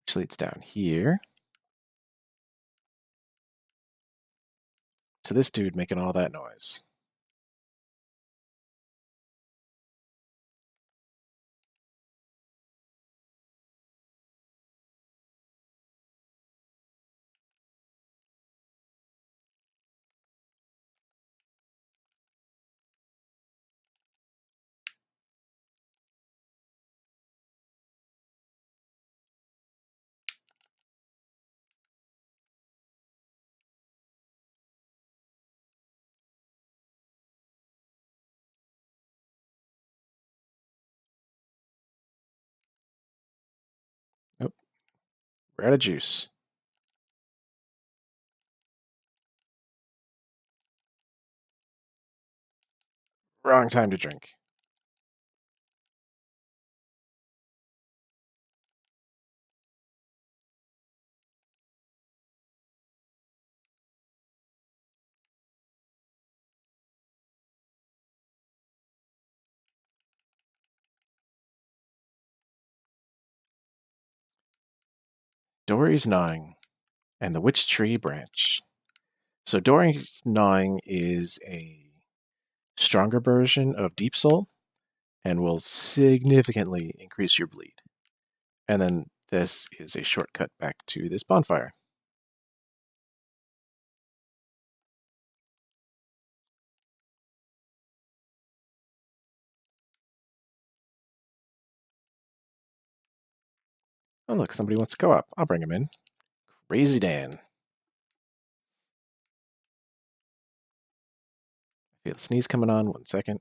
Actually, it's down here. So this dude making all that noise. Nope, we're out of juice. Wrong time to drink. Dory's gnawing and the witch tree branch. So Dory's gnawing is a stronger version of Deep Soul and will significantly increase your bleed. And then this is a shortcut back to this bonfire. Oh, look, somebody wants to go up. I'll bring him in. Crazy Dan. Feel the sneeze coming on. 1 second.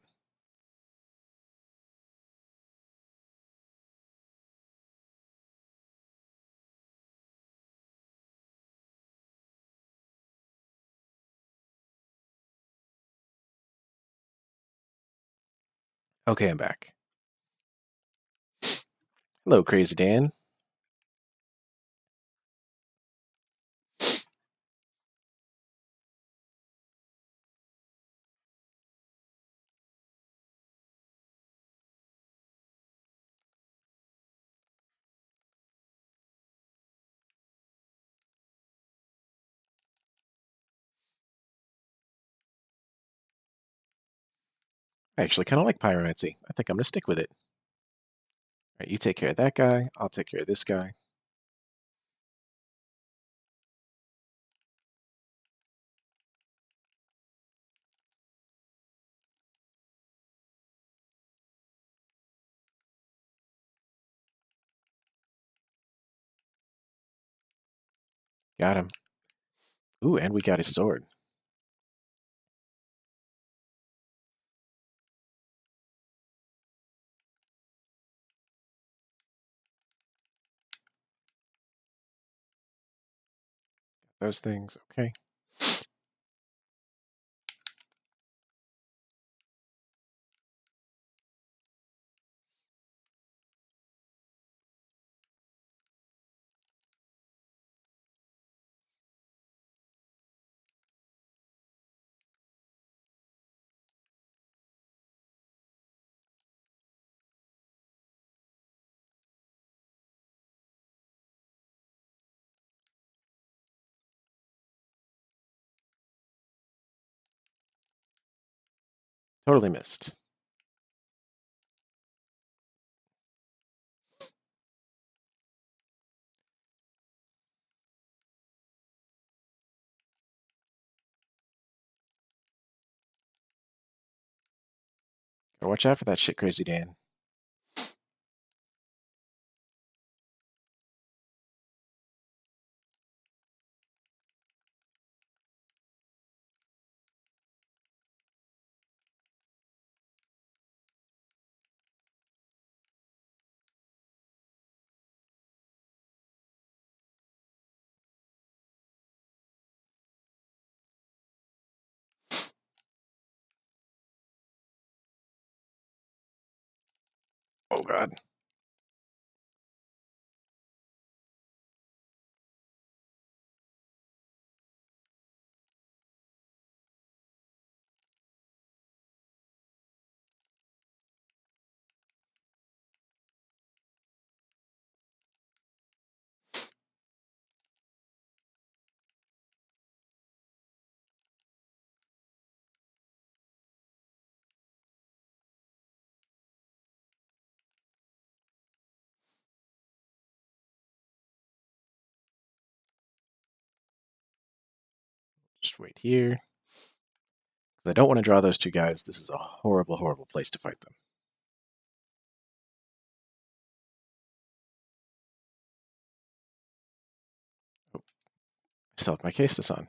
Okay, I'm back. Hello, Crazy Dan. I actually kind of like pyromancy. I think I'm going to stick with it. All right, you take care of that guy. I'll take care of this guy. Got him. Ooh, and we got his sword. Those things. Okay. Totally missed. Gotta watch out for that shit, Crazy Dan. Oh, God. Just wait here. Because I don't want to draw those two guys. This is a horrible, horrible place to fight them. Oh, I still have my case on.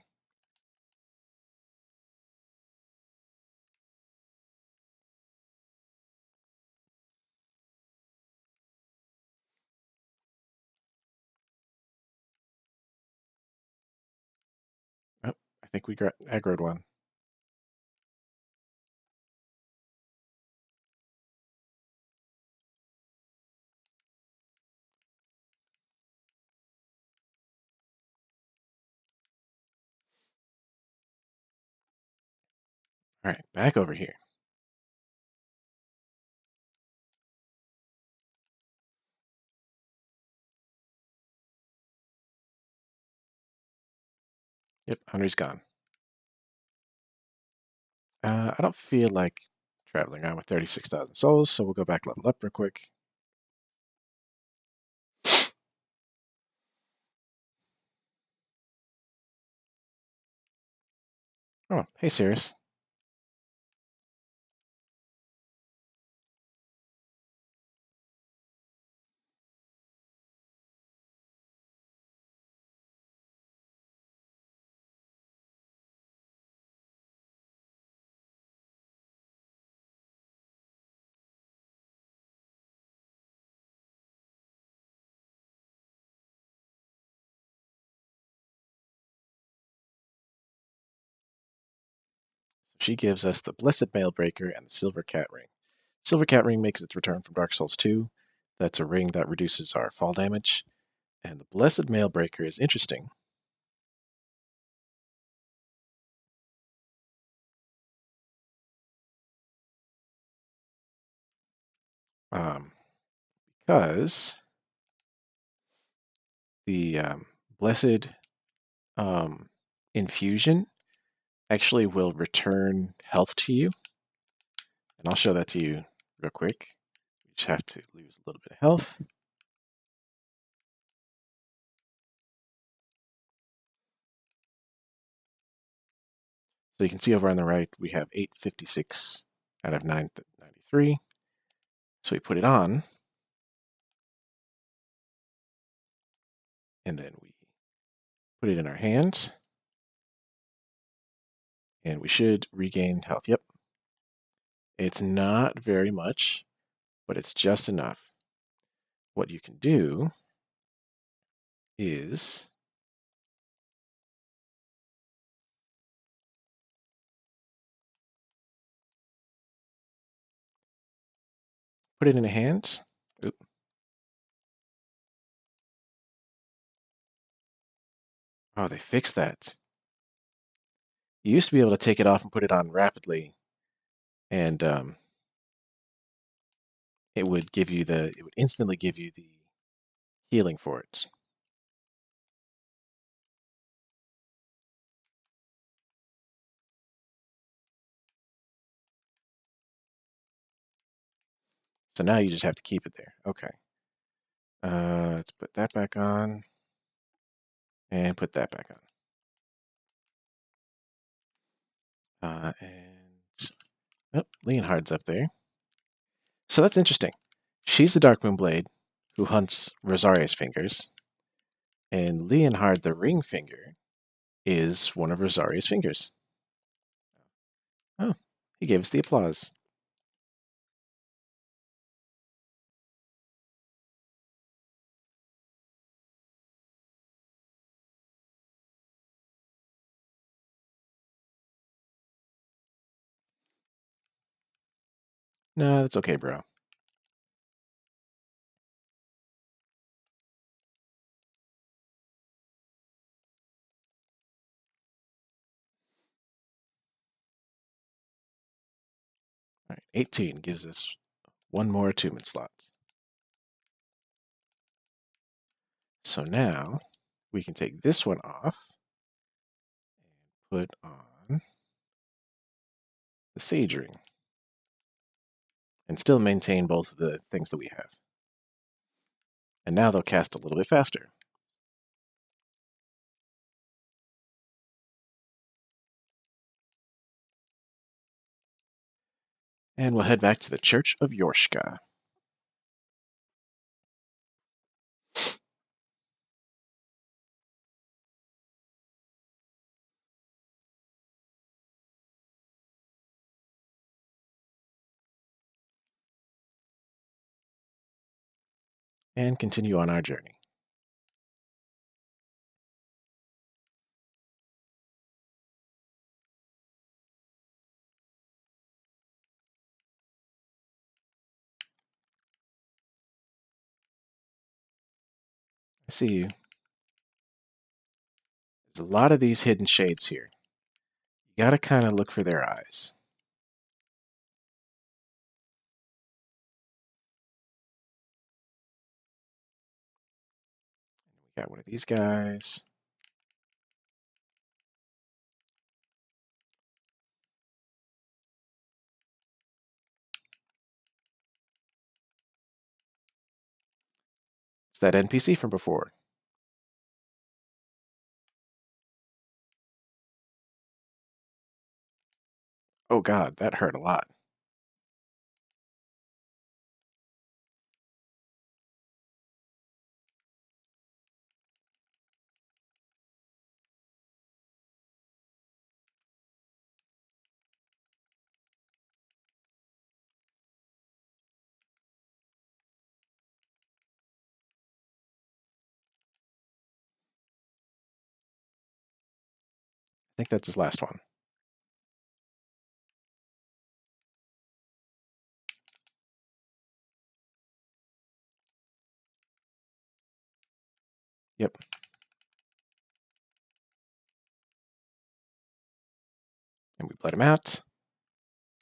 Oh, I think we aggroed one. All right, back over here. Yep, Henry's gone. I don't feel like traveling around with 36,000 souls, so we'll go back level up real quick. Oh, hey, Cirrus. She gives us the Blessed Mailbreaker and the Silver Cat Ring. Silver Cat Ring makes its return from Dark Souls 2. That's a ring that reduces our fall damage. And the Blessed Mailbreaker is interesting. Because the Blessed Infusion actually will return health to you. And I'll show that to you real quick. You just have to lose a little bit of health. So you can see over on the right, we have 856 out of 993. So we put it on, and then we put it in our hands, and we should regain health. Yep. It's not very much, but it's just enough. What you can do is put it in a hand. Oop. Oh, they fixed that. You used to be able to take it off and put it on rapidly, and it would instantly give you the healing for it. So now you just have to keep it there. Okay. Let's put that back on and put that back on. And oh, Leonhard's up there. So that's interesting. She's the Darkmoon Blade who hunts Rosaria's fingers, and Leonhard the Ring Finger is one of Rosaria's fingers. Oh, he gave us the applause. No, that's okay, bro. All right, 18 gives us one more attunement slot. So now we can take this one off and put on the Sage Ring and still maintain both of the things that we have. And now they'll cast a little bit faster. And we'll head back to the Church of Yorshka. And continue on our journey. I see you. There's a lot of these hidden shades here. You gotta kind of look for their eyes. We got one of these guys. It's that NPC from before. Oh god, that hurt a lot. I think that's his last one. Yep. And we bled him out.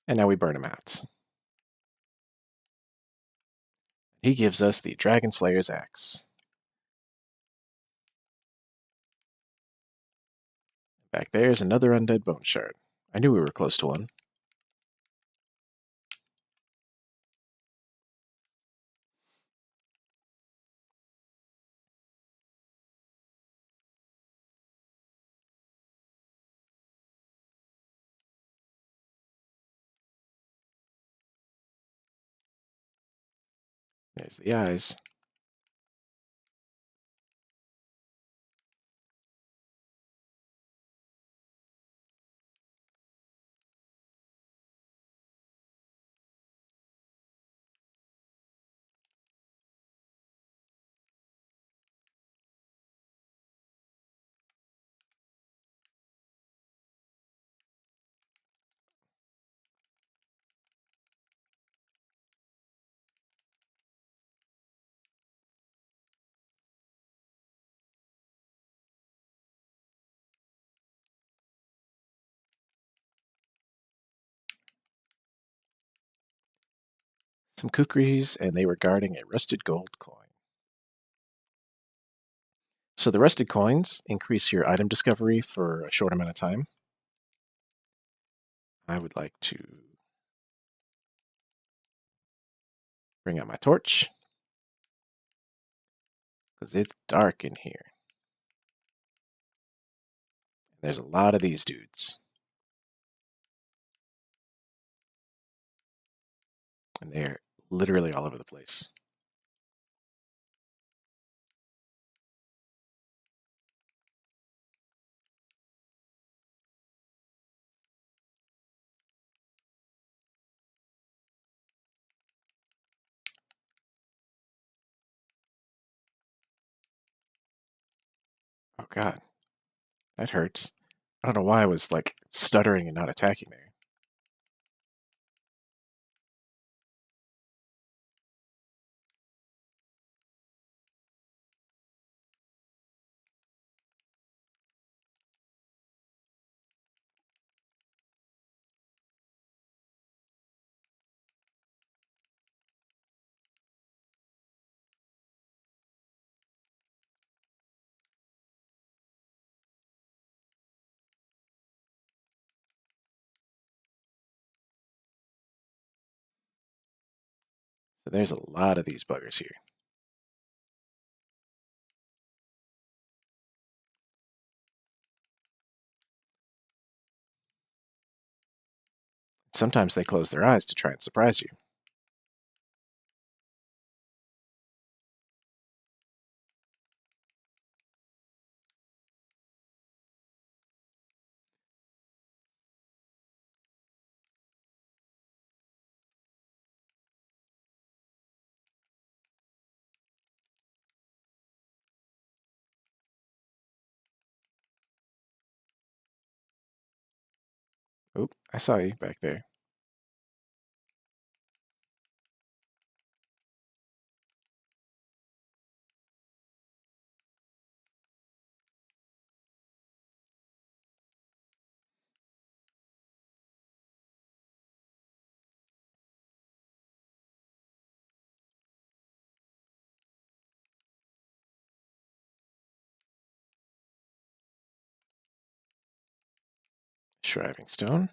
And now we burn him out. He gives us the Dragon Slayer's Axe. Back there's another undead bone shard. I knew we were close to one. There's the eyes. Some kukris, and they were guarding a rusted gold coin. So the rusted coins increase your item discovery for a short amount of time. I would like to bring out my torch, because it's dark in here. There's a lot of these dudes. And they're literally all over the place. Oh god, that hurts. I don't know why I was like stuttering and not attacking there. So there's a lot of these buggers here. Sometimes they close their eyes to try and surprise you. Oop, I saw you back there. Shriving stone.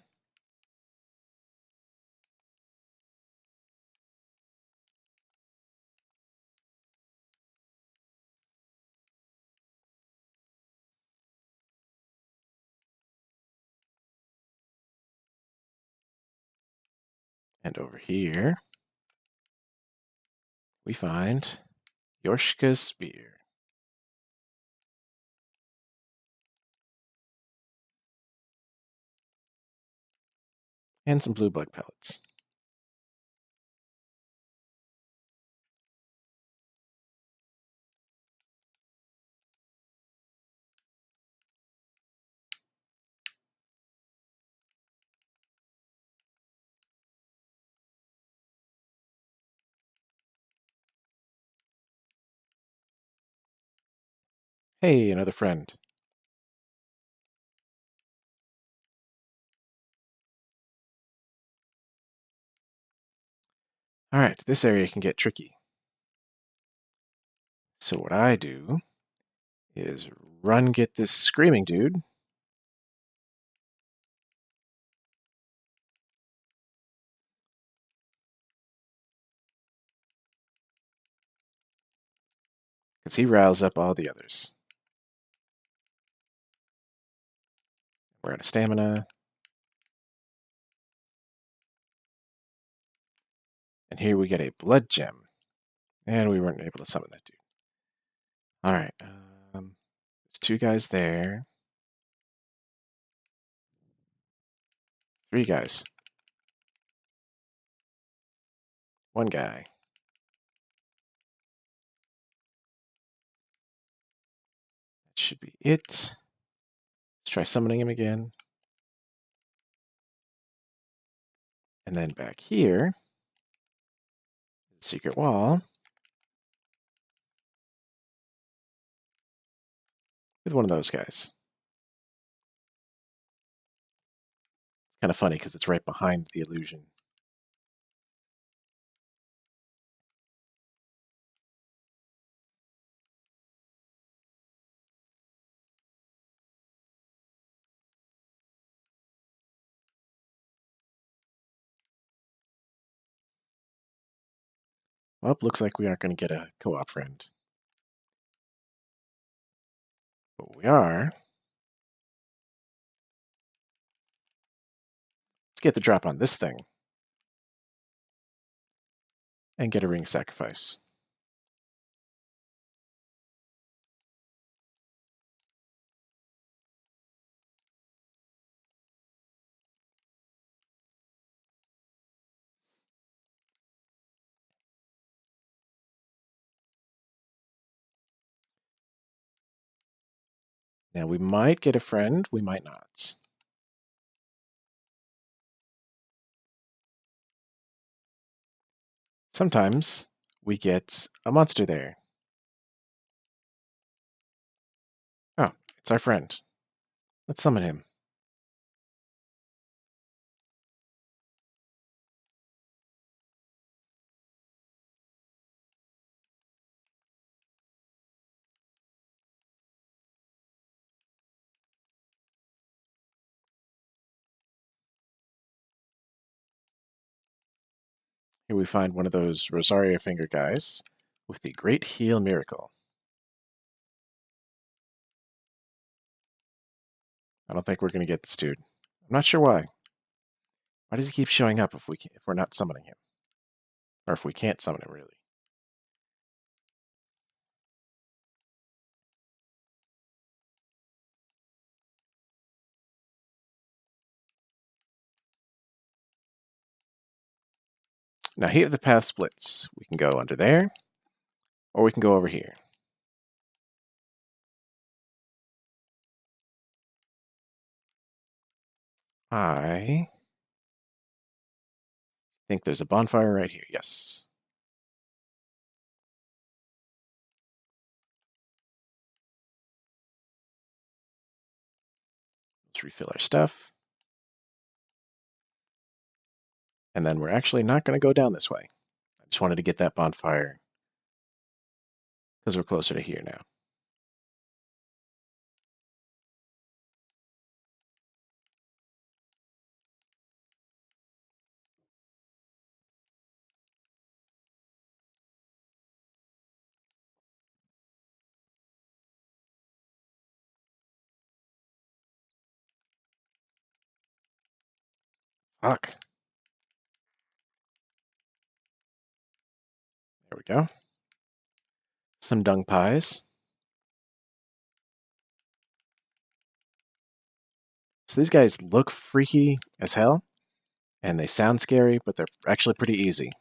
And over here, we find Yorshka's spear. And some blue bug pellets. Hey, another friend. Alright, this area can get tricky. So what I do is run get this screaming dude. Because he riles up all the others. We're out of stamina. And here we get a blood gem. And we weren't able to summon that dude. Alright, there's two guys there. Three guys. One guy. That should be it. Let's try summoning him again. And then back here, secret wall with one of those guys. It's kind of funny because it's right behind the illusion. Well, looks like we aren't going to get a co-op friend. But we are. Let's get the drop on this thing. And get a ring sacrifice. Now we might get a friend, we might not. Sometimes we get a monster there. Oh, it's our friend. Let's summon him. Here we find one of those Rosario finger guys with the Great Heal Miracle. I don't think we're going to get this dude. I'm not sure why. Why does he keep showing up if we're not summoning him? Or if we can't summon him, really? Now here the path splits. We can go under there, or we can go over here. I think there's a bonfire right here. Yes. Let's refill our stuff. And then we're actually not going to go down this way. I just wanted to get that bonfire because we're closer to here now. Fuck. There we go. Some dung pies. So these guys look freaky as hell, and they sound scary, but they're actually pretty easy.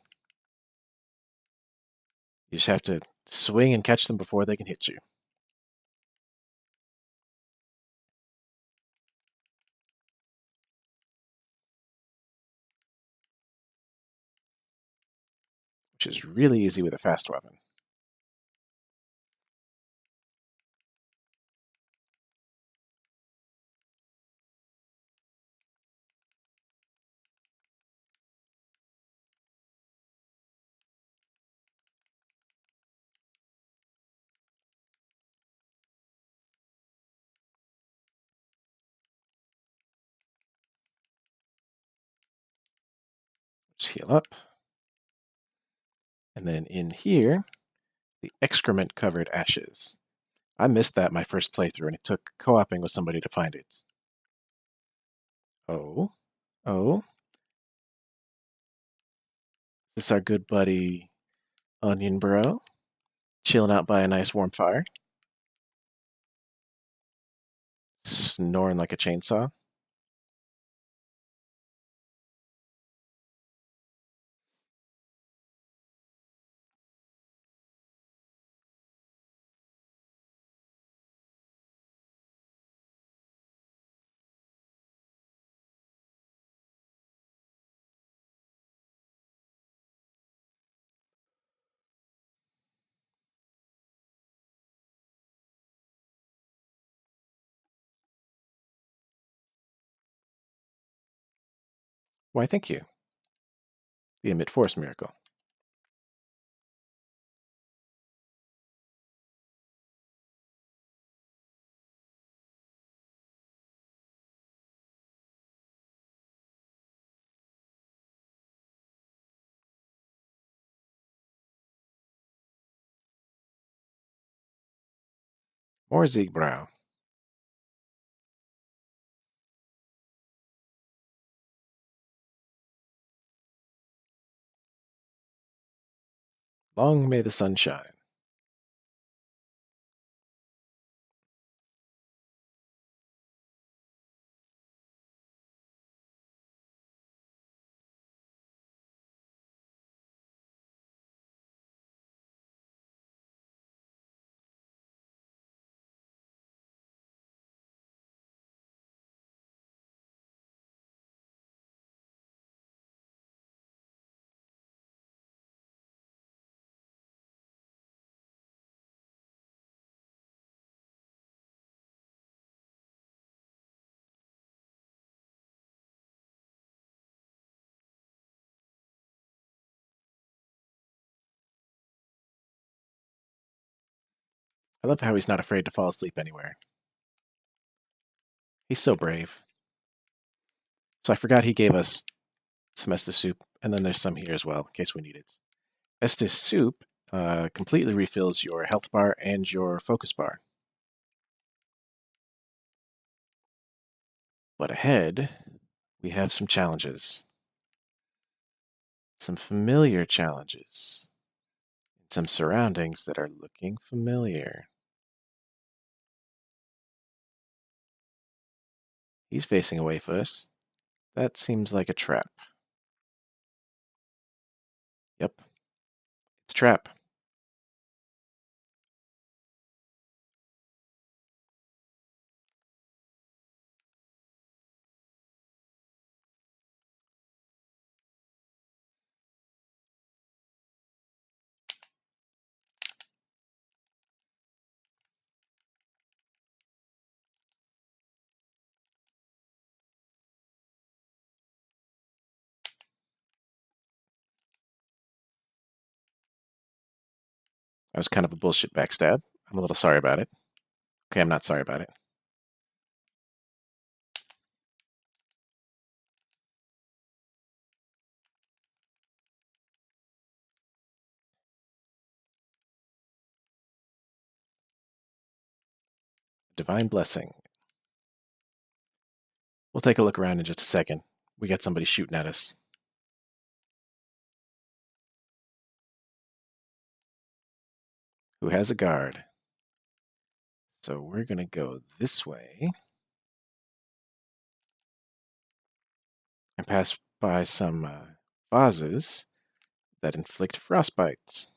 You just have to swing and catch them before they can hit you. Which is really easy with a fast weapon. Just heal up. And then in here, the excrement-covered ashes. I missed that my first playthrough, and it took co-oping with somebody to find it. Oh, oh, is this our good buddy Onion Bro? Chilling out by a nice warm fire? Snoring like a chainsaw? Why, thank you. The Emit Force Miracle. More Ziegbrow. Long may the sun shine. I love how he's not afraid to fall asleep anywhere. He's so brave. So I forgot he gave us some Estus soup, and then there's some here as well, in case we need it. Estus soup completely refills your health bar and your focus bar. But ahead, we have some challenges. Some familiar challenges. Some surroundings that are looking familiar. He's facing away first. That seems like a trap. Yep, it's a trap. That was kind of a bullshit backstab. I'm a little sorry about it. Okay, I'm not sorry about it. Divine Blessing. We'll take a look around in just a second. We got somebody shooting at us. Who has a guard. So we're going to go this way and pass by some vases that inflict frostbites.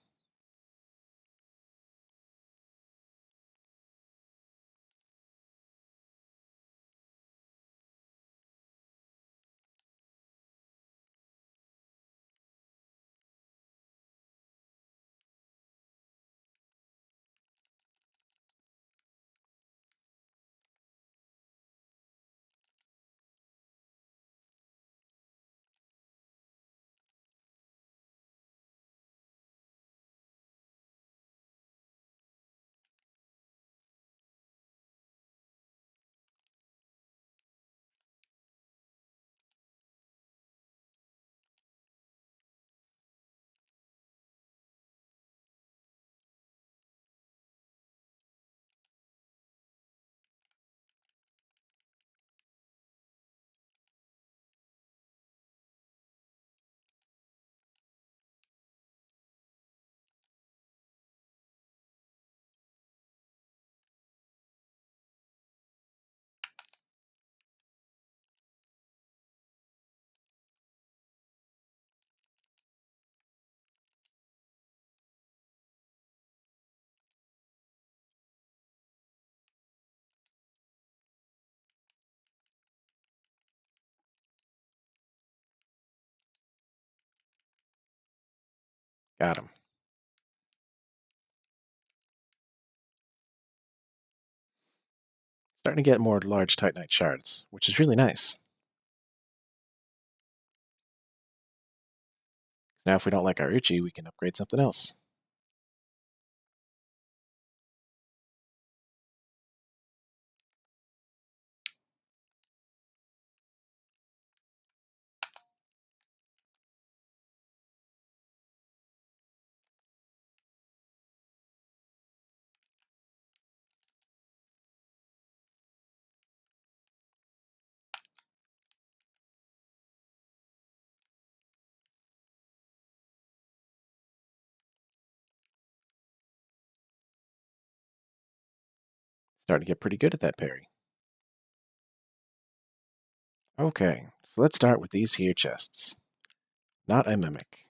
Got him. Starting to get more large titanite shards, which is really nice. Now if we don't like our Uchi, we can upgrade something else. Starting to get pretty good at that parry. Okay, so let's start with these here chests. Not a mimic.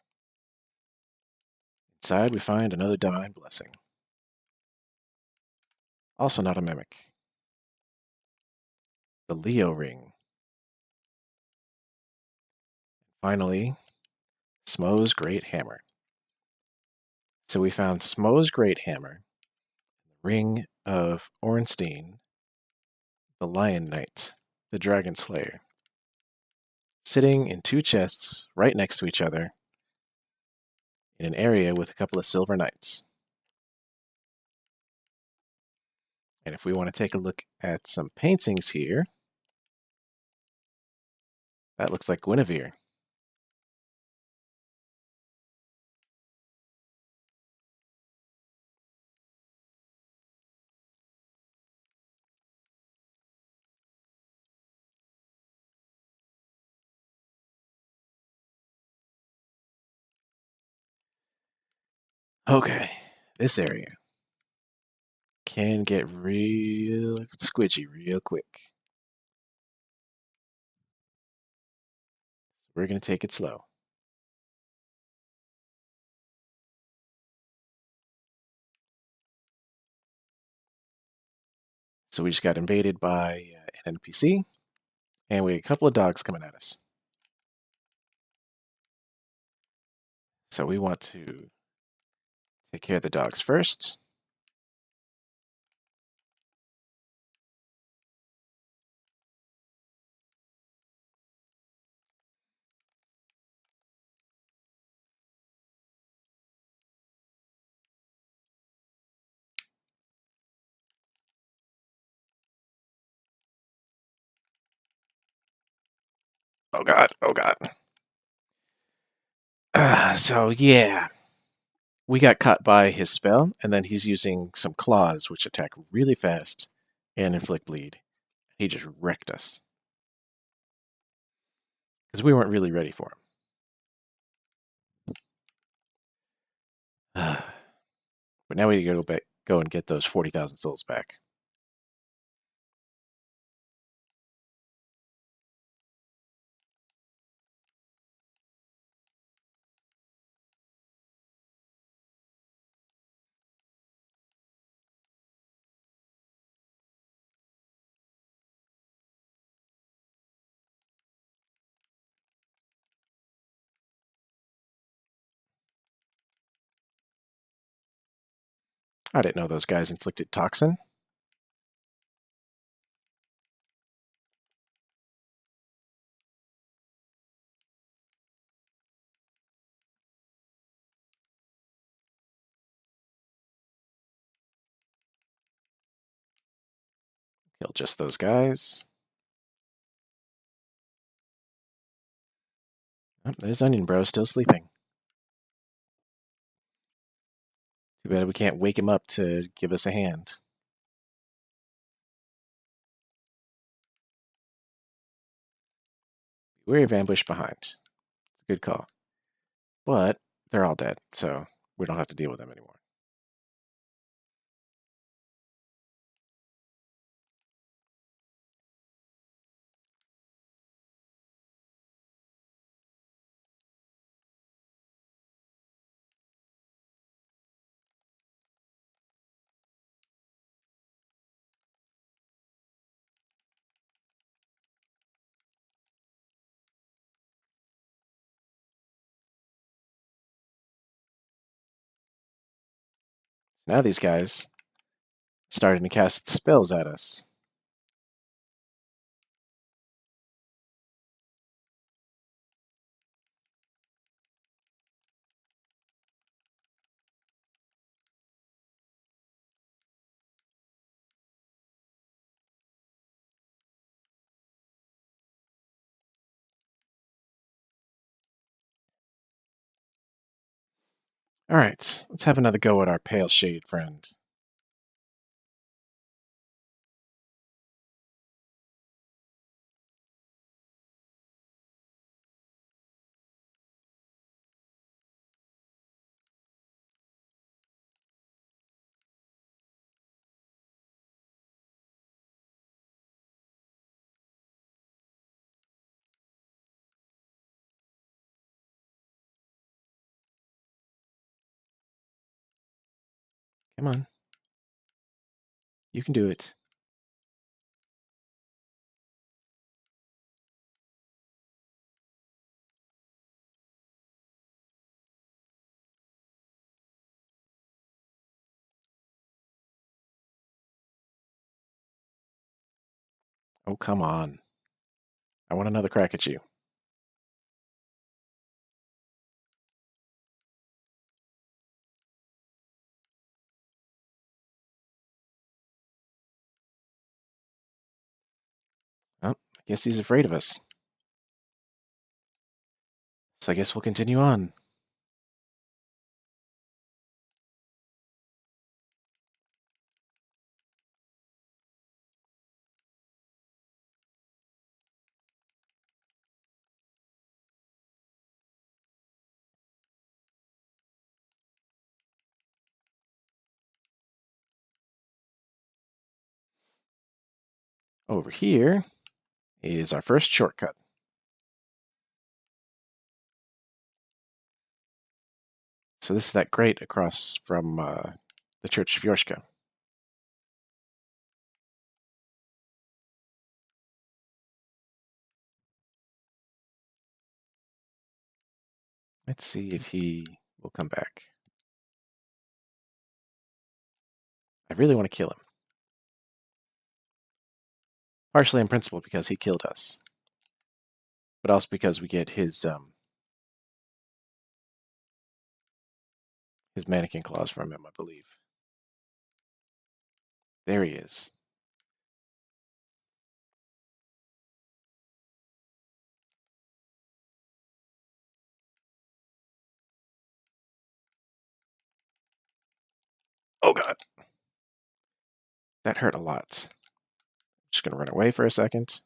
Inside we find another divine blessing. Also not a mimic. The Leo ring. Finally, Smo's great hammer. So we found Smo's great hammer, the ring of Ornstein, the Lion Knight, the Dragon Slayer, sitting in two chests right next to each other in an area with a couple of silver knights. And if we want to take a look at some paintings here, that looks like Guinevere. Okay, this area can get real squidgy real quick. We're going to take it slow. So we just got invaded by an NPC, and we had a couple of dogs coming at us. So we want to take care of the dogs first. Oh god, oh god. So yeah, we got caught by his spell, and then he's using some claws which attack really fast and inflict bleed. He just wrecked us. Because we weren't really ready for him. But now we gotta go and get those 40,000 souls back. I didn't know those guys inflicted toxin. Kill just those guys. Oh, there's Onion Bro still sleeping. Too bad we can't wake him up to give us a hand. Beware of ambush behind. It's a good call. But they're all dead, so we don't have to deal with them anymore. Now these guys starting to cast spells at us. All right, let's have another go at our pale shade friend. Come on. You can do it. Oh, come on. I want another crack at you. Well, I guess he's afraid of us. So I guess we'll continue on. Over here is our first shortcut. So this is that grate across from the Church of Yorshka. Let's see if he will come back. I really want to kill him. Partially in principle because he killed us, but also because we get his mannequin claws from him, I believe. There he is. Oh god. That hurt a lot. Just gonna run away for a second.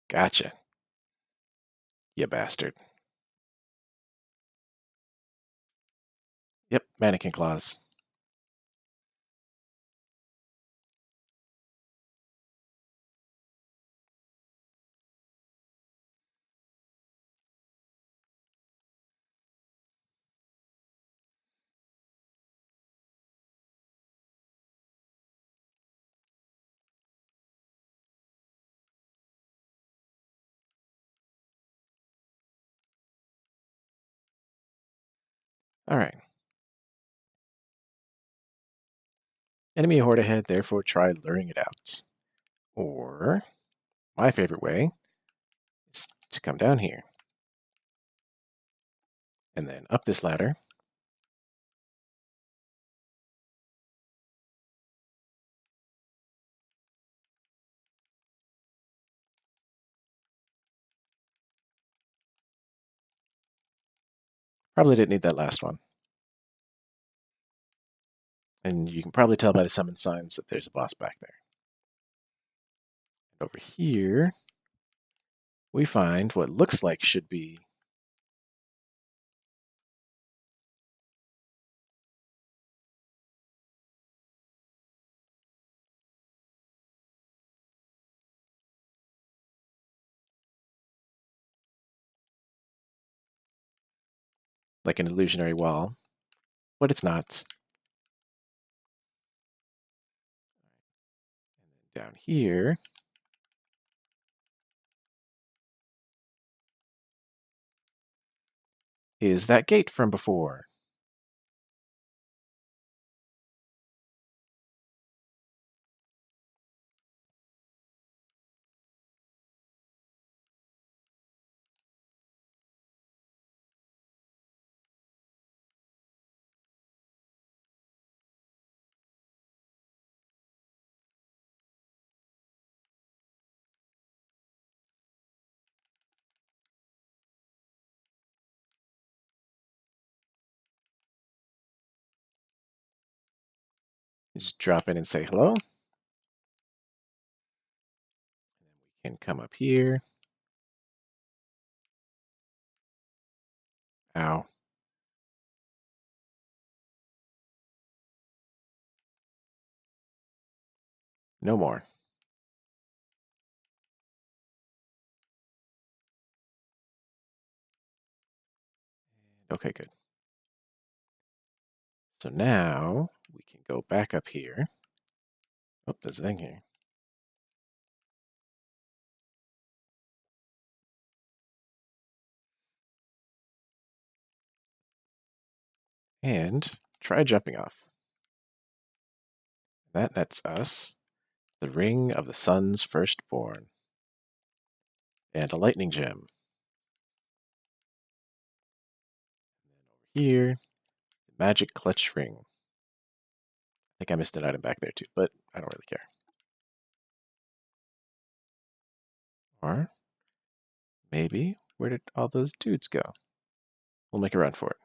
Gotcha. You bastard. Yep, mannequin claws. Alright. Enemy horde ahead, therefore try luring it out. Or, my favorite way is to come down here. And then up this ladder. Probably didn't need that last one. And you can probably tell by the summon signs that there's a boss back there. And over here, we find what looks like should be like an illusionary wall, but it's not. Down here is that gate from before. Just drop in and say hello. We can come up here. Ow. No more. Okay, good. So now we can go back up here. Oh, there's a thing here. And try jumping off. That nets us the ring of the sun's firstborn and a lightning gem. Here, the magic clutch ring. I think I missed an item back there too, but I don't really care. Or maybe, where did all those dudes go? We'll make a run for it.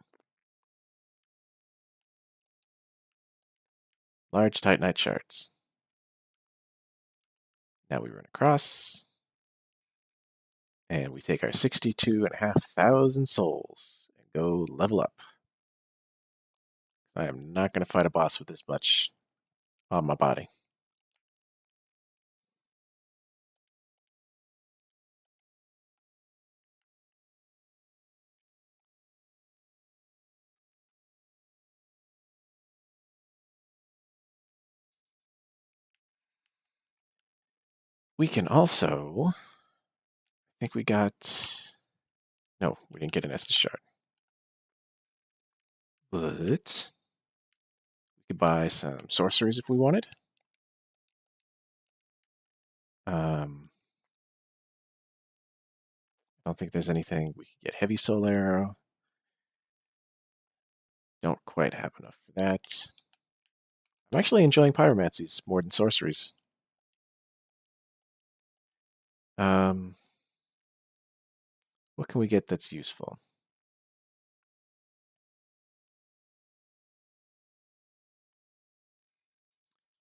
Large titanite shards. Now we run across, and we take our 62,500 souls and go level up. I am not going to fight a boss with this much on my body. We can also, I think we got, no, we didn't get an Estus shard. But we could buy some sorceries if we wanted. I don't think there's anything. We could get heavy soul arrow. Don't quite have enough for that. I'm actually enjoying pyromancies more than sorceries. What can we get that's useful?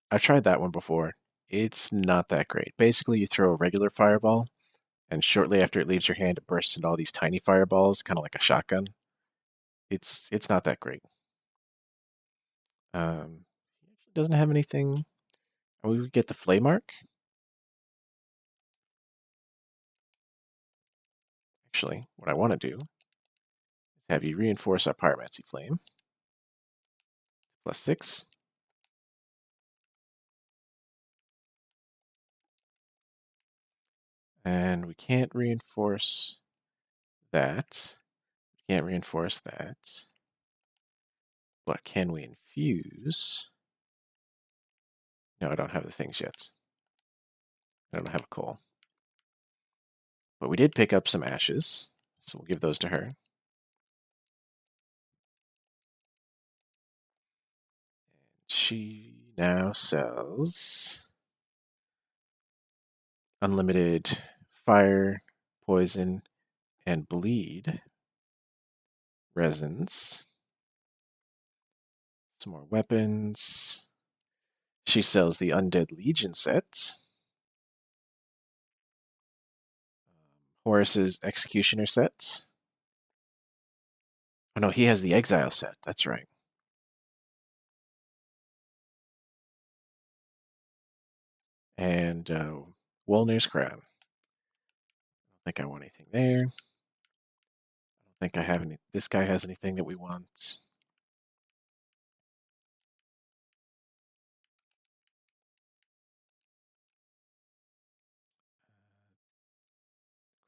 I've tried that one before. It's not that great. Basically, you throw a regular fireball, and shortly after it leaves your hand, it bursts into all these tiny fireballs, kind of like a shotgun. It's not that great. It doesn't have anything. We would get the flame arc. Actually, what I want to do is have you reinforce our pyromancy flame. +6. And we can't reinforce that. We can't reinforce that. But can we infuse? No, I don't have the things yet. I don't have a coal. But we did pick up some ashes, so we'll give those to her. She now sells unlimited fire, poison, and bleed resins. Some more weapons. She sells the Undead Legion set. Horus's Executioner sets. Oh no, he has the Exile set. That's right. And Wolnir's Crown. I don't think I want anything there. I don't Think I have any. This guy has anything that we want.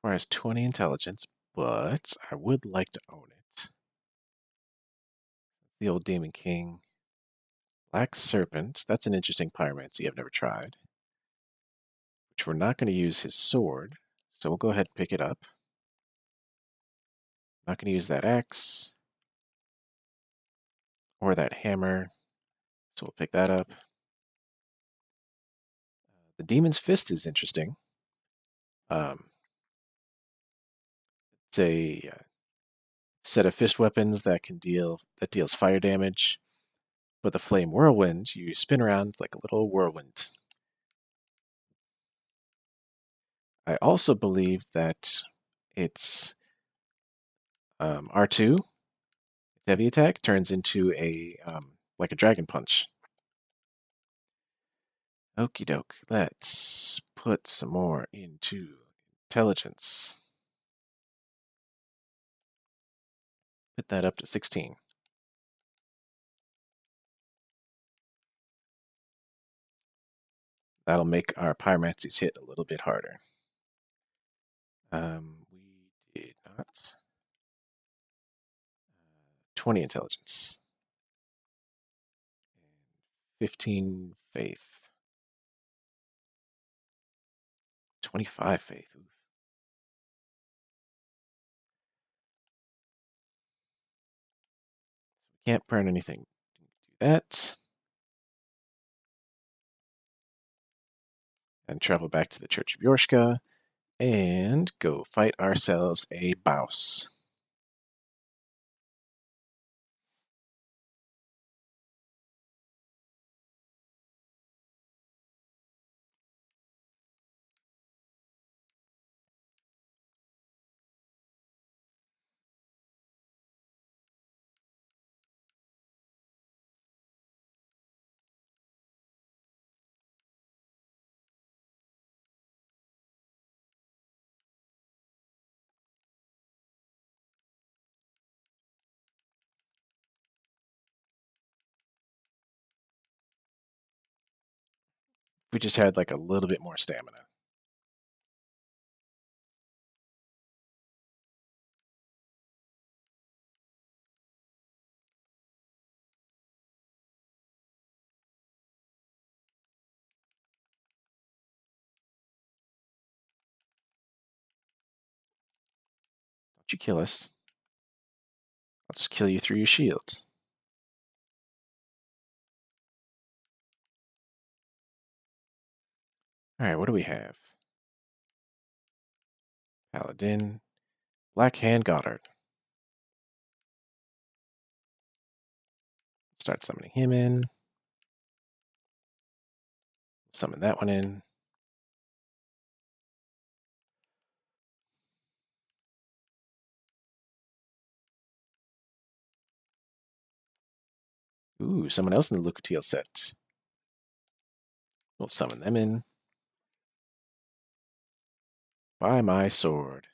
Requires 20 intelligence, but I would like to own it. The old Demon King. Black Serpent. That's an interesting pyromancy I've never tried. Which we're not going to use his sword, so we'll go ahead and pick it up. Not going to use that axe or that hammer, so we'll pick that up. The Demon's Fist is interesting. Um, it's a set of fist weapons that deals fire damage. But the Flame Whirlwind, you spin around like a little whirlwind. I also believe that it's R2, heavy attack, turns into a like a dragon punch. Okie doke. Let's put some more into intelligence. Put that up to 16. That'll make our pyromancies hit a little bit harder. We did not. 20 intelligence. 15 faith. 25 faith. Oof. Can't burn anything. Do that. And travel back to the Church of Yorshka and go fight ourselves a bouse. We just had like a little bit more stamina. Don't you kill us. I'll just kill you through your shields. Alright, what do we have? Paladin. Black Hand Goddard. Start summoning him in. Summon that one in. Ooh, someone else in the Lucatiel set. We'll summon them in. By my sword.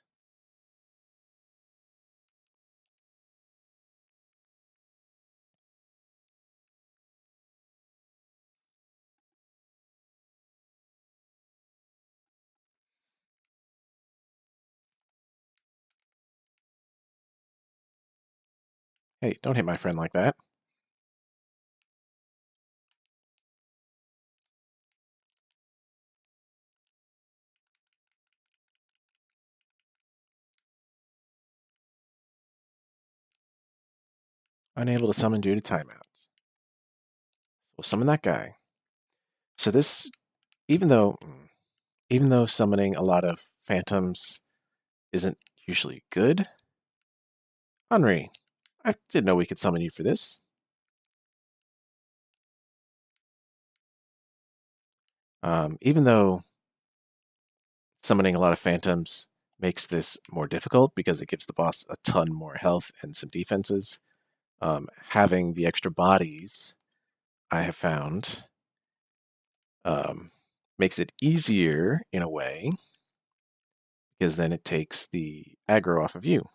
Hey, don't hit my friend like that. Unable to summon due to timeouts. We'll summon that guy. So this, even though summoning a lot of phantoms isn't usually good, Henri, I didn't know we could summon you for this. Even though summoning a lot of phantoms makes this more difficult because it gives the boss a ton more health and some defenses, having the extra bodies, I have found, makes it easier in a way because then it takes the aggro off of you.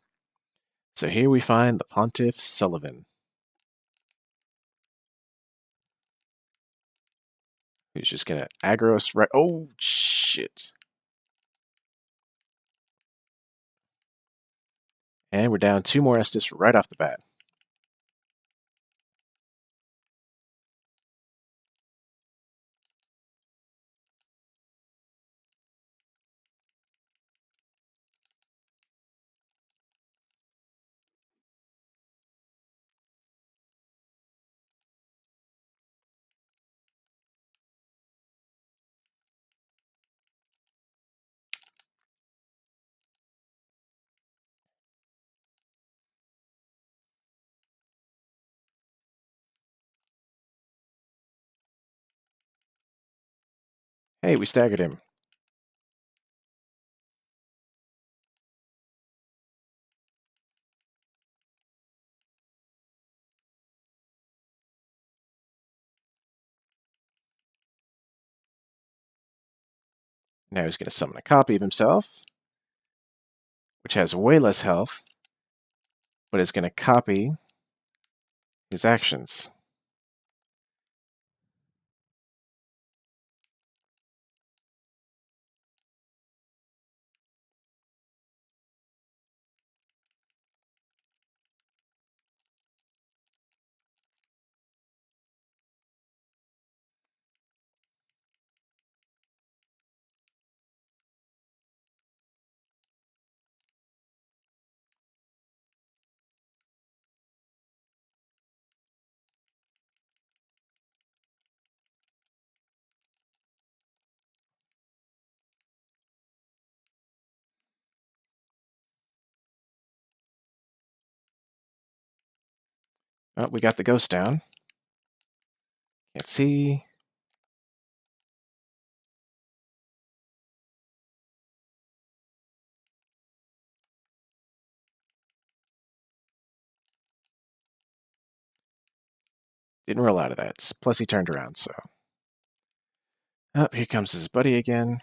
So here we find the Pontiff Sullivan, who's just gonna aggro us right. Oh shit! And we're down 2 more Estus right off the bat. Hey, we staggered him. Now he's going to summon a copy of himself, which has way less health, but is going to copy his actions. Oh, we got the ghost down. Can't see. Didn't roll out of that. Plus he turned around, so. Oh, here comes his buddy again.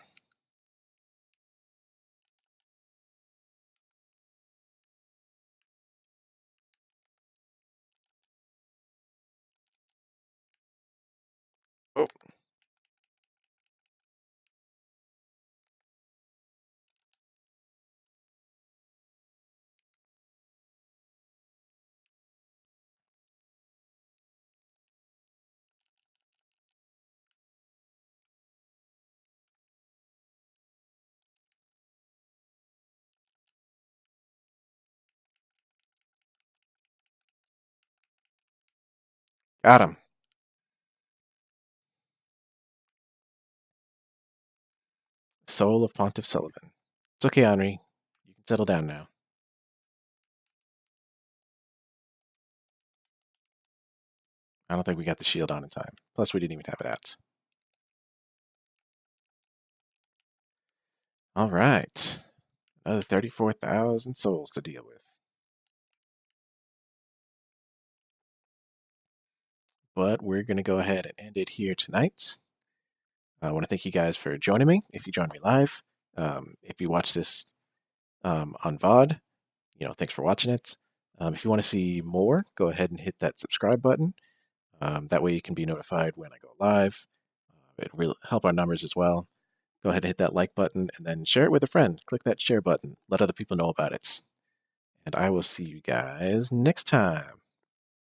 Oh. Got him. Soul of Pontiff Sullivan. It's okay, Henri. You can settle down now. I don't think we got the shield on in time. Plus, we didn't even have it out. All right. Another 34,000 souls to deal with. But we're going to go ahead and end it here tonight. I want to thank you guys for joining me. If you joined me live, if you watch this on VOD, thanks for watching it. If you want to see more, go ahead and hit that subscribe button. That way you can be notified when I go live. It will help our numbers as well. Go ahead and hit that like button and then share it with a friend. Click that share button. Let other people know about it. And I will see you guys next time.